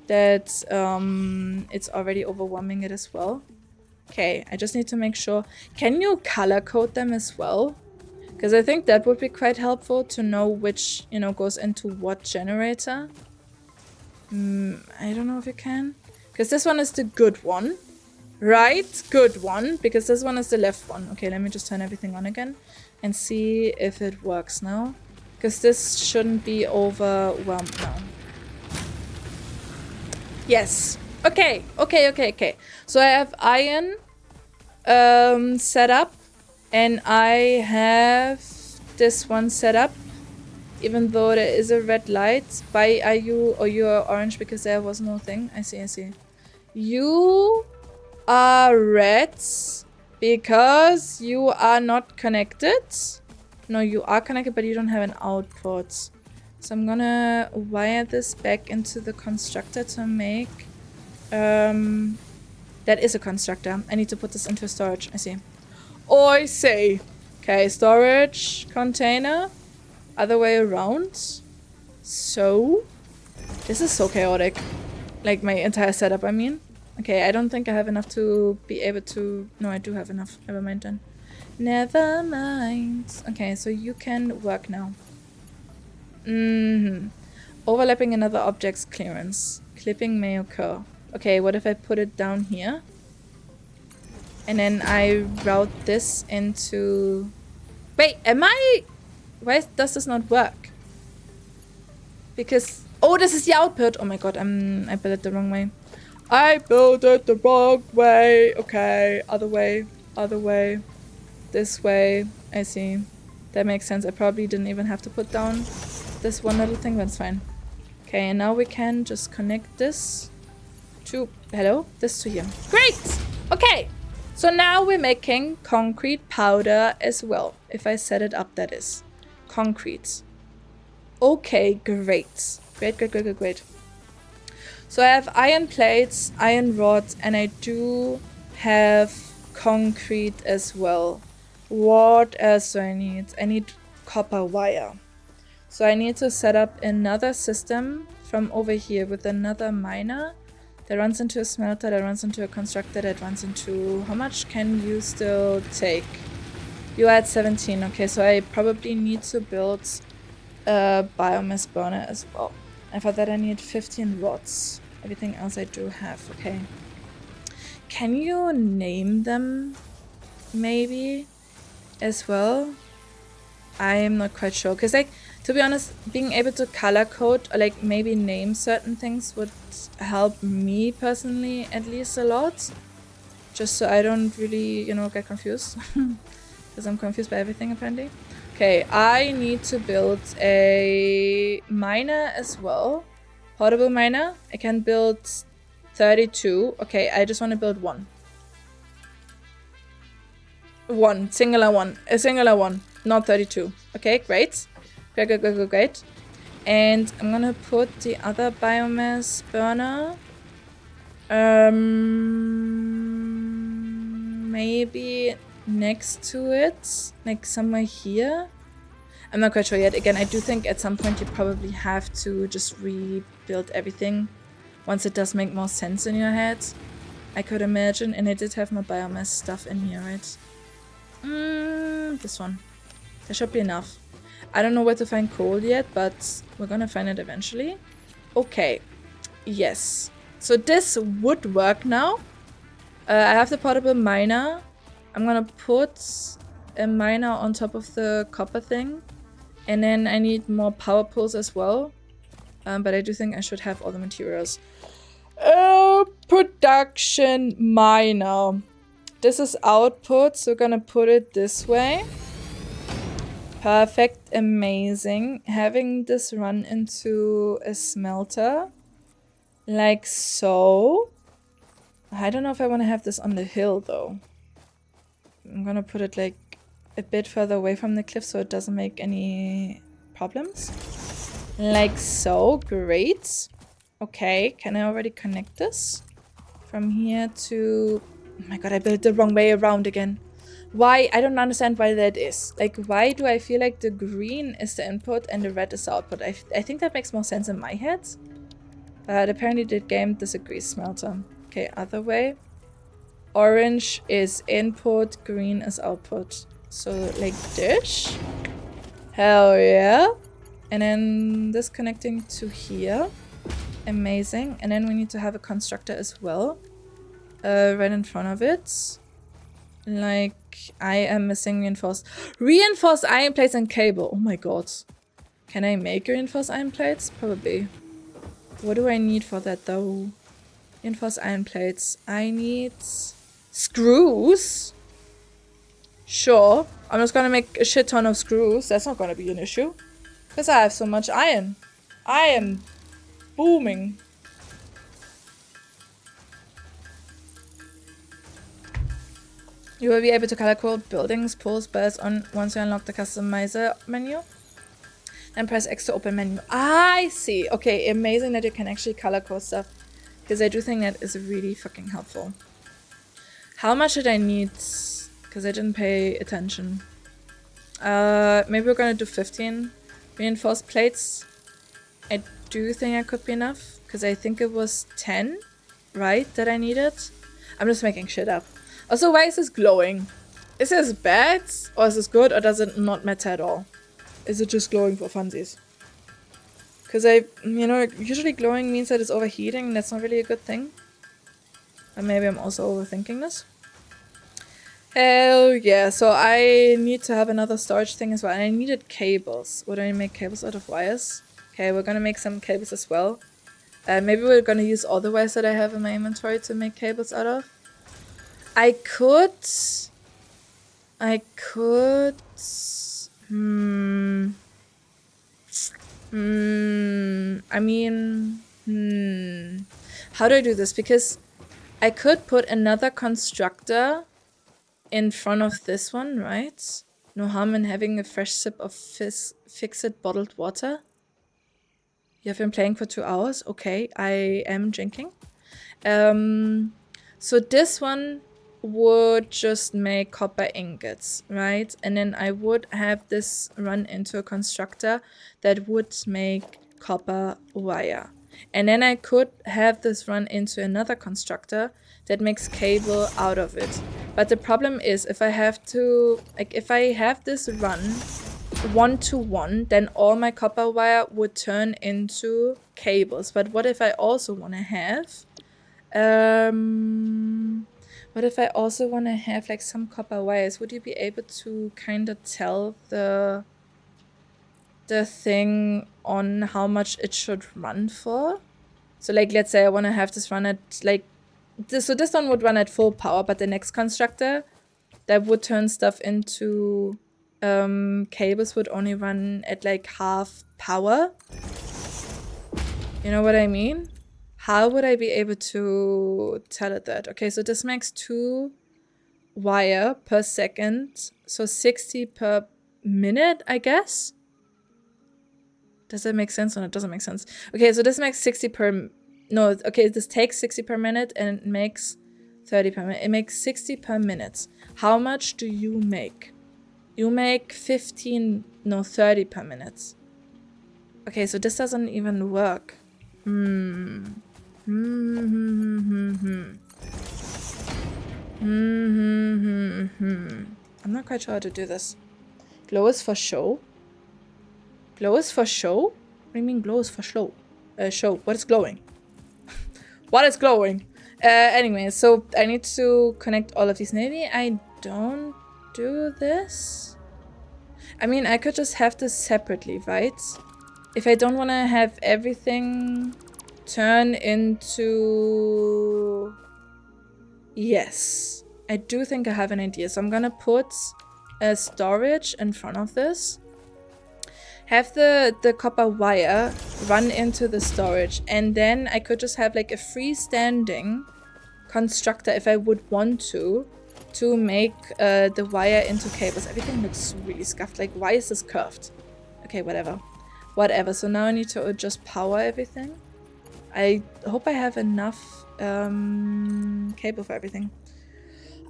Speaker 1: that it's already overwhelming it as well. Okay, I just need to make sure. Can you color code them as well? Because I think that would be quite helpful to know which, goes into what generator. I don't know if you can. Because this one is the good one. Right? Good one. Because this one is the left one. Okay, let me just turn everything on again and see if it works now. Because this shouldn't be overwhelmed now. Yes. Okay. So I have iron set up. And I have this one set up, even though there is a red light. Why are you, or you are orange because there was no thing? I see. You are red because you are not connected. No, you are connected, but you don't have an output. So I'm gonna wire this back into the constructor to make... that is a constructor. I need to put this into storage. I see. I see. Okay, storage container. Other way around. So, this is so chaotic. Like my entire setup, I mean. Okay, I don't think I have enough to be able to... No, I do have enough. Never mind then. Never mind. Okay, so you can work now. Overlapping another object's clearance. Clipping may occur. Okay, what if I put it down here? And then I route this into... Wait, am I... Why does this not work? Because... Oh, this is the output! Oh my god, I built it the wrong way. I built it the wrong way! Okay, other way. Other way. This way. I see. That makes sense. I probably didn't even have to put down this one little thing, but it's fine. Okay, and now we can just connect this to... Hello? This to here. Great! Okay! So now we're making concrete powder as well. If I set it up, that is. Concrete. Okay, great. Great. So I have iron plates, iron rods, and I do have concrete as well. What else do I need? I need copper wire. So I need to set up another system from over here with another miner that runs into a smelter, that runs into a constructor, that runs into... How much can you still take? You are at 17. Okay, so I probably need to build a biomass burner as well. And for that I need 15 rods. Everything else I do have. Okay. Can you name them maybe as well? I am not quite sure. Because, like, to be honest, being able to color code or, like, maybe name certain things would help me personally at least a lot. Just so I don't really, you know, get confused. Because I'm confused by everything, apparently. Okay, I need to build a miner as well. Portable miner. I can build 32. Okay, I just want to build one. A singular one, not 32. Okay, great. Great. And I'm gonna put the other biomass burner. Maybe next to it, like somewhere here. I'm not quite sure yet. Again, I do think at some point you probably have to just rebuild everything once it does make more sense in your head. I could imagine, and I did have more biomass stuff in here, right? This one. There should be enough. I don't know where to find coal yet, but we're gonna find it eventually. Okay. Yes. So this would work now. I have the portable miner. I'm gonna put a miner on top of the copper thing. And then I need more power poles as well. But I do think I should have all the materials. Production miner. This is output, so we're gonna put it this way. Perfect, amazing. Having this run into a smelter. Like so. I don't know if I want to have this on the hill though. I'm gonna put it like a bit further away from the cliff so it doesn't make any problems. Like so, great. Okay, can I already connect this? From here to... Oh my god, I built the wrong way around again. Why? I don't understand why that is. Like, why do I feel like the green is the input and the red is the output? I think that makes more sense in my head. But apparently the game disagrees, smelter. Okay, other way. Orange is input, green is output. So, like this. Hell yeah. And then this connecting to here. Amazing. And then we need to have a constructor as well. Right in front of it. Like, I am missing reinforced iron plates and cable. Oh my god. Can I make reinforced iron plates? Probably. What do I need for that though? Reinforced iron plates. I need screws. Sure. I'm just gonna make a shit ton of screws. That's not gonna be an issue. Because I have so much iron. I am booming. You will be able to color code buildings, pools, bells on once you unlock the customizer menu. Then press X to open menu. I see. Okay, amazing that you can actually color code stuff. Because I do think that is really fucking helpful. How much did I need? Because I didn't pay attention. Maybe we're gonna do 15 reinforced plates. I do think that could be enough. Because I think it was 10, right, that I needed. I'm just making shit up. Also, why is this glowing? Is this bad or is this good or does it not matter at all? Is it just glowing for funsies? Because usually glowing means that it's overheating and that's not really a good thing. But maybe I'm also overthinking this. Hell yeah, so I need to have another storage thing as well. And I needed cables. Would I make cables out of wires? Okay, we're gonna make some cables as well. Maybe we're gonna use all the wires that I have in my inventory to make cables out of. I could... I mean... How do I do this? Because I could put another constructor in front of this one, right? No harm in having a fresh sip of fix-it bottled water. You have been playing for 2 hours? Okay, I am drinking. So this one would just make copper ingots, right? And then I would have this run into a constructor that would make copper wire. And then I could have this run into another constructor that makes cable out of it. But the problem is if I have to, like if I have this run 1-to-1, then all my copper wire would turn into cables. But what if I also want to have, like some copper wires? Would you be able to kind of tell the thing on how much it should run for? So like, let's say I want to have this run at like, so this one would run at full power, but the next constructor that would turn stuff into cables would only run at like half power. You know what I mean? How would I be able to tell it that? Okay, so this makes 2 wire per second, so 60 per minute, I guess. Does that make sense? Or it doesn't make sense. Okay, so this makes 60 per... No, okay, this takes 60 per minute and it makes 30 per minute. It makes 60 per minute. How much do you make? You make 30 per minute. Okay, so this doesn't even work. I'm not quite sure how to do this. Glow is for show? Glow is for show? What do you mean glow is for show? Show. What is glowing? What is glowing? Anyway, so I need to connect all of these. Maybe I don't do this? I mean, I could just have this separately, right? If I don't want to have everything turn into... Yes. I do think I have an idea. So I'm gonna put a storage in front of this. Have the copper wire run into the storage. And then I could just have like a freestanding constructor if I would want to make the wire into cables. Everything looks really scuffed. Like, why is this curved? Okay, whatever. Whatever. So now I need to just power everything. I hope I have enough cable for everything.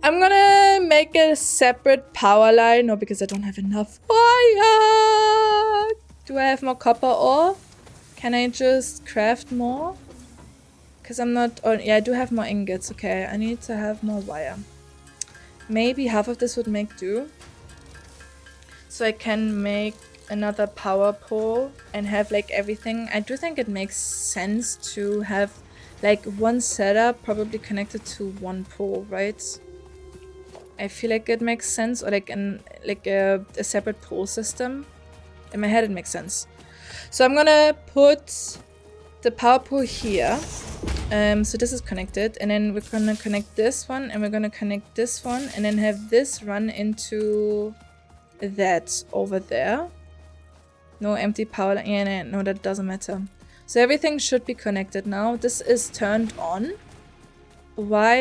Speaker 1: I'm gonna make a separate power line. No, because I don't have enough wire. Do I have more copper ore? Can I just craft more? Because I'm not... Oh, yeah, I do have more ingots. Okay, I need to have more wire. Maybe half of this would make do. So I can make another power pole and have like everything. I do think it makes sense to have like one setup probably connected to one pole, right? I feel like it makes sense, or like a separate pole system. In my head it makes sense. So I'm gonna put the power pole here. So this is connected, and then we're gonna connect this one, and we're gonna connect this one, and then have this run into that over there. No empty power line. Yeah, no, that doesn't matter. So everything should be connected now. This is turned on. Why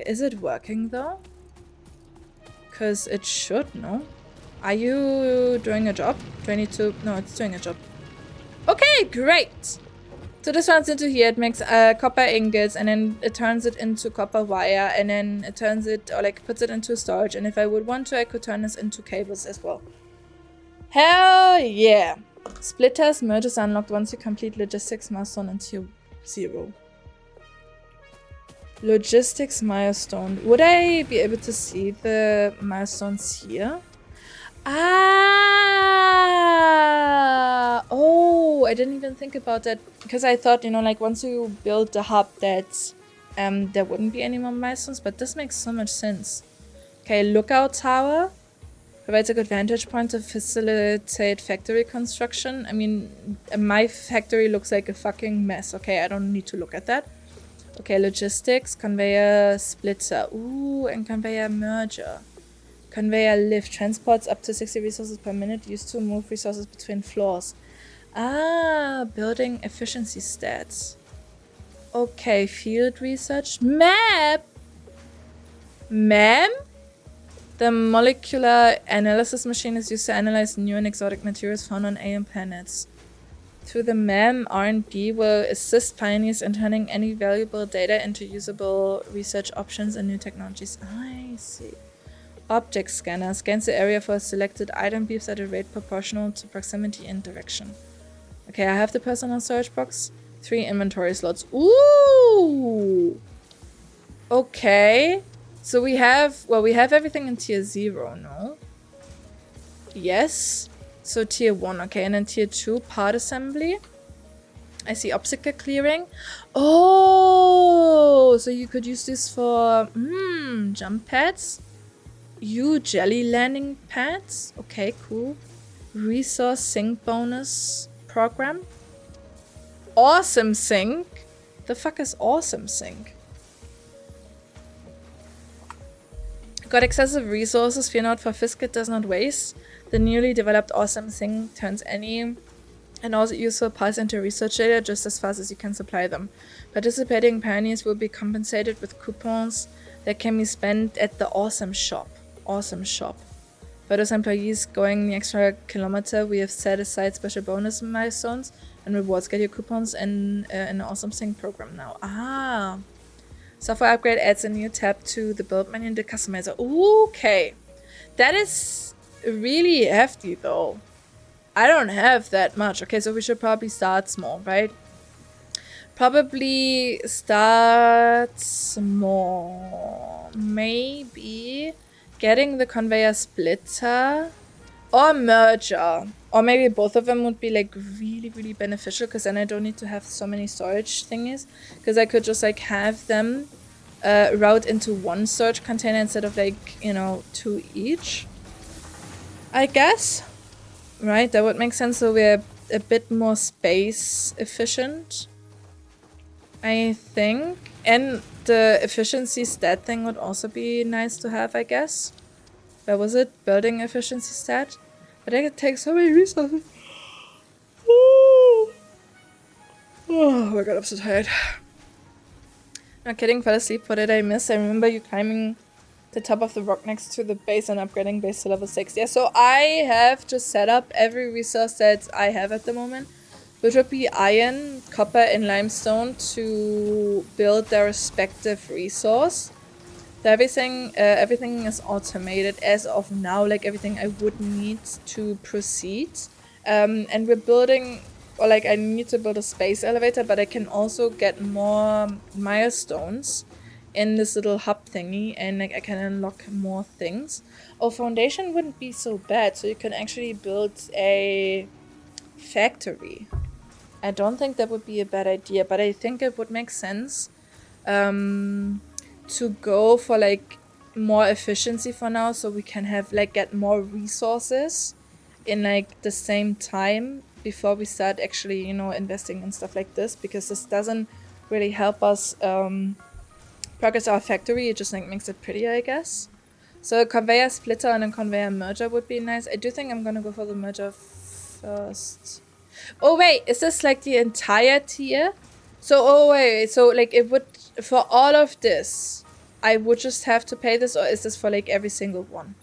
Speaker 1: is it working though? Because it should, no? Are you doing a job? Do I need to... No, it's doing a job. Okay, great! So this runs into here. It makes copper ingots, and then it turns it into copper wire, and then it turns it, or like puts it into storage. And if I would want to, I could turn this into cables as well. Hell yeah! Splitters, merges are unlocked once you complete logistics milestone until 0. Logistics milestone. Would I be able to see the milestones here? Ah! Oh, I didn't even think about that because I thought, you know, like once you build the hub that there wouldn't be any more milestones, but this makes so much sense. Okay, lookout tower provides a good vantage point to facilitate factory construction. I mean, my factory looks like a fucking mess. Okay, I don't need to look at that. Okay, logistics, conveyor splitter. Ooh, and conveyor merger. Conveyor lift transports up to 60 resources per minute used to move resources between floors. Ah, building efficiency stats. Okay, field research. Map! Ma'am? The molecular analysis machine is used to analyze new and exotic materials found on alien planets. Through the MAM, R&D will assist pioneers in turning any valuable data into usable research options and new technologies. I see. Object scanner scans the area for a selected item, beeps at a rate proportional to proximity and direction. Okay, I have the personal storage box. 3 inventory slots. Ooh! Okay. So we have everything in tier 0, no? Yes. So tier 1, okay, and then tier 2, part assembly. I see obstacle clearing. Oh, so you could use this for jump pads. Jelly landing pads. Okay, cool. Resource sync bonus program. Awesome sync. The fuck is awesome sync? Got excessive resources, fear not, for Fisk it does not waste. The newly developed awesome thing turns any and all useful parts into research data just as fast as you can supply them. Participating pioneers will be compensated with coupons that can be spent at the awesome shop. Awesome shop. For those employees going the extra kilometer, we have set aside special bonus milestones and rewards. Get your coupons in an awesome thing program now. Ah. Software upgrade adds a new tab to the build menu in the customizer. Okay. That is really hefty though. I don't have that much. Okay, so we should probably start small, right? Probably start small. Maybe getting the conveyor splitter or merger. Or maybe both of them would be like really, really beneficial because then I don't need to have so many storage thingies. Because I could just like have them route into one storage container instead of like, you know, 2 each. I guess. Right, that would make sense. So we're a bit more space efficient, I think. And the efficiency stat thing would also be nice to have, I guess. Where was it? Building efficiency stat? But it takes so many resources. Oh my god, I'm so tired. Not kidding, fell asleep. What did I miss? I remember you climbing the top of the rock next to the base and upgrading base to level 6. Yeah, so I have just set up every resource that I have at the moment, which would be iron, copper, and limestone to build their respective resource. So everything is automated as of now, like everything I would need to proceed. And we're building, or like I need to build a space elevator, but I can also get more milestones in this little hub thingy, and like I can unlock more things. Oh, foundation wouldn't be so bad, so you can actually build a factory. I don't think that would be a bad idea, but I think it would make sense to go for like more efficiency for now, so we can have like get more resources in like the same time before we start actually, you know, investing in stuff like this, because this doesn't really help us progress our factory. It just like makes it prettier, I guess. So a conveyor splitter and a conveyor merger would be nice. I do think I'm gonna go for the merger first. Oh wait, is this like the entire tier? So so like it would, for all of this, I would just have to pay this, or is this for like every single one?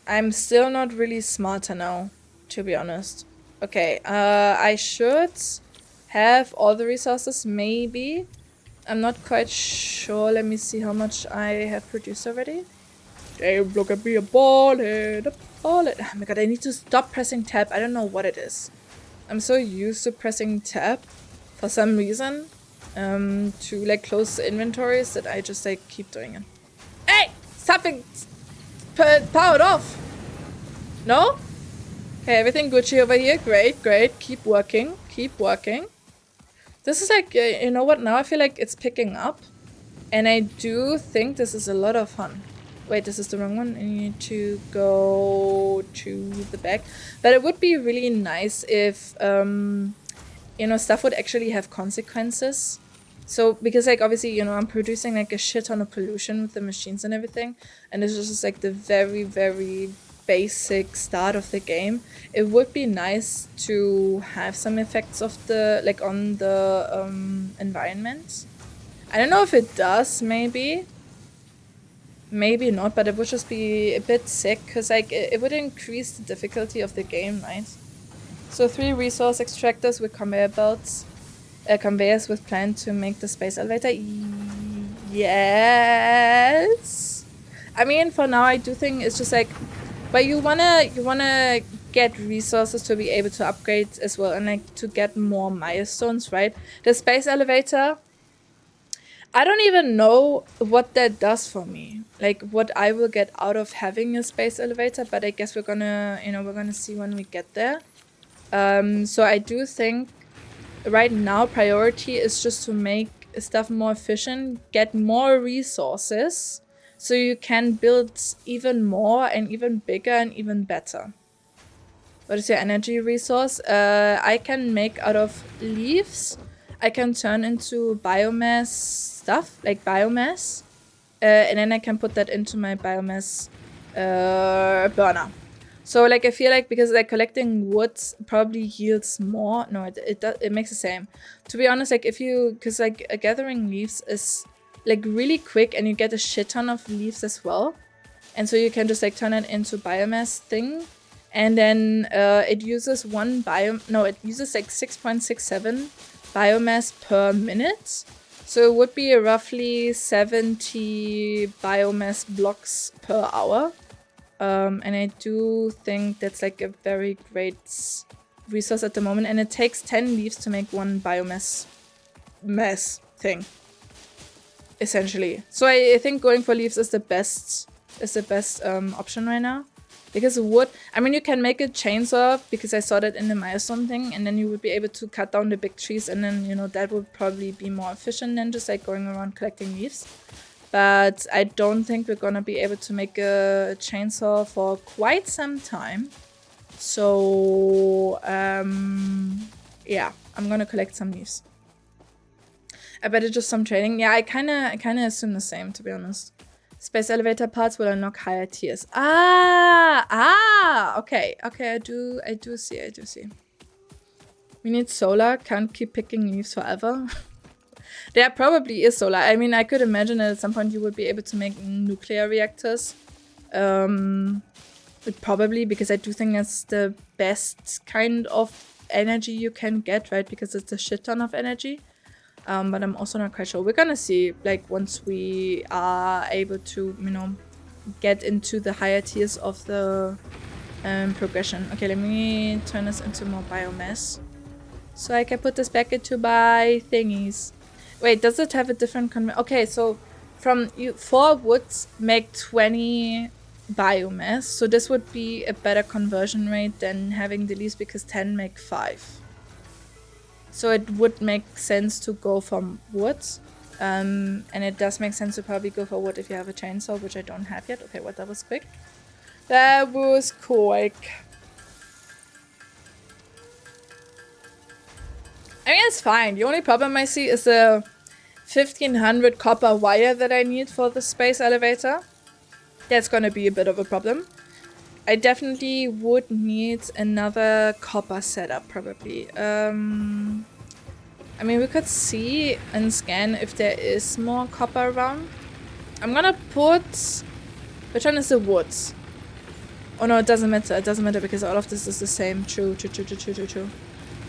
Speaker 1: I'm still not really smarter now, to be honest. Okay, I should have all the resources, maybe. I'm not quite sure. Let me see how much I have produced already. Damn, look at me, a ballhead, a ballhead. Oh my god, I need to stop pressing tab. I don't know what it is. I'm so used to pressing tab for some reason. to like close the inventories that I just like keep doing it. Hey! Something powered off! No? Okay, everything Gucci over here. Great, great. Keep working. Keep working. This is like, you know what? Now I feel like it's picking up. And I do think this is a lot of fun. Wait, this is the wrong one. I need to go to the back. But it would be really nice if, you know, stuff would actually have consequences. So, because like, obviously, you know, I'm producing like a shit ton of pollution with the machines and everything. And this is just like the very, very basic start of the game. It would be nice to have some effects of the, like on the environment. I don't know if it does, maybe. Maybe not, but it would just be a bit sick, because like it would increase the difficulty of the game, right? So 3 resource extractors with conveyor belts. Conveyors with plan to make the space elevator. Yes. I mean, for now, I do think it's just like, but you wanna get resources to be able to upgrade as well, and like to get more milestones, right? The space elevator, I don't even know what that does for me, like what I will get out of having a space elevator, but I guess we're gonna see when we get there. So I do think right now priority is just to make stuff more efficient, get more resources, so you can build even more and even bigger and even better. What is your energy resource? I can make out of leaves. I can turn into biomass stuff, like biomass. And then I can put that into my biomass burner. So like I feel like, because like collecting wood probably yields more. No, it makes the same. To be honest, like if you, because like gathering leaves is like really quick, and you get a shit ton of leaves as well. And so you can just like turn it into biomass thing. And then it uses it uses like 6.67 biomass per minute. So it would be roughly 70 biomass blocks per hour. And I do think that's like a very great resource at the moment. And it takes 10 leaves to make 1 biomass mass thing, essentially. So I think going for leaves is the best option right now. Because wood, I mean, you can make a chainsaw, because I saw that in the milestone thing, and then you would be able to cut down the big trees, and then, you know, that would probably be more efficient than just like going around collecting leaves. But I don't think we're gonna be able to make a chainsaw for quite some time. So, yeah, I'm gonna collect some leaves. I better do some trading. Yeah, I kinda assume the same, to be honest. Space elevator parts will unlock higher tiers. Okay, I do see. We need solar, can't keep picking leaves forever. There probably is solar. I mean, I could imagine that at some point you would be able to make nuclear reactors. Probably, because I do think that's the best kind of energy you can get, right? Because it's a shit ton of energy. But I'm also not quite sure. We're gonna see, like, once we are able to, you know, get into the higher tiers of the progression. Okay, let me turn this into more biomass, so I can put this back into my thingies. Wait, does it have a different okay, so from 4 woods make 20 biomass, so this would be a better conversion rate than having the leaves, because 10 make 5. So it would make sense to go for wood. And it does make sense to probably go for wood if you have a chainsaw, which I don't have yet. Okay, what, that was quick. That was quick. I mean, it's fine. The only problem I see is the 1500 copper wire that I need for the space elevator. That's gonna be a bit of a problem. I definitely would need another copper setup, probably. I mean, we could see and scan if there is more copper around. I'm gonna put... Which one is the wood? Oh no, it doesn't matter. It doesn't matter, because all of this is the same. True.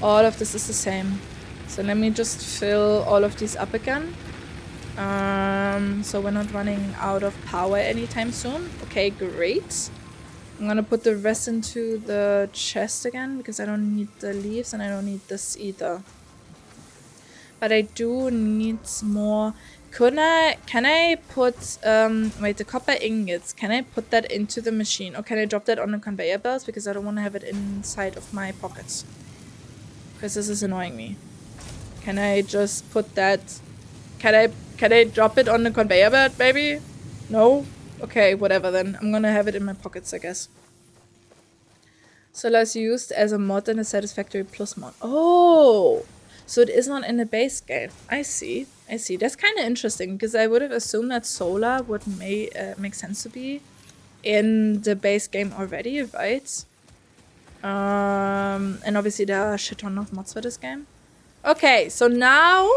Speaker 1: All of this is the same. So let me just fill all of these up again. So we're not running out of power anytime soon. Okay, great. I'm gonna put the rest into the chest again, because I don't need the leaves and I don't need this either. But I do need more. Can I put, wait, the copper ingots, can I put that into the machine? Or can I drop that on the conveyor belts? Because I don't want to have it inside of my pockets. Because this is annoying me. Can I just put that, can I drop it on the conveyor belt, maybe? No? Okay, whatever then. I'm gonna have it in my pockets, I guess. Solar is used as a mod in the Satisfactory Plus mod. Oh! So it is not in the base game. I see. I see. That's kind of interesting because I would have assumed that solar would make sense to be in the base game already, right? And obviously there are a shit ton of mods for this game. Okay, so now...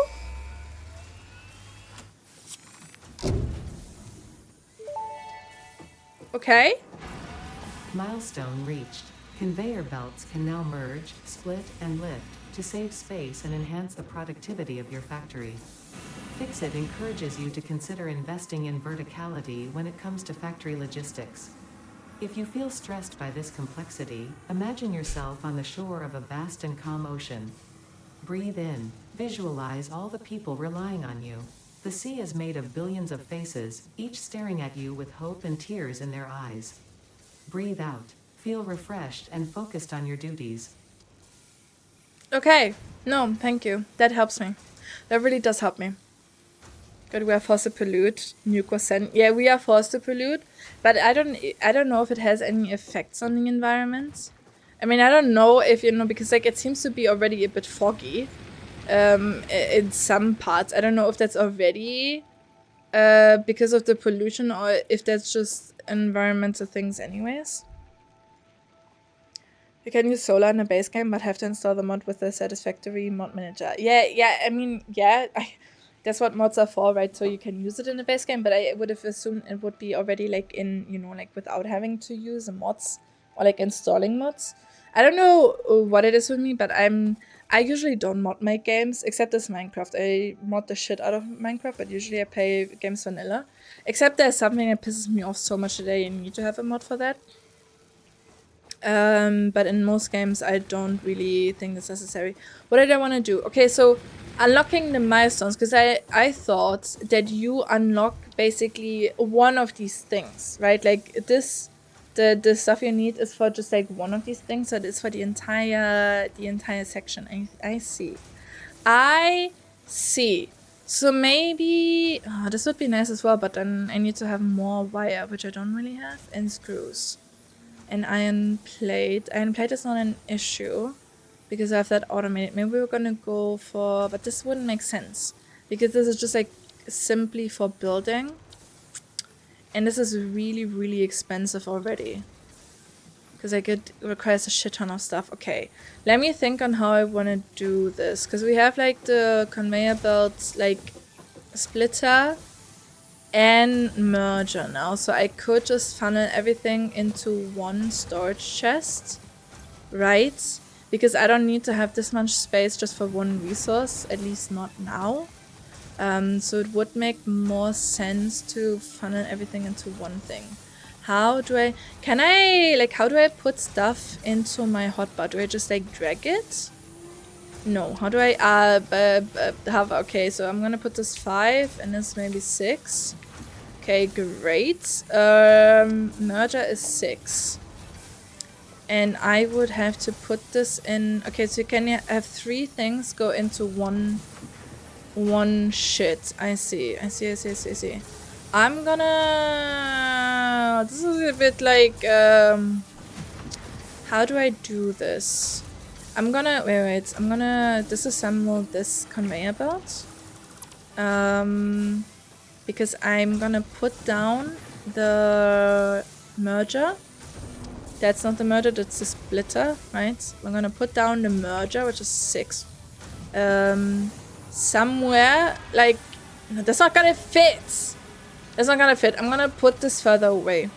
Speaker 1: Okay.
Speaker 2: Milestone reached. Conveyor belts can now merge, split, and lift to save space and enhance the productivity of your factory. Fixit encourages you to consider investing in verticality when it comes to factory logistics. If you feel stressed by this complexity, imagine yourself on the shore of a vast and calm ocean. Breathe in, visualize all the people relying on you. The sea is made of billions of faces, each staring at you with hope and tears in their eyes. Breathe out, feel refreshed and focused on your duties.
Speaker 1: Okay. No, thank you. That helps me. That really does help me. Good, we are forced to pollute. Mucosan. Yeah, we are forced to pollute, but I don't know if it has any effects on the environment. I mean, I don't know if, you know, because like it seems to be already a bit foggy in some parts. I don't know if that's already because of the pollution or if that's just environmental things anyways. You can use solar in a base game, but have to install the mod with the Satisfactory mod manager. Yeah, I mean, yeah, that's what mods are for, right? So you can use it in a base game, but I would have assumed it would be already like in, you know, like without having to use the mods or like installing mods. I don't know what it is with me, but I usually don't mod my games, except this Minecraft. I mod the shit out of Minecraft, but usually I play games vanilla. Except there's something that pisses me off so much that I need to have a mod for that. But in most games, I don't really think that's necessary. What did I want to do? Okay, so unlocking the milestones, because I thought that you unlock basically one of these things, right? Like this, the stuff you need is for just like one of these things, so it's for the entire section. I see. I see. So maybe this would be nice as well, but then I need to have more wire, which I don't really have, and screws. An iron plate. Iron plate is not an issue because I have that automated. Maybe we're gonna go for, but this wouldn't make sense because this is just like simply for building, and this is really, really expensive already because like it requires a shit ton of stuff. Okay, let me think on how I want to do this because we have like the conveyor belt like splitter and merger now, so I could just funnel everything into one storage chest, right? Because I don't need to have this much space just for one resource, at least not now. So it would make more sense to funnel everything into one thing. How do I put stuff into my hotbar? Do I just like drag it? No, how do I okay, so I'm gonna put this 5 and this maybe 6. Okay, great. Merger is 6. And I would have to put this in. Okay, so you can have 3 things go into one shit. I see. I'm gonna, this is a bit like how do I do this? I'm gonna wait. I'm gonna disassemble this conveyor belt. Because I'm gonna put down the merger. That's not the merger, that's the splitter, right? I'm gonna put down the merger, which is 6. Somewhere, like, no, that's not gonna fit. That's not gonna fit. I'm gonna put this further away.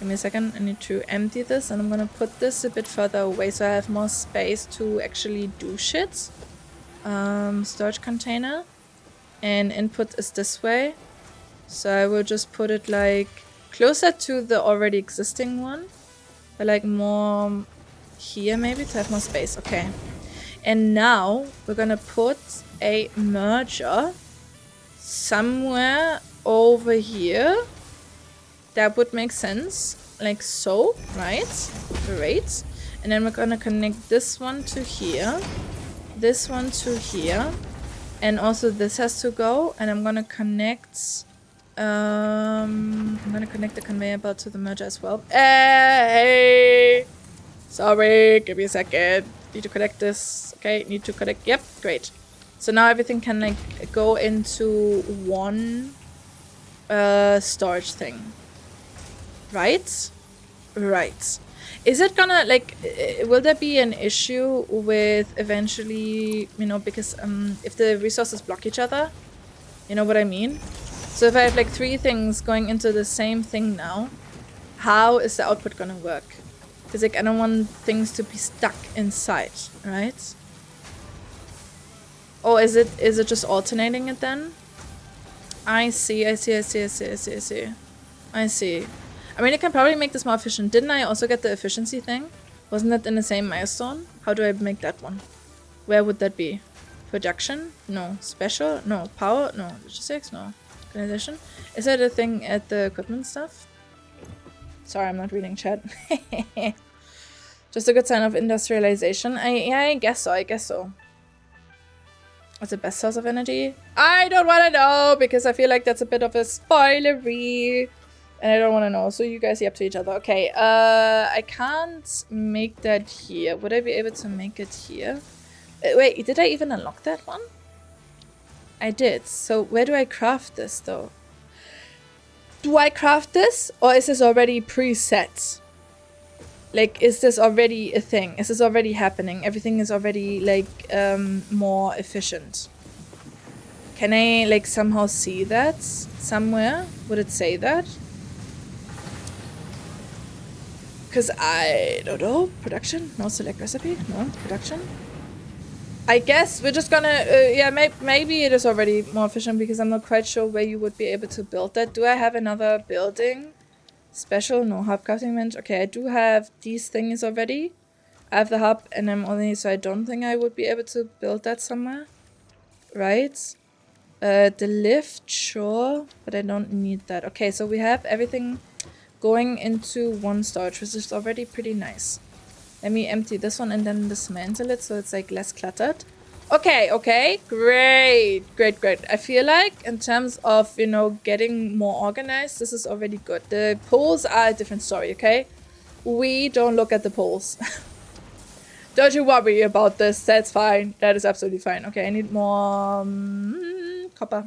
Speaker 1: Give me a second, I need to empty this and I'm gonna put this a bit further away so I have more space to actually do shit. Storage container. And input is this way. So I will just put it like closer to the already existing one. But like more here maybe to have more space. Okay. And now we're gonna put a merger somewhere over here. That would make sense. Like so, right? Great. And then we're gonna connect this one to here. This one to here. And also this has to go. And I'm gonna connect... I'm gonna connect the conveyor belt to the merger as well. Hey! Sorry, give me a second. Need to connect this. Okay, need to connect. Yep, great. So now everything can like go into one storage thing. Right? Right. Is it gonna like will there be an issue with eventually, you know, because if the resources block each other? You know what I mean? So if I have like 3 things going into the same thing now, how is the output gonna work? Because like I don't want things to be stuck inside, right? Oh, is it just alternating it then? I see. I mean, I can probably make this more efficient. Didn't I also get the efficiency thing? Wasn't that in the same milestone? How do I make that one? Where would that be? Production? No. Special? No. Power? No. Logistics? No. Organization? Is that a thing at the equipment stuff? Sorry, I'm not reading chat. Just a good sign of industrialization. Yeah, I guess so. What's the best source of energy? I don't want to know because I feel like that's a bit of a spoilery. And I don't want to know. So you guys are up to each other. Okay, I can't make that here. Would I be able to make it here? Wait, did I even unlock that one? I did. So where do I craft this though? Do I craft this or is this already preset? Like, is this already a thing? Is this already happening? Everything is already, like, more efficient. Can I, like, somehow see that somewhere? Would it say that? Because I don't know. Production? No, select recipe? No, production? I guess we're just gonna, yeah, maybe it is already more efficient because I'm not quite sure where you would be able to build that. Do I have another building? Special? No. Hub crafting bench? Okay, I do have these things already. I have the hub and I'm only, so I don't think I would be able to build that somewhere. Right? The lift, sure, but I don't need that. Okay, so we have everything going into one storage, which is already pretty nice. Let me empty this one and then dismantle it so it's like less cluttered. Okay, great. I feel like in terms of, you know, getting more organized, this is already good. The poles are a different story, okay? We don't look at the poles. Don't you worry about this, that's fine. That is absolutely fine. Okay, I need more copper.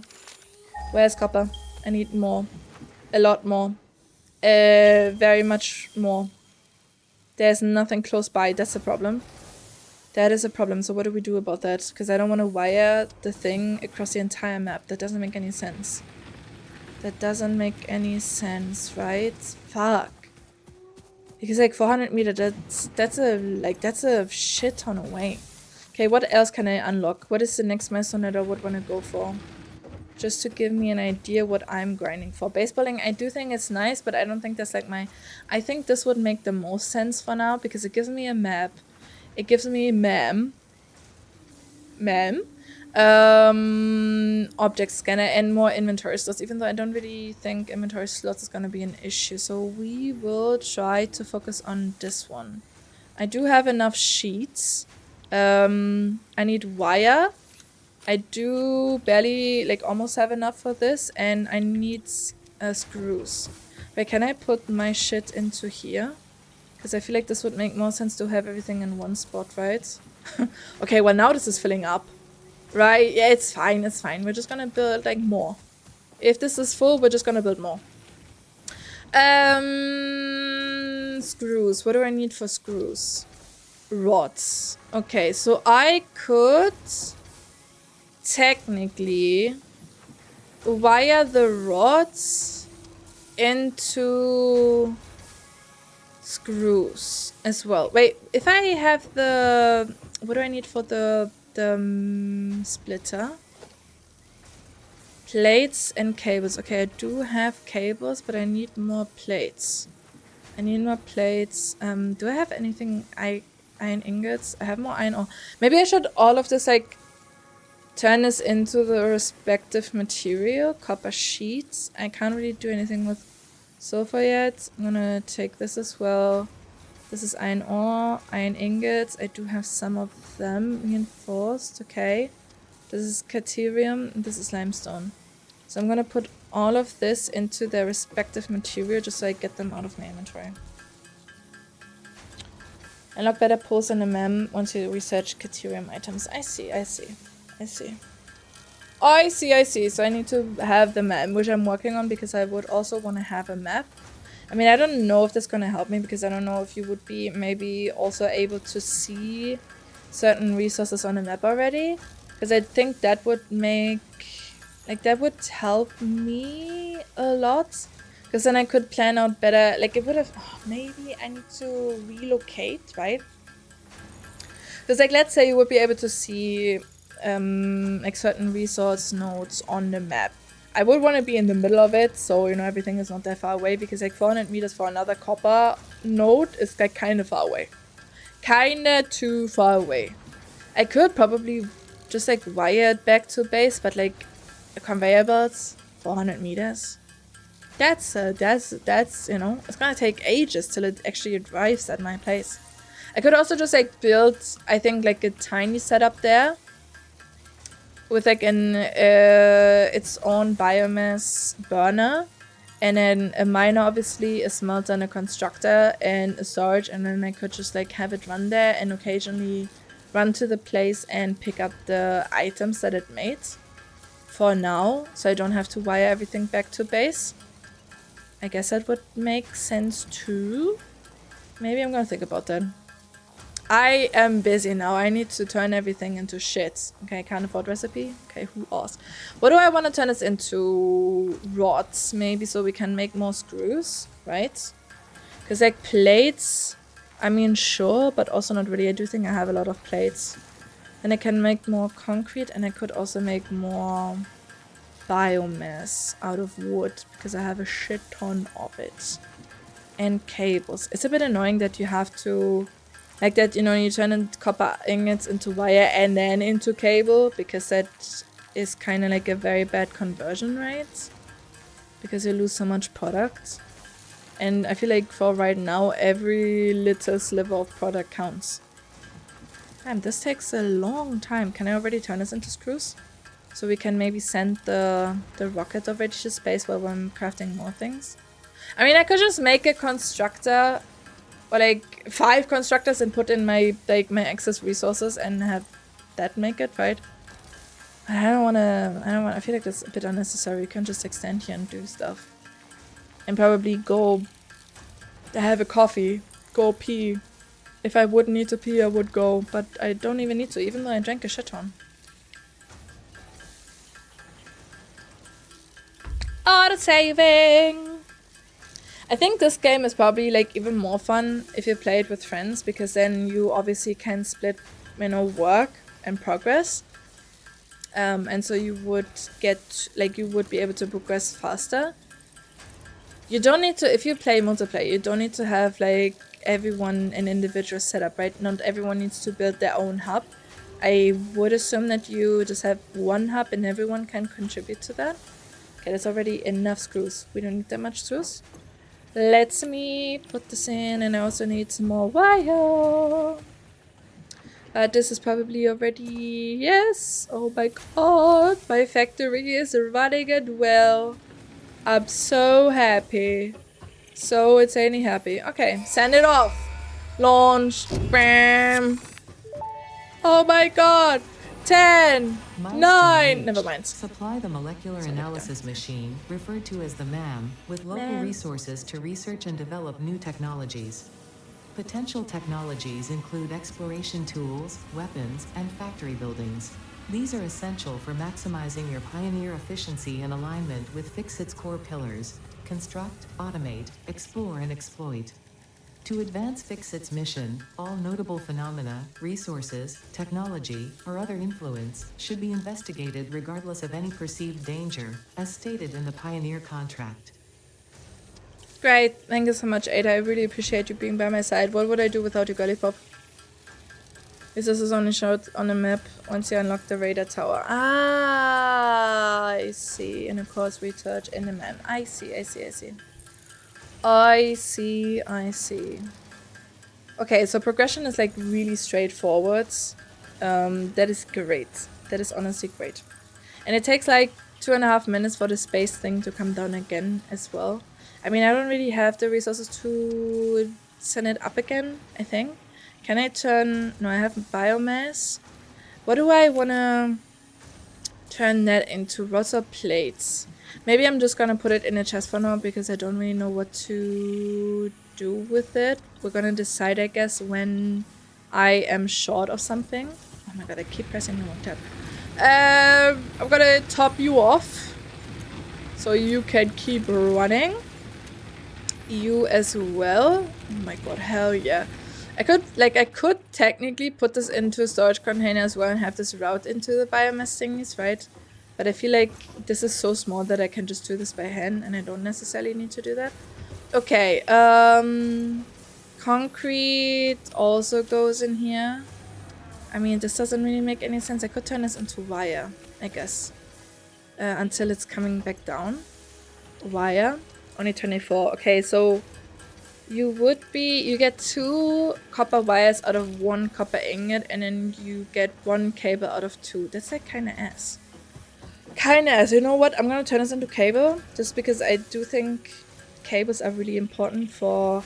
Speaker 1: Where's copper? I need more. A lot more. Very much more. There's nothing close by, that's the problem. That is a problem, so what do we do about that? Because I don't want to wire the thing across the entire map. That doesn't make any sense. That doesn't make any sense, right? Fuck. Because like 400 meters, that's a shit ton away. Okay, what else can I unlock? What is the next milestone that I would want to go for? Just to give me an idea what I'm grinding for. Baseballing, I do think it's nice, but I don't think that's like my... I think this would make the most sense for now because it gives me a map. It gives me object scanner and more inventory slots, even though I don't really think inventory slots is going to be an issue. So we will try to focus on this one. I do have enough sheets. I need wire. I do barely, like, almost have enough for this, and I need screws. Wait, can I put my shit into here? Because I feel like this would make more sense to have everything in one spot, right? Okay, well now this is filling up. Right? Yeah, it's fine, it's fine. We're just gonna build, like, more. If this is full, we're just gonna build more. Screws. What do I need for screws? Rods. Okay, so I could... technically wire the rods into screws as well. Wait, if I have the... what do I need for the splitter? Plates and cables. Okay, I do have cables, but I need more plates. I need more plates. Do I have anything I Iron ingots. I have more iron ore. Maybe I should all of this, like, turn this into the respective material. Copper sheets. I can't really do anything with sulfur yet. I'm gonna take this as well. This is iron ore, iron ingots. I do have some of them reinforced. Okay. This is caterium. And this is limestone. So I'm gonna put all of this into their respective material just so I get them out of my inventory. Unlock better pulls in the mem once you research caterium items. I see. So I need to have the map, which I'm working on because I would also want to have a map. I mean, I don't know if that's going to help me because I don't know if you would be maybe also able to see certain resources on the map already. Because I think that would make, like, that would help me a lot. Because then I could plan out better, like it would have, maybe I need to relocate, right? Because like, let's say you would be able to see like certain resource nodes on the map. I would want to be in the middle of it, so you know everything is not that far away, because like 400 meters for another copper node is like kind of far away. Kinda too far away. I could probably just like wire it back to base, but like the conveyor belts, 400 meters. That's you know, it's gonna take ages till it actually arrives at my place. I could also just like build, I think, like a tiny setup there with like an its own biomass burner, and then a miner, obviously, a smelter, and a constructor, and a storage, and then I could just like have it run there and occasionally run to the place and pick up the items that it made for now, so I don't have to wire everything back to base. I guess that would make sense too. Maybe I'm gonna think about that. I am busy now. I need to turn everything into shit. Okay, can't afford recipe. Okay, who asked? What do I want to turn this into? Rods, maybe, so we can make more screws, right? Because like plates, I mean, sure, but also not really. I do think I have a lot of plates. And I can make more concrete, and I could also make more biomass out of wood because I have a shit ton of it. And cables. It's a bit annoying that you have to, like that, you know, you turn in copper ingots into wire and then into cable, because that is kind of like a very bad conversion rate because you lose so much product. And I feel like for right now, every little sliver of product counts. Damn, this takes a long time. Can I already turn this into screws? So we can maybe send the rocket already to space while I'm crafting more things. I mean, I could just make a constructor, or like 5 constructors, and put in my my excess resources and have that make it, right? I don't wanna, I feel like that's a bit unnecessary. You can just extend here and do stuff. And probably go have a coffee, go pee. If I would need to pee, I would go, but I don't even need to, even though I drank a shit ton. Auto saving! I think this game is probably like even more fun if you play it with friends, because then you obviously can split, you know, work and progress. And so you would get, like, you would be able to progress faster. You don't need to, if you play multiplayer, you don't need to have like everyone an individual setup, right? Not everyone needs to build their own hub. I would assume that you just have one hub and everyone can contribute to that. Okay, that's already enough screws. We don't need that much screws. Let me put this in, and I also need some more wire. This is probably already, yes. Oh my god, my factory is running it well. I'm so happy. So insanely happy. Okay, send it off. Launch. Bam. Oh my god. 10, 9, never mind.
Speaker 2: Supply the molecular analysis machine, referred to as the MAM, with local resources to research and develop new technologies. Potential technologies include exploration tools, weapons, and factory buildings. These are essential for maximizing your Pioneer efficiency in alignment with Fixit's core pillars: construct, automate, explore, and exploit. To advance Fixit's mission, all notable phenomena, resources, technology, or other influence should be investigated regardless of any perceived danger, as stated in the Pioneer contract.
Speaker 1: Great, thank you so much, Ada. I really appreciate you being by my side. What would I do without you, Girly Pop? This is only showed on the map once you unlock the radar tower. Ah, I see. In a course research in the map. I see. Okay, so progression is like really straightforward. That is great. That is honestly great. And it takes like 2.5 minutes for the space thing to come down again as well. I mean, I don't really have the resources to send it up again, I think. Can I turn... No, I have biomass. What do I want to turn that into? Rods or plates? Maybe I'm just going to put it in a chest for now because I don't really know what to do with it. We're going to decide, I guess, when I am short of something. Oh my god, I keep pressing the wrong tab. I'm going to top you off so you can keep running. You as well. Oh my god, hell yeah. I could technically put this into a storage container as well and have this route into the biomass thingies, right? But I feel like this is so small that I can just do this by hand and I don't necessarily need to do that. Okay, concrete also goes in here. I mean, this doesn't really make any sense. I could turn this into wire, I guess. Until it's coming back down. Wire. Only 24. Okay, so you get 2 copper wires out of 1 copper ingot, and then you get 1 cable out of 2. That's like kinda ass. Kinda ass. You know what? I'm gonna turn this into cable, just because I do think cables are really important for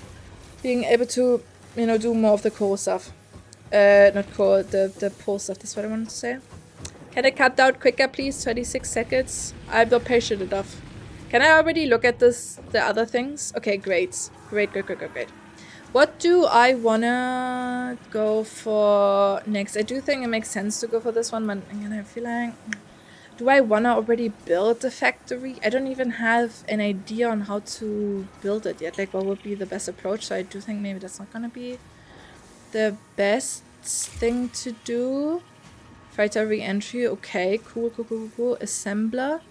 Speaker 1: being able to, you know, do more of the core stuff. Not core, the pull stuff. That's what I wanted to say. Can I cut out quicker, please? 26 seconds. I'm not patient enough. Can I already look at the other things? Okay, great. Great. What do I wanna go for next? I do think it makes sense to go for this one, but again, I feel like... Do I wanna already build the factory? I don't even have an idea on how to build it yet. Like, what would be the best approach? So I do think maybe that's not gonna be the best thing to do. Fighter re-entry. Okay, cool. Assembler.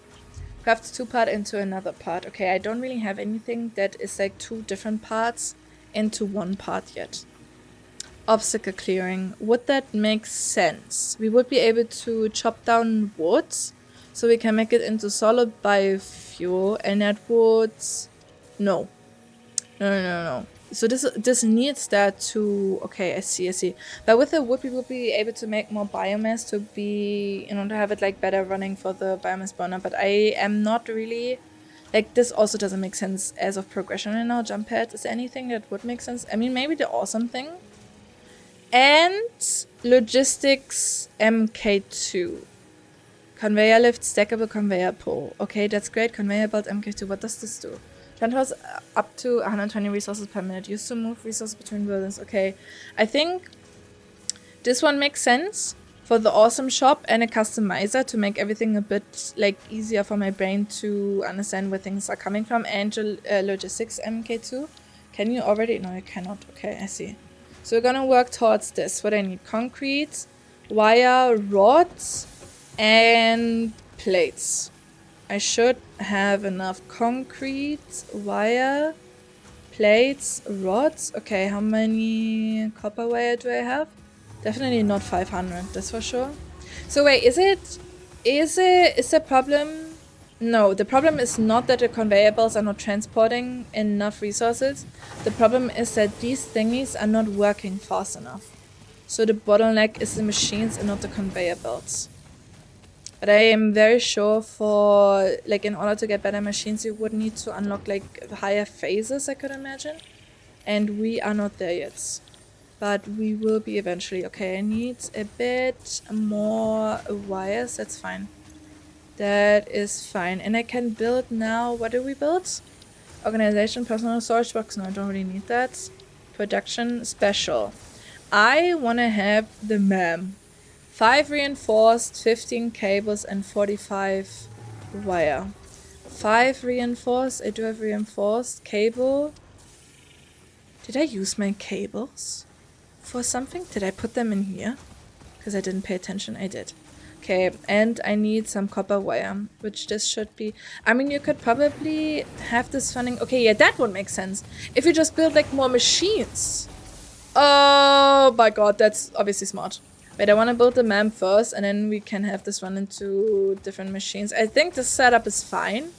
Speaker 1: Craft 2 part into another part. Okay, I don't really have anything that is like 2 different parts into 1 part yet. Obstacle clearing. Would that make sense? We would be able to chop down wood so we can make it into solid biofuel, and that would... No. So this needs that to... Okay, I see. But with the wood, we will be able to make more biomass to be... You know, to have it like better running for the biomass burner. But I am not really... Like, this also doesn't make sense as of progression right now. Jump pad, is there anything that would make sense? I mean, maybe the awesome thing. And logistics MK2. Conveyor lift, stackable conveyor pole. Okay, that's great. Conveyor belt MK2. What does this do? Transfers up to 120 resources per minute. Used to move resources between buildings. Okay, I think this one makes sense for the awesome shop and a customizer to make everything a bit like easier for my brain to understand where things are coming from. And logistics MK2. Can you already? No, you cannot. Okay, I see. So we're gonna work towards this. What I need: concrete, wire, rods, and plates. I should have enough concrete, wire, plates, rods. Okay, how many copper wire do I have? Definitely not 500, that's for sure. So wait, is the problem? No, the problem is not that the conveyor belts are not transporting enough resources. The problem is that these thingies are not working fast enough. So the bottleneck is the machines and not the conveyor belts. But I am very sure for, like, in order to get better machines, you would need to unlock, like, higher phases, I could imagine. And we are not there yet. But we will be eventually. Okay, I need a bit more wires. That's fine. That is fine. And I can build now. What do we build? Organization, personal storage box. No, I don't really need that. Production, special. I want to have the MAM. 5 reinforced, 15 cables, and 45 wire. 5 reinforced. I do have reinforced. Cable. Did I use my cables for something? Did I put them in here? Because I didn't pay attention. I did. Okay, and I need some copper wire, which this should be... I mean, you could probably have this running... Okay, yeah, that would make sense. If you just build, like, more machines. Oh my god, that's obviously smart. Wait, I want to build the MAM first, and then we can have this run into different machines. I think the setup is fine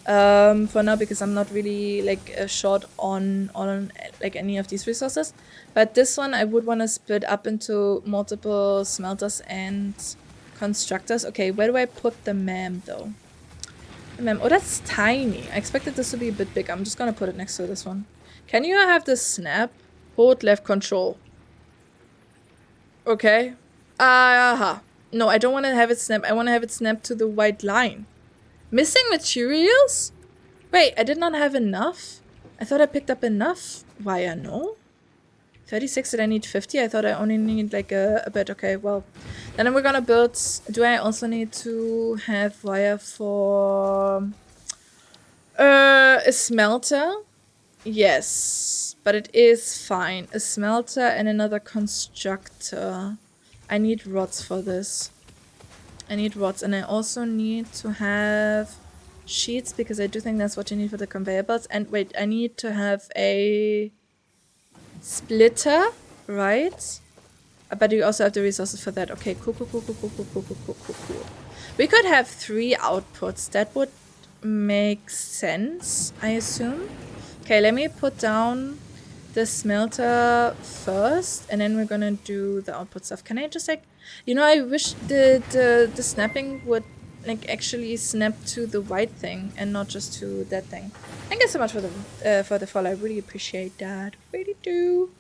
Speaker 1: for now, because I'm not really like short on like any of these resources. But this one I would want to split up into multiple smelters and constructors. Okay, where do I put the MAM though? The MAM. Oh, that's tiny. I expected this to be a bit big. I'm just gonna put it next to this one. Can you have this snap? Hold left control. Okay. Aha. No, I don't want to have it snap. I want to have it snap to the white line. Missing materials? Wait, I did not have enough? I thought I picked up enough wire, no? 36, did I need 50? I thought I only need like a bit. Okay, well. Then we're gonna build... Do I also need to have wire for... a smelter? Yes, but it is fine. A smelter and another constructor. I need rods for this. I need rods, and I also need to have sheets, because I do think that's what you need for the conveyor belts. And wait, I need to have a splitter, right? But you also have the resources for that. Okay, cool. We could have 3 outputs. That would make sense, I assume. Okay, let me put down the smelter first, and then we're gonna do the output stuff. Can I just like, you know, I wish the snapping would like actually snap to the white thing and not just to that thing. Thank you so much for the follow. I really appreciate that. Really do.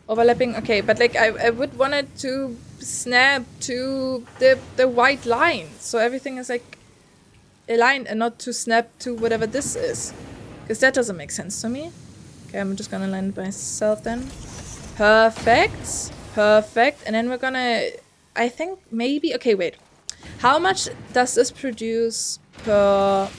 Speaker 1: Overlapping, okay, but like I would want it to snap to the white line, so everything is like aligned, and not to snap to whatever this is, because that doesn't make sense to me. Okay, I'm just gonna line it myself then. Perfect. And then we're gonna, I think maybe, okay, wait. How much does this produce per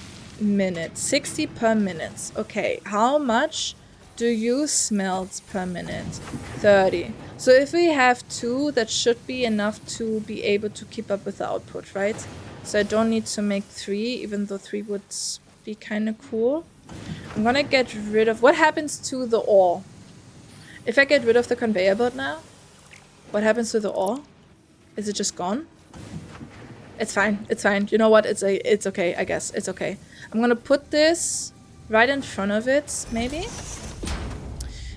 Speaker 1: minute? 60 per minute. Okay, how much do you smelt per minute? 30. So if we have 2, that should be enough to be able to keep up with the output, right? So I don't need to make 3, even though 3 would be kind of cool. I'm gonna get rid of... What happens to the ore? If I get rid of the conveyor belt now, what happens to the ore? Is it just gone? It's fine. It's fine. You know what? It's okay, I guess. It's okay. I'm gonna put this right in front of it, maybe.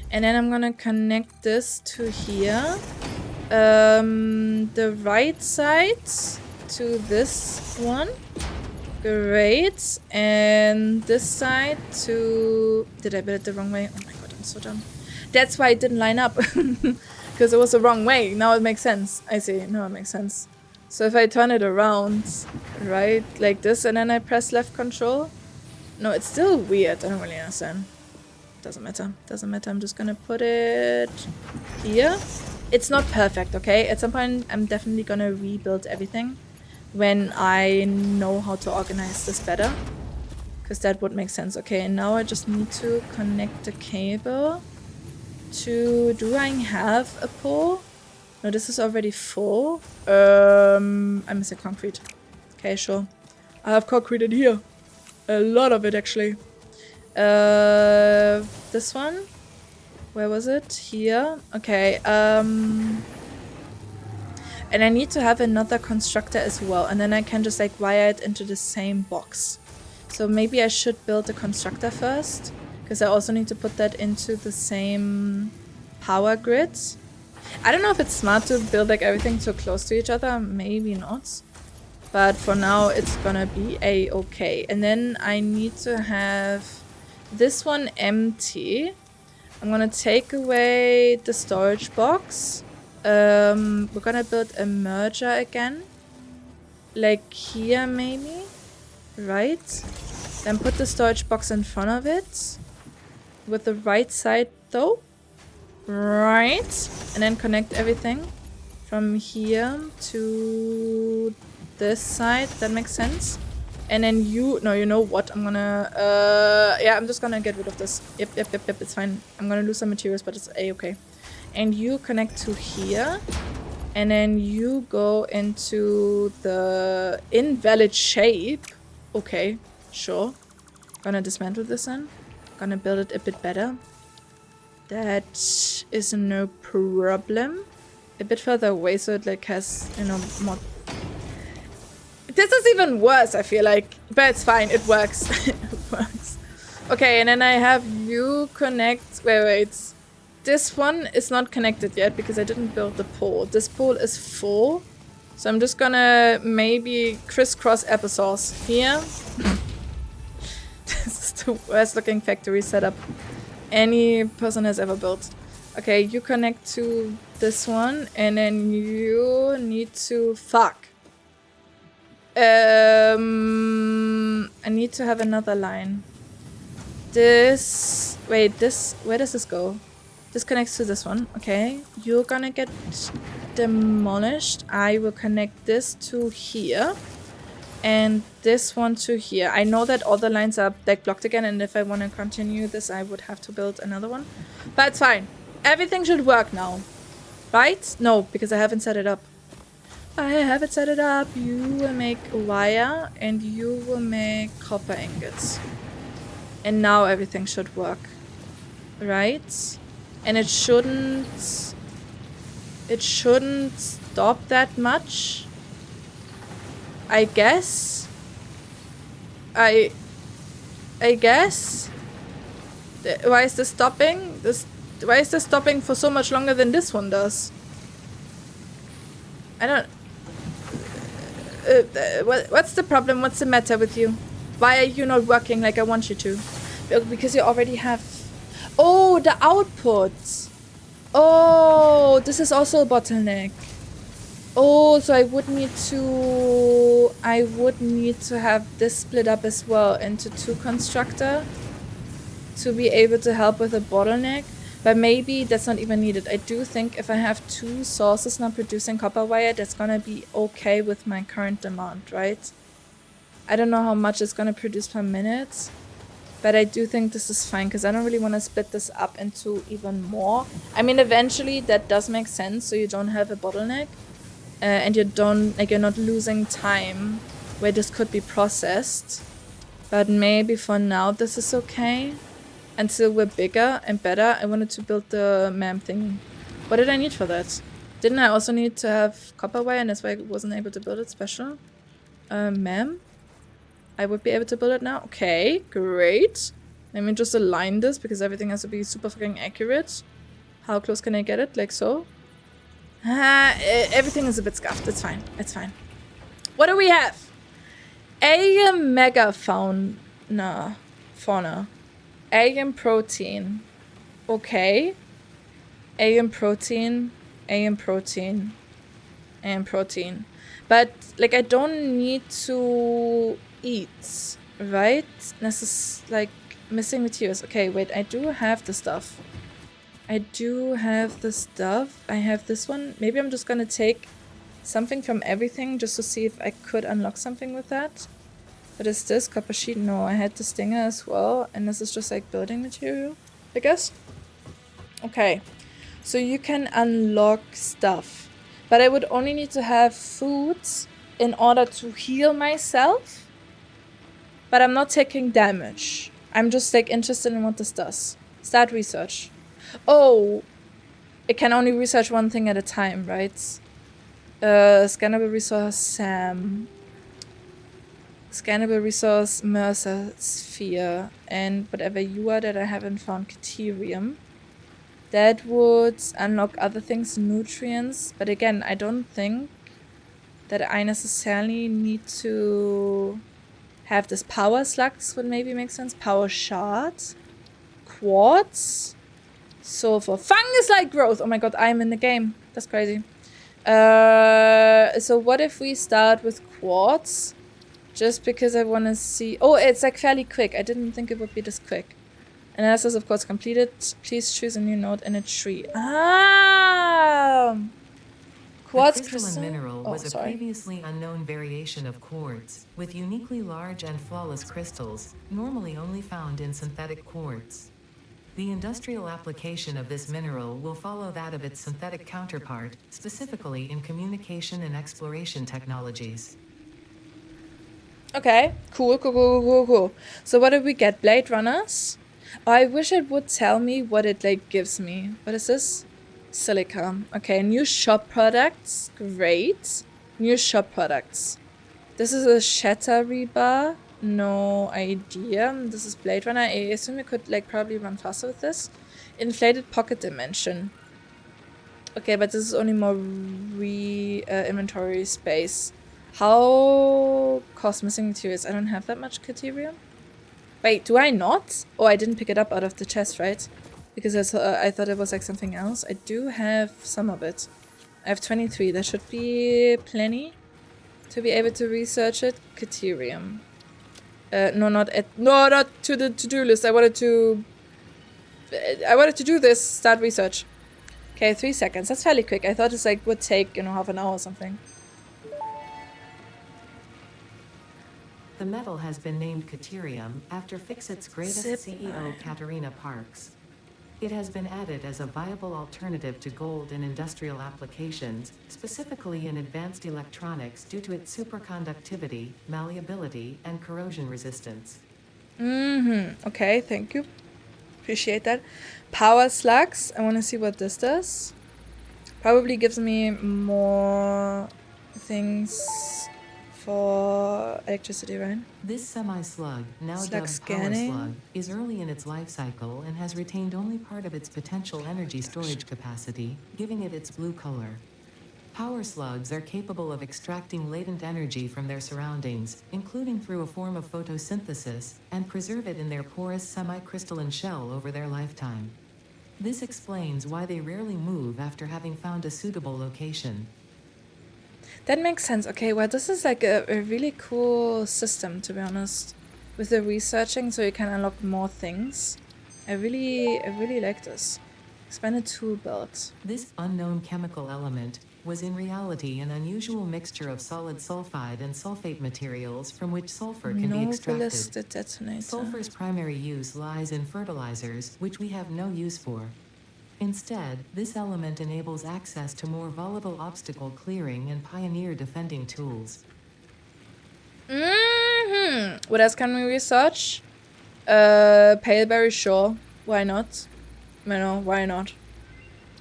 Speaker 1: And then I'm gonna connect this to here. The right side to this one. Great. And this side to... Did I build it the wrong way? Oh my god, I'm so dumb. That's why it didn't line up. Because it was the wrong way. Now it makes sense. I see. Now it makes sense. So if I turn it around, right, like this, and then I press left control. No, it's still weird. I don't really understand. Doesn't matter. Doesn't matter. I'm just gonna put it here. It's not perfect, okay? At some point, I'm definitely gonna rebuild everything when I know how to organize this better, because that would make sense. Okay, and now I just need to connect the cable to... Do I have a pole? No, this is already full. I'm missing concrete. Okay, sure. I have concrete in here. A lot of it, actually. This one? Where was it? Here. Okay, and I need to have another constructor as well, and then I can just like wire it into the same box. So maybe I should build the constructor first, because I also need to put that into the same power grid. I don't know if it's smart to build like everything so close to each other. Maybe not. But for now, it's gonna be a-okay. And then I need to have this one empty. I'm gonna take away the storage box. We're gonna build a merger again. Like here, maybe? Right? Then put the storage box in front of it. With the right side, though. Right. And then connect everything from here to this side. That makes sense. And then you... No, you know what? I'm gonna... yeah, I'm just gonna get rid of this. Yep. It's fine. I'm gonna lose some materials, but it's a-okay. And you connect to here. And then you go into the invalid shape. Okay, sure. Gonna dismantle this then. Gonna build it a bit better. That is no problem. a bit further away so it like has, you know, more. This is even worse, I feel like, but it's fine. It works. It works. Okay, and then I have you connect. Wait. This one is not connected yet because I didn't build the pole. This pole is full, so I'm just gonna maybe crisscross applesauce here. This is the worst looking factory setup any person has ever built. Okay, you connect to this one, and then you need to fuck. I need to have another line. This, wait, this, where does this go? This connects to this one. Okay, you're gonna get demolished. I will connect this to here. And this one to here. I know that all the lines are like blocked again, and if I want to continue this, I would have to build another one. But it's fine. Everything should work now. Right? No, because I haven't set it up. I haven't set it up. You will make wire, and you will make copper ingots. And now everything should work. Right? And it shouldn't stop that much. I guess. I guess. Why is this stopping? Why is this stopping for so much longer than this one does? I don't. What's the problem? What's the matter with you? Why are you not working like I want you to? Because you already have. Oh, the output. Oh, this is also a bottleneck. Oh, so I would need to have this split up as well into 2 constructor to be able to help with a bottleneck. But maybe that's not even needed. I do think if I have 2 sources now producing copper wire, that's gonna be okay with my current demand, right? I don't know how much it's gonna produce per minute, but I do think this is fine because I don't really want to split this up into even more. I mean, eventually that does make sense, so you don't have a bottleneck. And you're not losing time where this could be processed. But maybe for now this is okay. Until we're bigger and better. I wanted to build the MAM thing. What did I need for that? Didn't I also need to have copper wire, and that's why I wasn't able to build it special? MAM? I would be able to build it now? Okay, great. Let me just align this because everything has to be super fucking accurate. How close can I get it? Like so? Everything is a bit scuffed. It's fine. It's fine. What do we have? A mega fauna. AM protein. Okay. AM protein. But, like, I don't need to eat, right? This is, like, missing materials. Okay, wait. I do have the stuff. I have this one. Maybe I'm just gonna take something from everything just to see if I could unlock something with that. What is this? Copper sheet? No, I had the stinger as well. And this is just like building material, I guess. Okay. So you can unlock stuff. But I would only need to have foods in order to heal myself. But I'm not taking damage. I'm just like interested in what this does. Start research. Oh, it can only research one thing at a time, right? Scannable resource SAM. Scannable resource Mercer Sphere. And whatever you are that I haven't found, Caterium. That would unlock other things, nutrients. But again, I don't think that I necessarily need to have this power slugs would maybe make sense. Power shards. Quartz. Sulfur. Fungus-like growth. Oh my god, I'm in the game. That's crazy. So what if we start with quartz? Just because I want to see... Oh, it's like fairly quick. I didn't think it would be this quick. Analysis of quartz completed. Please choose a new node and a tree. Ah! Quartz
Speaker 2: the crystalline mineral was a previously unknown variation of quartz, with uniquely large and flawless crystals, normally only found in synthetic quartz. The industrial application of this mineral will follow that of its synthetic counterpart, specifically in communication and exploration technologies.
Speaker 1: Okay, cool. So what did we get? Blade Runners? Oh, I wish it would tell me what it like gives me. What is this? Silica. Okay, new shop products. Great. New shop products. This is a shatter rebar. No idea. This is Blade Runner. I assume we could like probably run faster with this. Inflated pocket dimension. Okay, but this is only more inventory space. How cost missing materials? I don't have that much Caterium. Wait, do I not? Oh, I didn't pick it up out of the chest, right? Because I thought it was like something else. I do have some of it. I have 23. There should be plenty to be able to research it. Caterium. No, not to the to-do list. I wanted to do this. Start research. Okay, 3 seconds. That's fairly quick. I thought it's like would take, half an hour or something.
Speaker 2: The metal has been named Caterium after Fixit's greatest CEO, Katerina Parks. It has been added as a viable alternative to gold in industrial applications, specifically in advanced electronics due to its superconductivity, malleability, and corrosion resistance.
Speaker 1: Okay, thank you. Appreciate that. Power slugs. I want to see what this does. Probably gives me more things for electricity, right?
Speaker 2: This semi-slug, now
Speaker 1: Slug
Speaker 2: dubbed
Speaker 1: scanning.
Speaker 2: Power Slug, is early in its life cycle and has retained only part of its potential energy storage capacity, giving it its blue color. Power slugs are capable of extracting latent energy from their surroundings, including through a form of photosynthesis, and preserve it in their porous semi-crystalline shell over their lifetime. This explains why they rarely move after having found a suitable location.
Speaker 1: That makes sense. Okay, well, this is like a really cool system, to be honest, with the researching, so you can unlock more things. I really like this. Expanded tool belt.
Speaker 2: This unknown chemical element was in reality an unusual mixture of solid sulfide and sulfate materials from which sulfur can be extracted.
Speaker 1: Ballistic detonator.
Speaker 2: Sulfur's primary use lies in fertilizers, which we have no use for. Instead, this element enables access to more volatile obstacle clearing and pioneer defending tools.
Speaker 1: What else can we research? Paleberry, sure. Why not? Why not?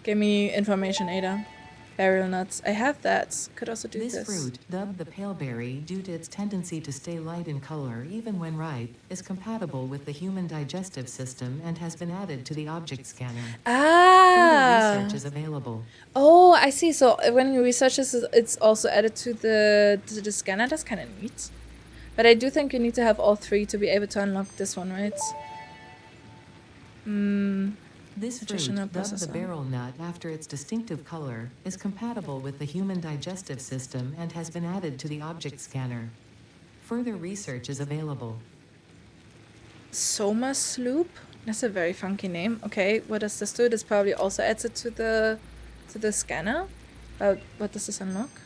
Speaker 1: Give me information, Ada. Burial nuts. I have that. Could also do this.
Speaker 2: This fruit, dubbed the paleberry due to its tendency to stay light in color even when ripe, is compatible with the human digestive system and has been added to the object scanner. Further research is available.
Speaker 1: Oh, I see. So when you research this, it's also added to the scanner. That's kind of neat. But I do think you need to have all three to be able to unlock this one, right?
Speaker 2: This fruit, dubbed the barrel nut after its distinctive color, is compatible with the human digestive system and has been added to the object scanner. Further research is available.
Speaker 1: Soma Sloop? That's a very funky name. Okay, what does this do? This probably also adds it to the scanner. What does this unlock?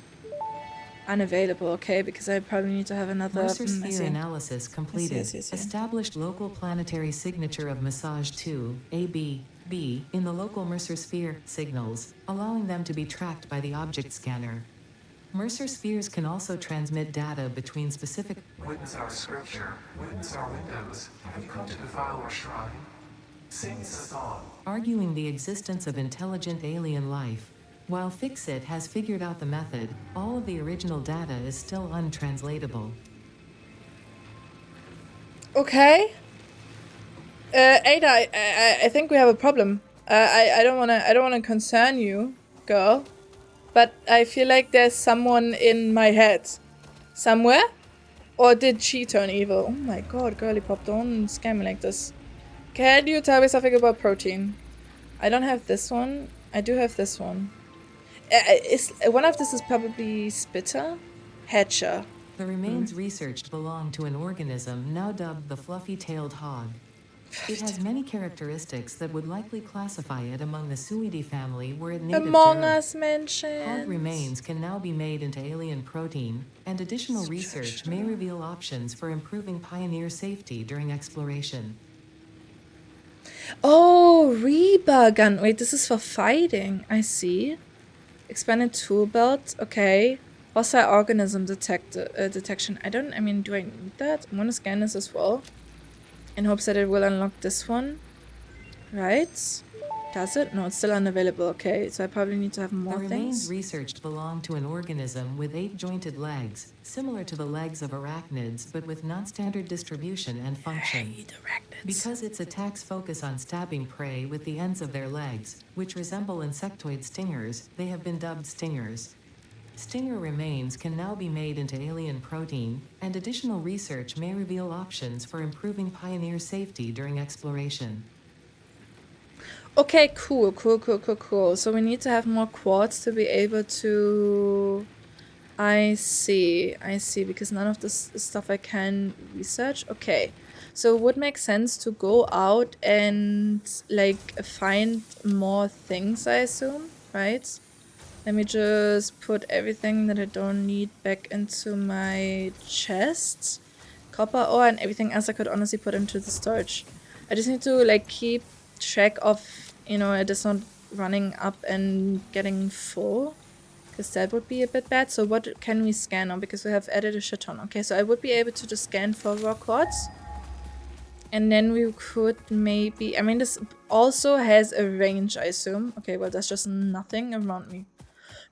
Speaker 1: Unavailable, okay, because I probably need to have another
Speaker 2: Mercer sphere analysis completed.
Speaker 1: I see.
Speaker 2: Established local planetary signature of massage 2, AB, B, in the local Mercer sphere signals, allowing them to be tracked by the object scanner. Mercer spheres can also transmit data between specific.
Speaker 3: Witness our scripture, witness our windows. Have you come to defile our shrine? Sing us a song.
Speaker 2: Arguing the existence of intelligent alien life. While Fixit has figured out the method, all of the original data is still untranslatable.
Speaker 1: Okay. Ada, I think we have a problem. I don't wanna concern you, girl, but I feel like there's someone in my head, somewhere. Or did she turn evil? Oh my god, girly pop, don't scam me like this. Can you tell me something about protein? I don't have this one. I do have this one. One of this is probably Spitter? Hatcher.
Speaker 2: The remains researched belong to an organism now dubbed the fluffy-tailed hog. It has many characteristics that would likely classify it among the Suidae family were it native
Speaker 1: Among
Speaker 2: to
Speaker 1: Us mentioned.
Speaker 2: Hog remains can now be made into alien protein, and additional research may reveal options for improving pioneer safety during exploration.
Speaker 1: Oh, Reba gun. Wait, this is for fighting. I see. Expanded tool belt. Okay. Hostile organism detection. Do I need that? I'm gonna scan this as well. In hopes that it will unlock this one. Right? Does it? No, it's still unavailable. Okay, so I probably need to have
Speaker 2: The
Speaker 1: more
Speaker 2: remains
Speaker 1: things.
Speaker 2: researched belong to an organism with 8 jointed legs, similar to the legs of arachnids but with non-standard distribution and function.
Speaker 1: I eat arachnids.
Speaker 2: Because its attacks focus on stabbing prey with the ends of their legs, which resemble insectoid stingers, they have been dubbed stingers. Stinger remains can now be made into alien protein, and additional research may reveal options for improving Pioneer safety during exploration.
Speaker 1: Okay, cool. So we need to have more quartz to be able to... I see, because none of this stuff I can research. Okay, so it would make sense to go out and, like, find more things, I assume, right? Let me just put everything that I don't need back into my chest. Copper ore and everything else I could honestly put into the storage. I just need to, like, keep track of, you know, it is not running up and getting full. Because that would be a bit bad. So what can we scan on? Because we have added a shit ton. Okay, so I would be able to just scan for raw quartz. And then we could maybe... I mean, this also has a range, I assume. Okay, well, there's just nothing around me.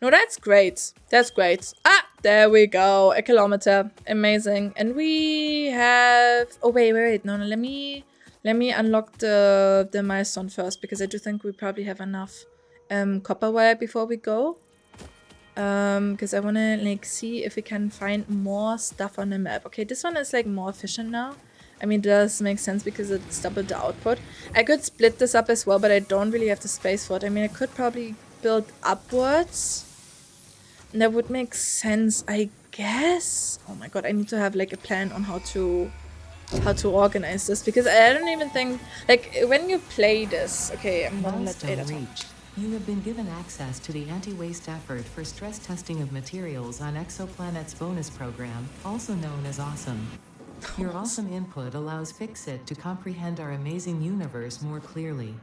Speaker 1: No, that's great. That's great. Ah, there we go. 1 kilometer. Amazing. And we have... Oh, wait. No, let me unlock the milestone first. Because I do think we probably have enough copper wire before we go. Because I want to, like, see if we can find more stuff on the map. Okay, this one is, like, more efficient now. I mean, it does make sense because it's doubled the output. I could split this up as well, but I don't really have the space for it. I mean, I could probably build upwards. And that would make sense, I guess. Oh my god, I need to have, like, a plan on how to organize this. Because I don't even think... Like, when you play this... Okay, I'm gonna let Ada talk.
Speaker 2: Reached. You have been given access to the anti-waste effort for stress testing of materials on Exoplanet's bonus program, also known as Awesome. Your awesome input allows Fixit to comprehend our amazing universe more clearly.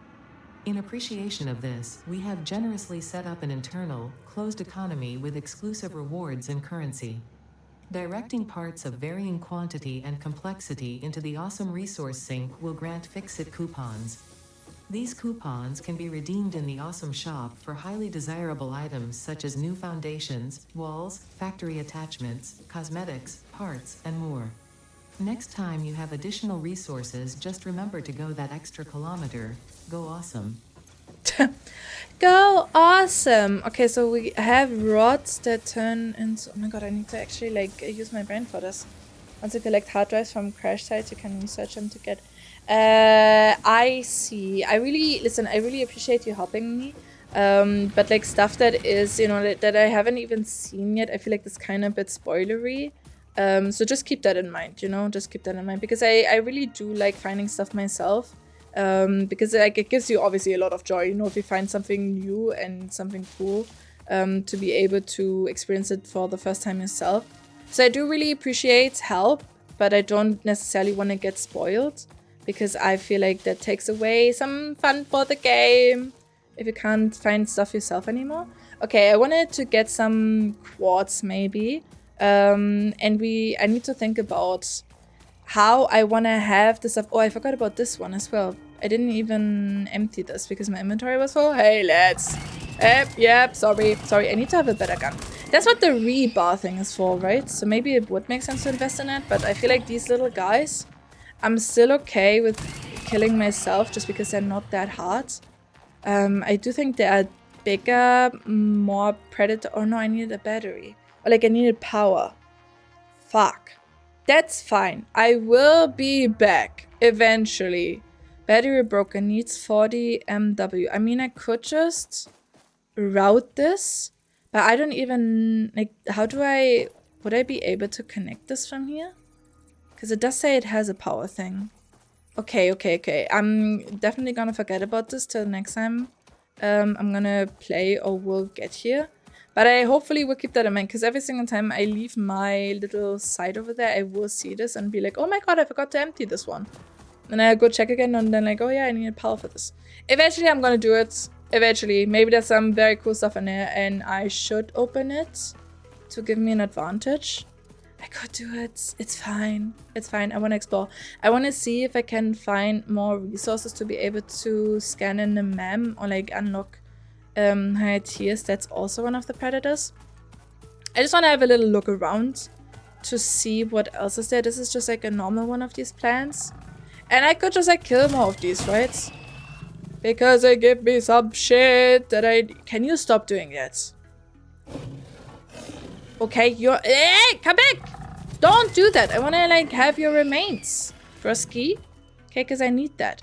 Speaker 2: In appreciation of this, we have generously set up an internal, closed economy with exclusive rewards and currency. Directing parts of varying quantity and complexity into the Awesome Resource Sink will grant Fixit coupons. These coupons can be redeemed in the Awesome Shop for highly desirable items such as new foundations, walls, factory attachments, cosmetics, parts, and more. Next time you have additional resources, just remember to go that extra kilometer. Go awesome.
Speaker 1: Go awesome! Okay, so we have rods that turn into... Oh my god, I need to actually, like, use my brain for this. Once you collect hard drives from crash sites, you can research them to get... I see. I really appreciate you helping me. But, like, stuff that is, you know, that I haven't even seen yet, I feel like it's kind of a bit spoilery. So just keep that in mind, you know? Just keep that in mind. Because I really do like finding stuff myself. Because, like, it gives you obviously a lot of joy, you know, if you find something new and something cool, to be able to experience it for the first time yourself. So I do really appreciate help, but I don't necessarily want to get spoiled. Because I feel like that takes away some fun for the game if you can't find stuff yourself anymore. Okay, I wanted to get some quartz maybe. And I need to think about how I want to have this stuff. Oh, I forgot about this one as well. I didn't even empty this because my inventory was full. Hey, let's... Yep, sorry. I need to have a better gun. That's what the rebar thing is for, right? So maybe it would make sense to invest in it, but I feel like these little guys... I'm still okay with killing myself just because they're not that hard. I do think they are bigger, more predator... Oh no, I needed a battery. Or like I needed power. Fuck. That's fine. I will be back eventually. Battery broken, needs 40 MW. I mean, I could just route this, but I don't even... Like, how do I... Would I be able to connect this from here? Because it does say it has a power thing. Okay. I'm definitely gonna forget about this till next time I'm gonna play or will get here. But I hopefully will keep that in mind, because every single time I leave my little site over there, I will see this and be like, oh my god, I forgot to empty this one. And I go check again and then like, oh yeah, I need power for this. Eventually I'm gonna do it. Eventually. Maybe there's some very cool stuff in there and I should open it to give me an advantage. I could do it. It's fine. It's fine. I want to explore. I want to see if I can find more resources to be able to scan in the map or like unlock higher tiers. That's also one of the predators. I just want to have a little look around to see what else is there. This is just like a normal one of these plants. And I could just like kill more of these, right? Because they give me some shit that I... Can you stop doing that? Okay, you're... Hey, come back! Don't do that. I want to like have your remains. Frosky. Okay, because I need that.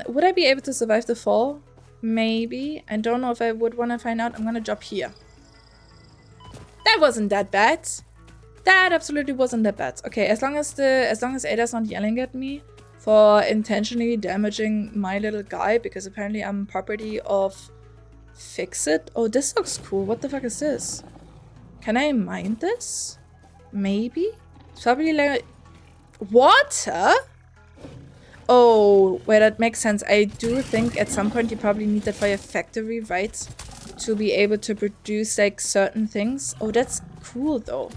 Speaker 1: Would I be able to survive the fall? Maybe. I don't know if I would want to find out. I'm going to drop here. That wasn't that bad. That absolutely wasn't that bad. Okay, as long as Ada's not yelling at me for intentionally damaging my little guy, because apparently I'm property of Fix It. Oh, this looks cool. What the fuck is this? Can I mine this? Maybe? It's probably like water? Oh, wait, that makes sense. I do think at some point you probably need that for your factory, right? To be able to produce like certain things. Oh, that's cool though.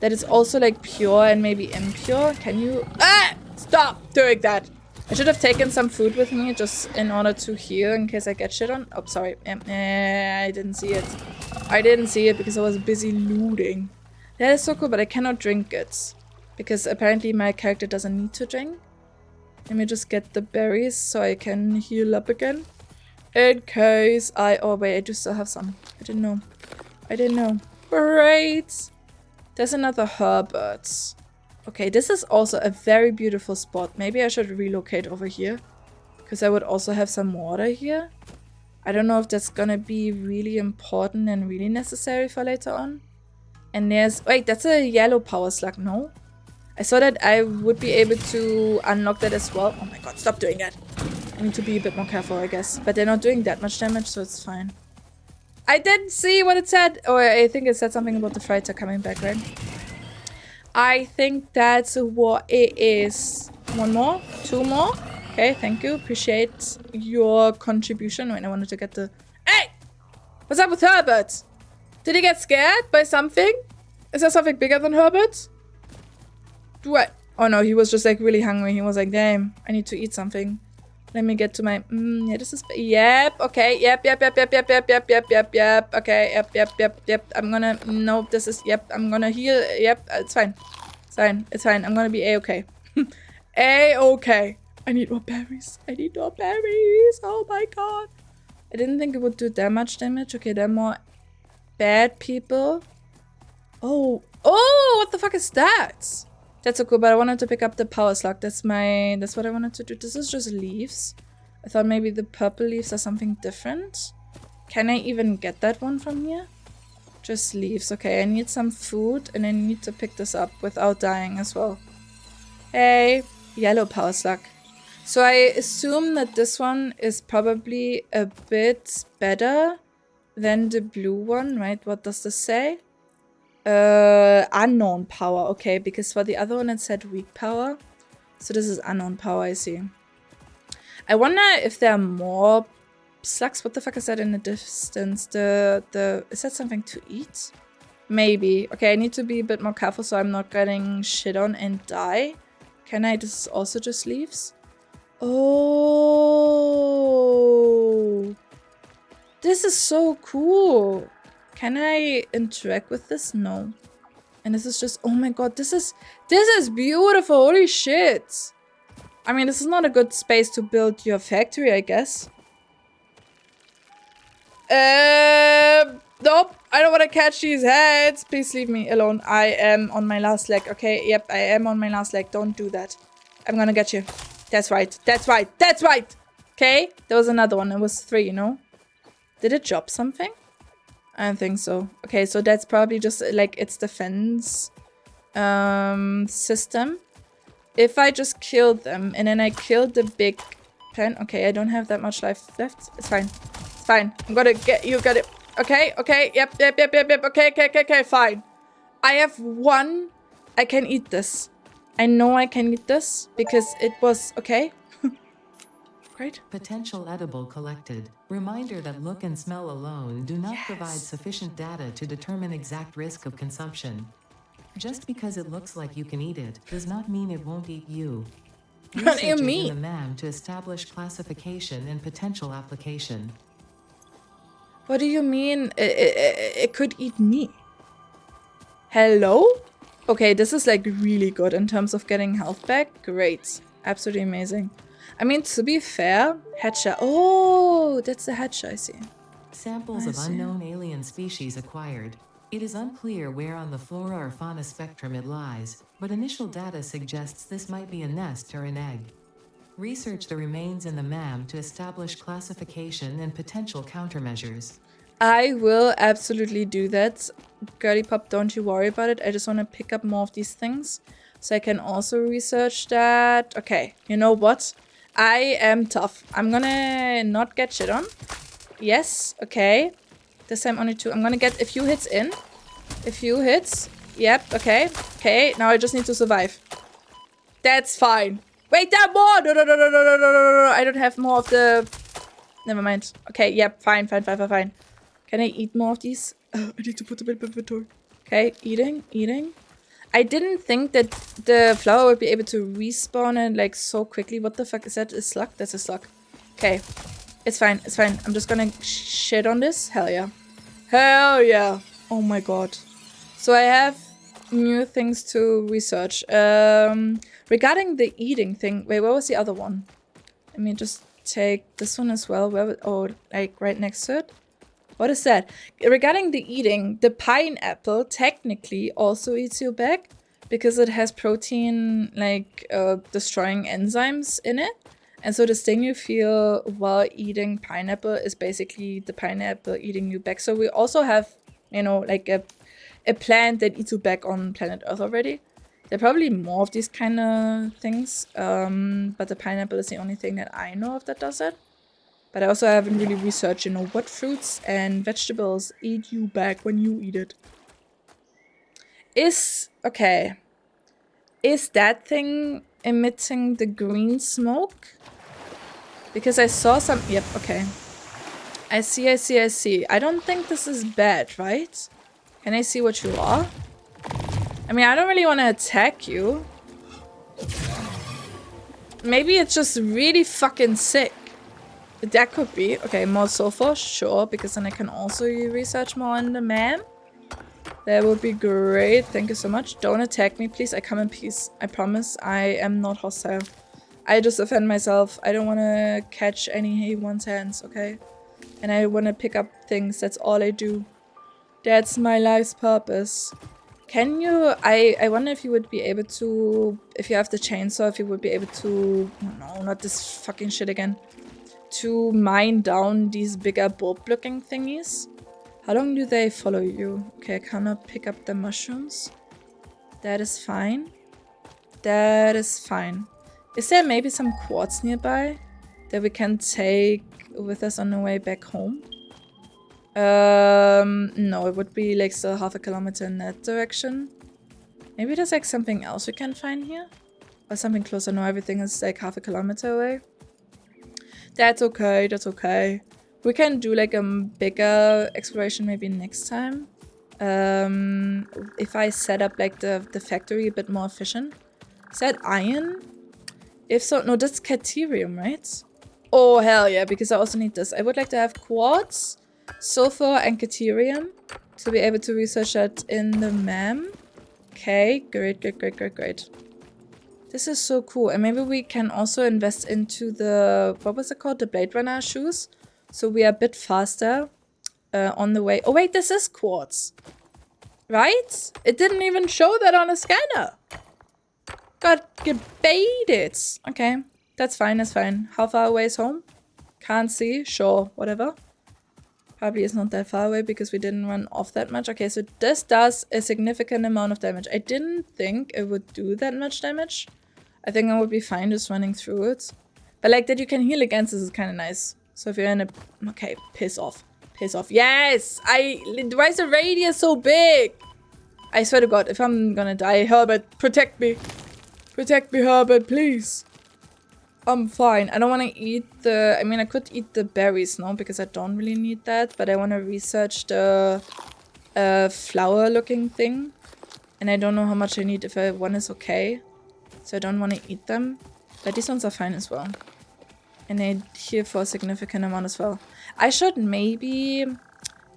Speaker 1: That is also like pure and maybe impure. Can you... Ah! Stop doing that! I should have taken some food with me just in order to heal in case I get shit on. Oh, sorry. I didn't see it. I didn't see it because I was busy looting. That is so cool, but I cannot drink it. Because apparently my character doesn't need to drink. Let me just get the berries so I can heal up again. In case I... Oh, wait, I do still have some. I didn't know. I didn't know. Great! There's another Herbert. Okay, this is also a very beautiful spot. Maybe I should relocate over here. Because I would also have some water here. I don't know if that's gonna be really important and really necessary for later on. And there's... Wait, that's a yellow power slug, no? I saw that I would be able to unlock that as well. Oh my god, stop doing that. I need to be a bit more careful, I guess. But they're not doing that much damage, so it's fine. I didn't see what it said. Oh, I think it said something about the fighter coming back, right? I think that's what it is. One more? Two more? Okay, thank you. Appreciate your contribution. Wait, I wanted to get the... Hey! What's up with Herbert? Did he get scared by something? Is there something bigger than Herbert? Do I... Oh no, he was just like really hungry. He was like, damn, I need to eat something. Let me get to my... yeah, this is... Yep, okay. Yep. Okay, yep. I'm gonna... Nope, this is... Yep, I'm gonna heal. Yep, it's fine. It's fine. It's fine. I'm gonna be A-okay. A-okay. I need more berries. I need more berries. Oh my god. I didn't think it would do that much damage. Okay, there are more bad people. Oh. Oh, what the fuck is that? That's so cool, but I wanted to pick up the power slug. That's what I wanted to do. This is just leaves. I thought maybe the purple leaves are something different. Can I even get that one from here? Just leaves. Okay, I need some food and I need to pick this up without dying as well. Hey, yellow power slug. So I assume that this one is probably a bit better than the blue one, right? What does this say? Unknown power. Okay, because for the other one it said weak power. So this is unknown power, I see. I wonder if there are more slugs. What the fuck is that in the distance? Is that something to eat? Maybe. Okay, I need to be a bit more careful so I'm not getting shit on and die. Can I? This is also just leaves. Oh, this is so cool. Can I interact with this? No. And this is just, oh my god, this is beautiful. Holy shit. I mean, this is not a good space to build your factory, I guess. Nope. I don't want to catch these heads. Please leave me alone. I am on my last leg. Okay, yep, I am on my last leg. Don't do that. I'm gonna get you. That's right. That's right. That's right. Okay, there was another one. It was 3, you know? Did it drop something? I don't think so. Okay, so that's probably just like its defense system. If I just killed them and then I killed the big pen. Okay, I don't have that much life left. It's fine. It's fine. I'm gonna get you. Got it. Okay, okay. Yep. Okay, fine. I have 1. I can eat this. I know I can eat this because it was okay. Great.
Speaker 2: Potential edible collected. Reminder that look and smell alone do not provide sufficient data to determine exact risk of consumption. Just because it looks like you can eat it does not mean it won't eat you.
Speaker 1: What do you
Speaker 2: Research it in
Speaker 1: mean?
Speaker 2: the MAM to establish classification and potential application.
Speaker 1: What do you mean it could eat me? Hello? Okay, this is like really good in terms of getting health back. Great. Absolutely amazing. I mean, to be fair, Hatcher. Oh, that's the Hatcher, I see.
Speaker 2: Samples of unknown alien species acquired. It is unclear where on the flora or fauna spectrum it lies, but initial data suggests this might be a nest or an egg. Research the remains in the MAM to establish classification and potential countermeasures.
Speaker 1: I will absolutely do that. Girly Pop, don't you worry about it. I just want to pick up more of these things so I can also research that. Okay, you know what? I am tough. I'm gonna not get shit on. Yes, okay. This time only 2. I'm gonna get a few hits in. A few hits. Yep, okay. Okay, now I just need to survive. That's fine. Wait, there are more! No, no, no, no, no, no, no, no, no, no. I don't have more of the... Never mind. Okay, yep, fine, fine, fine, fine, fine. Can I eat more of these? Oh, I need to put them in my inventory. Okay, eating, eating. I didn't think that the flower would be able to respawn and like so quickly. What the fuck is that? A slug? That's a slug. Okay. It's fine. It's fine. I'm just gonna shit on this. Hell yeah. Hell yeah. Oh my god. So I have new things to research. Regarding the eating thing. Wait, what was the other one? Let me just take this one as well. Where? Oh, like right next to it. What is that? Regarding the eating, the pineapple technically also eats you back because it has protein like destroying enzymes in it. And so the sting you feel while eating pineapple is basically the pineapple eating you back. So we also have, you know, like a plant that eats you back on planet Earth already. There are probably more of these kind of things. But the pineapple is the only thing that I know of that does it. But I also haven't really researched, you know, what fruits and vegetables eat you back when you eat it. Okay. Is that thing emitting the green smoke? Because I saw some... Yep, okay. I see. I don't think this is bad, right? Can I see what you are? I mean, I don't really want to attack you. Maybe it's just really fucking sick. That could be. Okay, more sulfur, sure, because then I can also research more on the man. That would be great. Thank you so much. Don't attack me, please. I come in peace. I promise. I am not hostile. I just offend myself. I don't want to catch anyone's hands, okay? And I want to pick up things. That's all I do. That's my life's purpose. Can you... I wonder if you would be able to... If you have the chainsaw, if you would be able to... No, not this fucking shit again. To mine down these bigger bulb-looking thingies. How long do they follow you? Okay, I cannot pick up the mushrooms. That is fine. That is fine. Is there maybe some quartz nearby that we can take with us on the way back home? No, it would be like still 1/2 kilometer in that direction. Maybe there's like something else we can find here? Or something closer. No, everything is like 1/2 kilometer away. That's okay, that's okay. We can do like a bigger exploration maybe next time. If I set up like the factory a bit more efficient. Is that iron? If so, no, that's caterium, right? Oh, hell yeah, because I also need this. I would like to have quartz, sulfur, and caterium to be able to research that in the MAM. Okay, great. This is so cool. And maybe we can also invest into the, what was it called? The Blade Runner shoes. So we are a bit faster on the way. Oh wait, this is quartz. Right? It didn't even show that on a scanner. Got gebaited. Okay, that's fine, that's fine. How far away is home? Can't see. Sure, whatever. Probably is not that far away because we didn't run off that much. Okay, so this does a significant amount of damage. I didn't think it would do that much damage. I think I would be fine just running through it. But like that you can heal against this is kind of nice. So if you're in a... Okay, piss off. Piss off. Yes! Why is the radius so big? I swear to God, if I'm gonna die, Herbert, protect me. Protect me, Herbert, please. I'm fine. I don't want to eat the... I mean, I could eat the berries, no? Because I don't really need that. But I want to research the flower-looking thing. And I don't know how much I need if one is okay. So I don't want to eat them. But these ones are fine as well. And they heal for a significant amount as well. I should maybe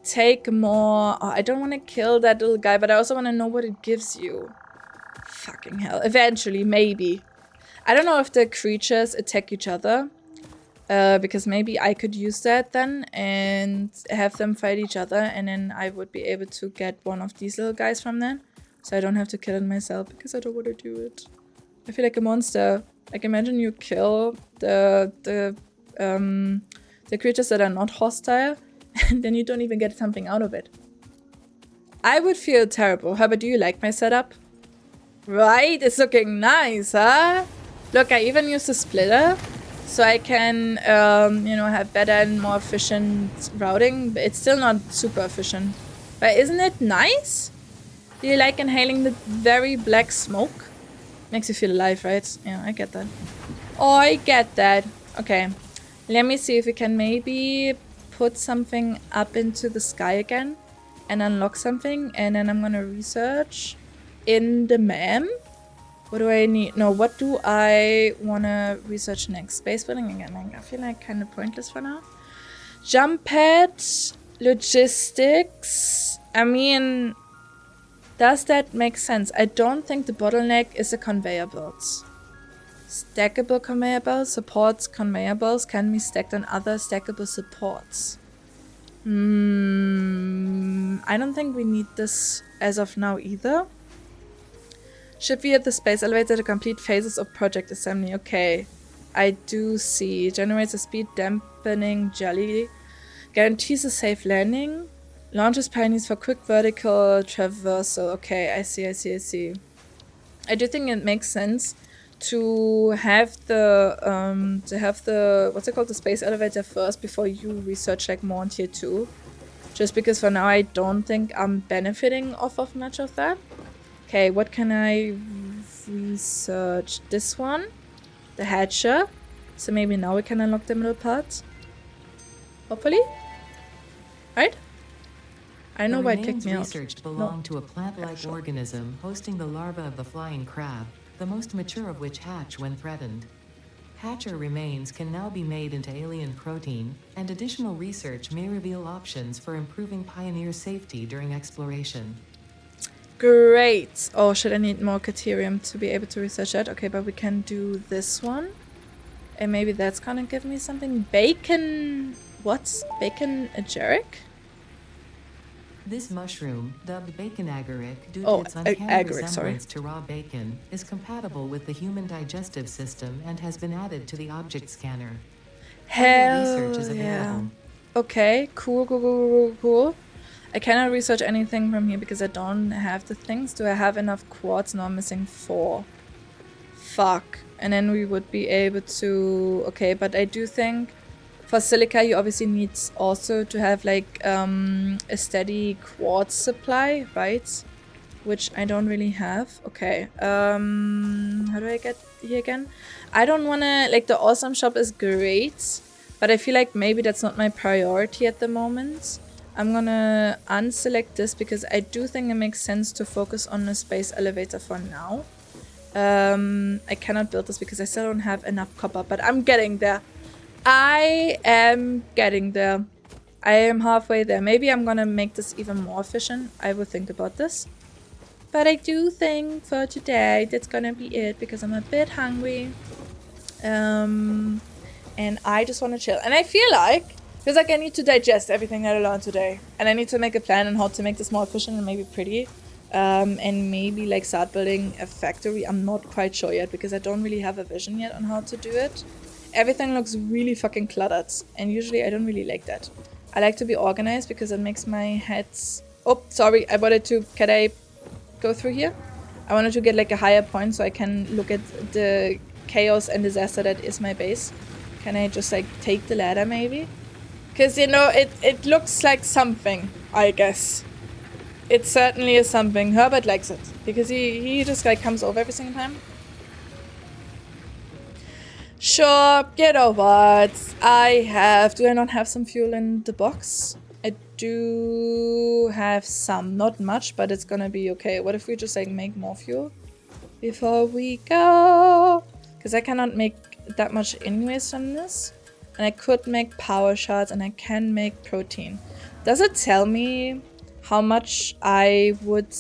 Speaker 1: take more... Oh, I don't want to kill that little guy, but I also want to know what it gives you. Fucking hell. Eventually, maybe. I don't know if the creatures attack each other. Because maybe I could use that then and have them fight each other. And then I would be able to get one of these little guys from there. So I don't have to kill it myself because I don't want to do it. I feel like a monster. Like, imagine you kill the creatures that are not hostile, and then you don't even get something out of it. I would feel terrible. How about, do you like my setup? Right? It's looking nice, huh? Look, I even used a splitter, so I can, you know, have better and more efficient routing, but it's still not super efficient. But isn't it nice? Do you like inhaling the very black smoke? Makes you feel alive, right? Yeah, I get that. Oh, I get that. Okay. Let me see if we can maybe put something up into the sky again and unlock something. And then I'm gonna research in the map. What do I need? No, what do I wanna research next? Space building again. I feel like kind of pointless for now. Jump pad, logistics. I mean... Does that make sense? I don't think the bottleneck is a conveyor belts. Stackable conveyor belts, supports conveyor belts can be stacked on other stackable supports. I don't think we need this as of now either. Should we at the space elevator to complete phases of project assembly? Okay, I do see. Generates a speed dampening jelly. Guarantees a safe landing. Launches pioneers for quick vertical traversal. Okay, I see. I do think it makes sense to have the what's it called, the space elevator first before you research like more on tier 2. Just because for now I don't think I'm benefiting off of much of that. Okay, what can I research? This one, the hatcher. So maybe now we can unlock the middle part. Hopefully, right? I know why it kicked me out.
Speaker 2: Researched belong to a plant-like organism hosting the larva of the flying crab, the most mature of which hatch when threatened. Hatcher remains can now be made into alien protein, and additional research may reveal options for improving pioneer safety during exploration.
Speaker 1: Great. Oh, should I need more Caterium to be able to research that? Okay, but we can do this one. And maybe that's gonna give me something. Bacon... What's bacon agaric?
Speaker 2: This mushroom, dubbed bacon agaric due to its uncanny resemblance to raw bacon, is compatible with the human digestive system and has been added to the object scanner.
Speaker 1: Hell
Speaker 2: research is available.
Speaker 1: yeah. Okay, cool. I cannot research anything from here because I don't have the things. Do I have enough quartz? No, I'm missing 4. Fuck. And then we would be able to... Okay, but I do think... For silica, you obviously need also to have like a steady quartz supply, right? Which I don't really have. Okay. How do I get here again? I don't want to... Like, the awesome shop is great, but I feel like maybe that's not my priority at the moment. I'm gonna unselect this because I do think it makes sense to focus on the space elevator for now. I cannot build this because I still don't have enough copper, but I'm getting there. I am getting there. I am halfway there. Maybe I'm gonna make this even more efficient. I will think about this. But I do think for today that's gonna be it because I'm a bit hungry. And I just want to chill. And I feel like I need to digest everything that I learned today. And I need to make a plan on how to make this more efficient and maybe pretty. And maybe like start building a factory. I'm not quite sure yet because I don't really have a vision yet on how to do it. Everything looks really fucking cluttered, and usually I don't really like that. I like to be organized because it makes my head... Oh, sorry, I wanted to... Can I go through here? I wanted to get like a higher point so I can look at the chaos and disaster that is my base. Can I just like take the ladder maybe? Because, you know, it looks like something, I guess. It certainly is something. Herbert likes it because he just like comes over every single time. Sure, you know what? Do I not have some fuel in the box? I do have some, not much, but it's gonna be okay. What if we just like make more fuel before we go? Because I cannot make that much anyways from this. And I could make power shards and I can make protein. Does it tell me how much I would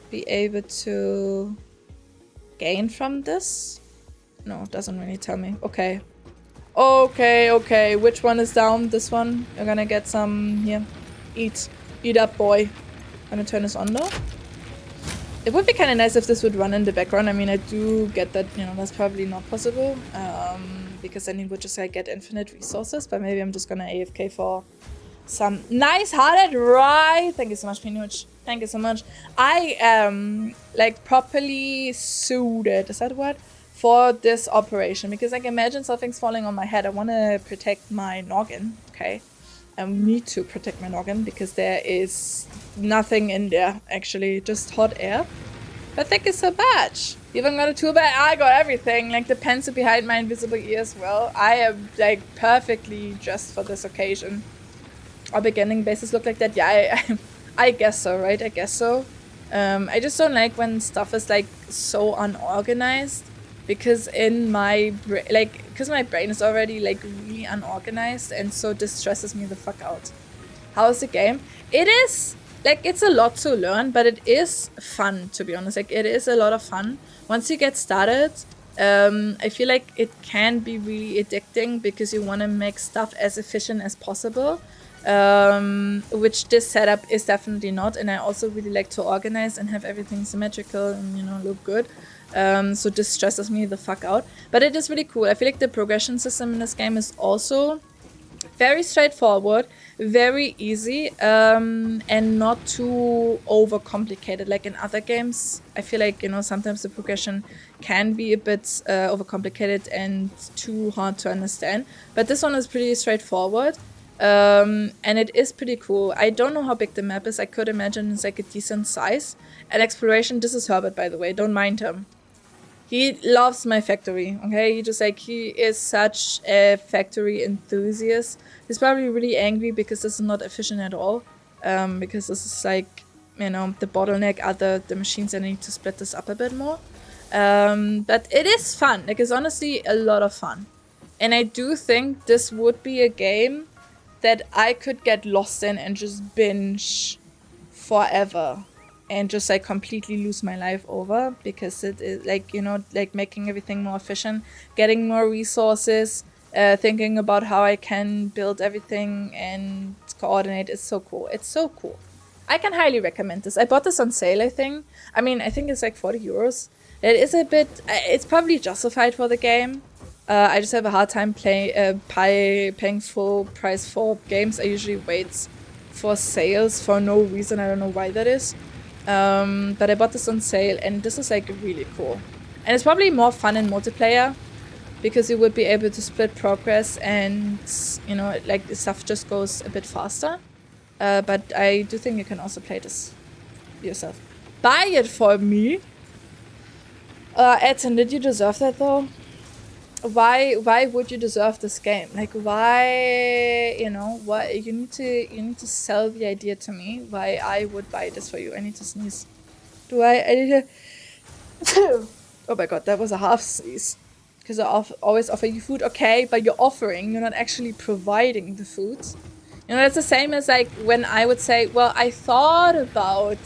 Speaker 1: be able to gain from this? No, it doesn't really tell me. Okay. Okay. Which one is down? This one? You're gonna get some here. Eat. Eat up, boy. Gonna turn this on though. It would be kind of nice if this would run in the background. I mean, I do get that, you know, that's probably not possible. Because then it would just like get infinite resources. But maybe I'm just gonna AFK for some nice hearted rye. Thank you so much, Pinuch. Thank you so much. I am like properly suited. Is that a word? For this operation, because like imagine something's falling on my head. I want to protect my noggin, okay? I need to protect my noggin because there is nothing in there, actually, just hot air. But thank you so much. You haven't got a tool bag? I got everything, like the pencil behind my invisible ear as well. I am like perfectly dressed for this occasion. Our beginning bases look like that? Yeah, I guess so, right? I guess so. I just don't like when stuff is like so unorganized. Because in my brain, like, because my brain is already like really unorganized, and so this stresses me the fuck out. How's the game? It is like, it's a lot to learn, but it is fun, to be honest. Like, it is a lot of fun once you get started. I feel like it can be really addicting because you want to make stuff as efficient as possible, which this setup is definitely not. And I also really like to organize and have everything symmetrical and, you know, look good. So this stresses me the fuck out. But it is really cool. I feel like the progression system in this game is also very straightforward, very easy, and not too overcomplicated. Like in other games, I feel like, you know, sometimes the progression can be a bit overcomplicated and too hard to understand. But this one is pretty straightforward. And it is pretty cool. I don't know how big the map is. I could imagine it's like a decent size. And exploration, this is Herbert, by the way. Don't mind him. He loves my factory, okay? He just like, he is such a factory enthusiast. He's probably really angry because this is not efficient at all. Because this is like, you know, the bottleneck are the machines that need to split this up a bit more. But it is fun. Like, it's honestly a lot of fun. And I do think this would be a game that I could get lost in and just binge forever. And just like completely lose my life over, because it is like, you know, like making everything more efficient, getting more resources, thinking about how I can build everything and coordinate. It's so cool. It's so cool. I can highly recommend this. I bought this on sale, I think. I mean, I think it's like 40 euros. It is a bit, it's probably justified for the game. I just have a hard time paying full price for games. I usually wait for sales for no reason. I don't know why that is. But I bought this on sale, and this is like really cool. And it's probably more fun in multiplayer because you would be able to split progress and, you know, like the stuff just goes a bit faster. But I do think you can also play this yourself. Buy it for me. Edson, did you deserve that though? Why would you deserve this game? Like, why, you know, why you need to sell the idea to me why I would buy this for you. I need to sneeze. I need to oh my god, that was a half sneeze. Because I always offer you food, okay, but you're offering, you're not actually providing the food. You know, it's the same as like when I would say, well, I thought about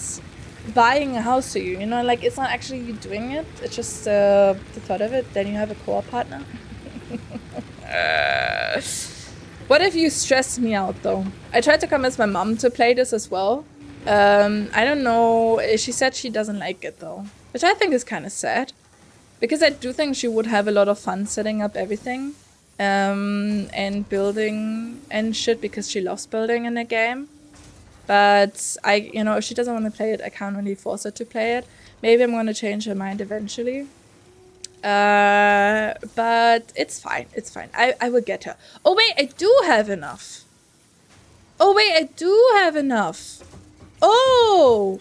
Speaker 1: buying a house to you, you know, like it's not actually you doing it, it's just the thought of it. Then you have a co-op partner. What if you stressed me out though? I tried to convince my mom to play this as well. I don't know, she said she doesn't like it though, which I think is kind of sad, because I do think she would have a lot of fun setting up everything and building and shit, because she loves building in a game. But you know, if she doesn't want to play it, I can't really force her to play it. Maybe I'm going to change her mind eventually. But it's fine. It's fine. I will get her. Oh, wait, I do have enough. Oh,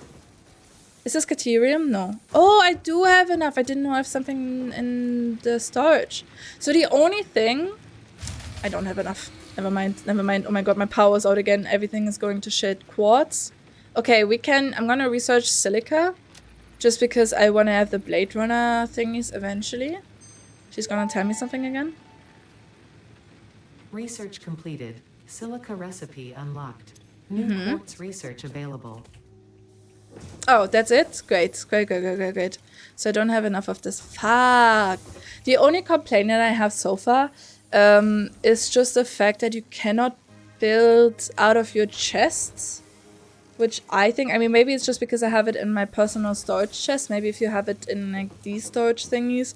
Speaker 1: is this Caterium? No. Oh, I do have enough. I didn't know I have something in the storage. So the only thing... I don't have enough. Never mind. Never mind. Oh my god, my power's out again. Everything is going to shit. Quartz. Okay, we can... I'm gonna research silica. Just because I want to have the Blade Runner thingies eventually. She's gonna tell me something again.
Speaker 2: Research completed. Silica recipe unlocked. New quartz research available.
Speaker 1: Oh, that's it? Great. Great, great, great, great, great. So I don't have enough of this. Fuck. The only complaint that I have so far is just the fact that you cannot build out of your chests. Which I think, I mean, maybe it's just because I have it in my personal storage chest. Maybe if you have it in like these storage thingies,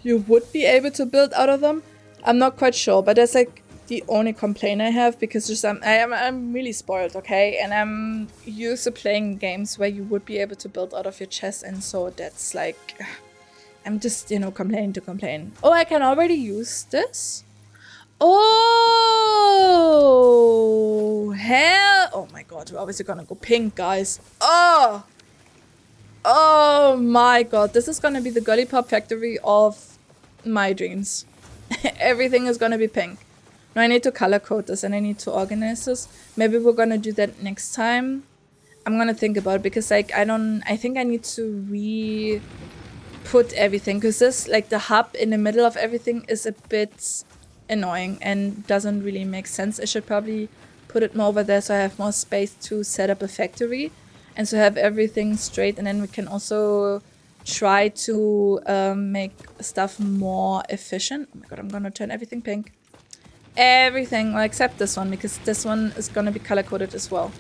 Speaker 1: you would be able to build out of them. I'm not quite sure, but that's like the only complaint I have because just I'm really spoiled, okay? And I'm used to playing games where you would be able to build out of your chest, and so that's like, I'm just, you know, complaining to complain. Oh, I can already use this? Oh, hell. Oh my god, we're obviously gonna go pink, guys. Oh my god, this is gonna be the Gully Pop factory of my dreams. Everything is gonna be pink. Now I need to color code this and I need to organize this. Maybe we're gonna do that next time. I'm gonna think about it because like I think I need to re-put everything because this, like the hub in the middle of everything is a bit annoying and doesn't really make sense. I should probably put it more over there so I have more space to set up a factory and so have everything straight, and then we can also try to make stuff more efficient. Oh my god, I'm gonna turn everything pink. Everything, well, except this one, because this one is gonna be color-coded as well.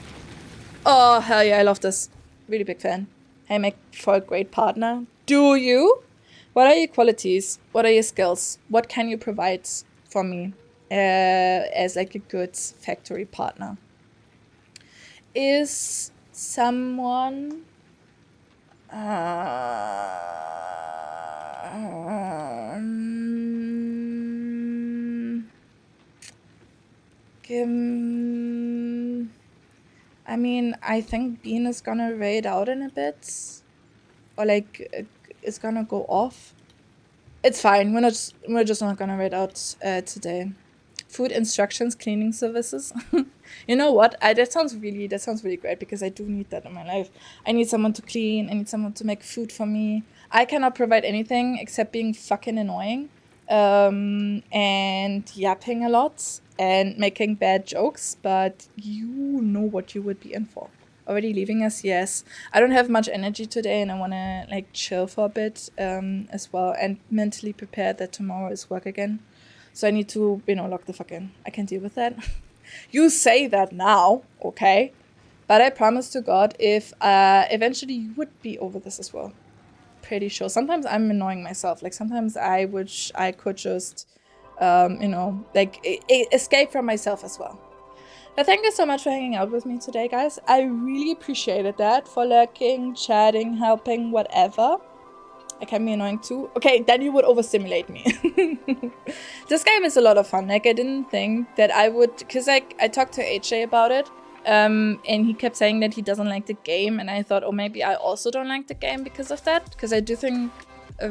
Speaker 1: Oh, hell yeah, I love this. Really big fan. I make for a great partner. Do you? What are your qualities? What are your skills? What can you provide for me as like a good factory partner? Is someone... I mean, I think Bean is gonna raid out in a bit. Or like, it's gonna go off. It's fine, we're just not gonna raid out today. Food instructions, cleaning services. You know what? That sounds really great because I do need that in my life. I need someone to clean, I need someone to make food for me. I cannot provide anything except being fucking annoying. And yapping a lot and making bad jokes, but you know what you would be in for. Already leaving us? Yes. I don't have much energy today and I want to like chill for a bit as well and mentally prepare that tomorrow is work again. So I need to, you know, lock the fuck in. I can deal with that. You say that now, okay? But I promise to God if eventually you would be over this as well. Pretty sure. Sometimes I'm annoying myself. Like sometimes I wish I could just, you know, like escape from myself as well. But thank you so much for hanging out with me today, guys. I really appreciated that. For lurking, chatting, helping, whatever. I can be annoying too. Okay, then you would overstimulate me. This game is a lot of fun. Like I didn't think that I would, because like I talked to HJ about it. And he kept saying that he doesn't like the game, and I thought, oh, maybe I also don't like the game because of that, because I do think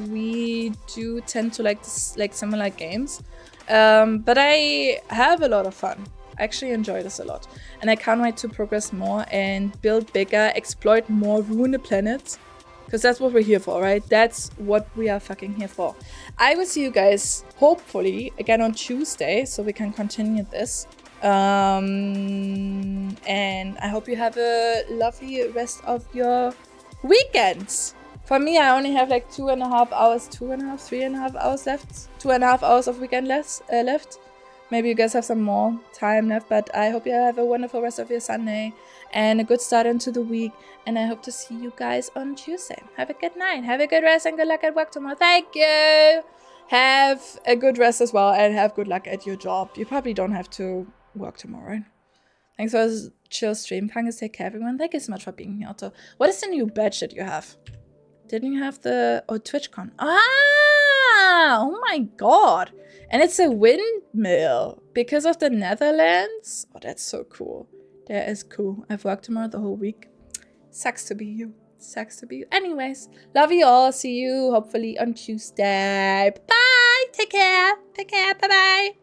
Speaker 1: we do tend to like this, like similar games, but I have a lot of fun. I actually enjoy this a lot, and I can't wait to progress more and build bigger, exploit more, ruin the planet, because that's what we're here for, right? That's what we are fucking here for. I will see you guys hopefully again on Tuesday so we can continue this. And I hope you have a lovely rest of your weekends. For me, I only have like 2.5 hours, 3.5 hours left. 2.5 hours of weekend left. Maybe you guys have some more time left, but I hope you have a wonderful rest of your Sunday and a good start into the week. And I hope to see you guys on Tuesday. Have a good night. Have a good rest and good luck at work tomorrow. Thank you. Have a good rest as well and have good luck at your job. You probably don't have to work tomorrow, right? Thanks for a chill stream. Thanks, take care, everyone. Thank you so much for being here, Otto. What is the new badge that you have? Didn't you have the... Oh, TwitchCon. Ah! Oh my god. And it's a windmill because of the Netherlands. Oh, that's so cool. That is cool. I've worked tomorrow the whole week. Sucks to be you. Sucks to be you. Anyways, love you all. See you hopefully on Tuesday. Bye. Take care. Take care. Bye-bye.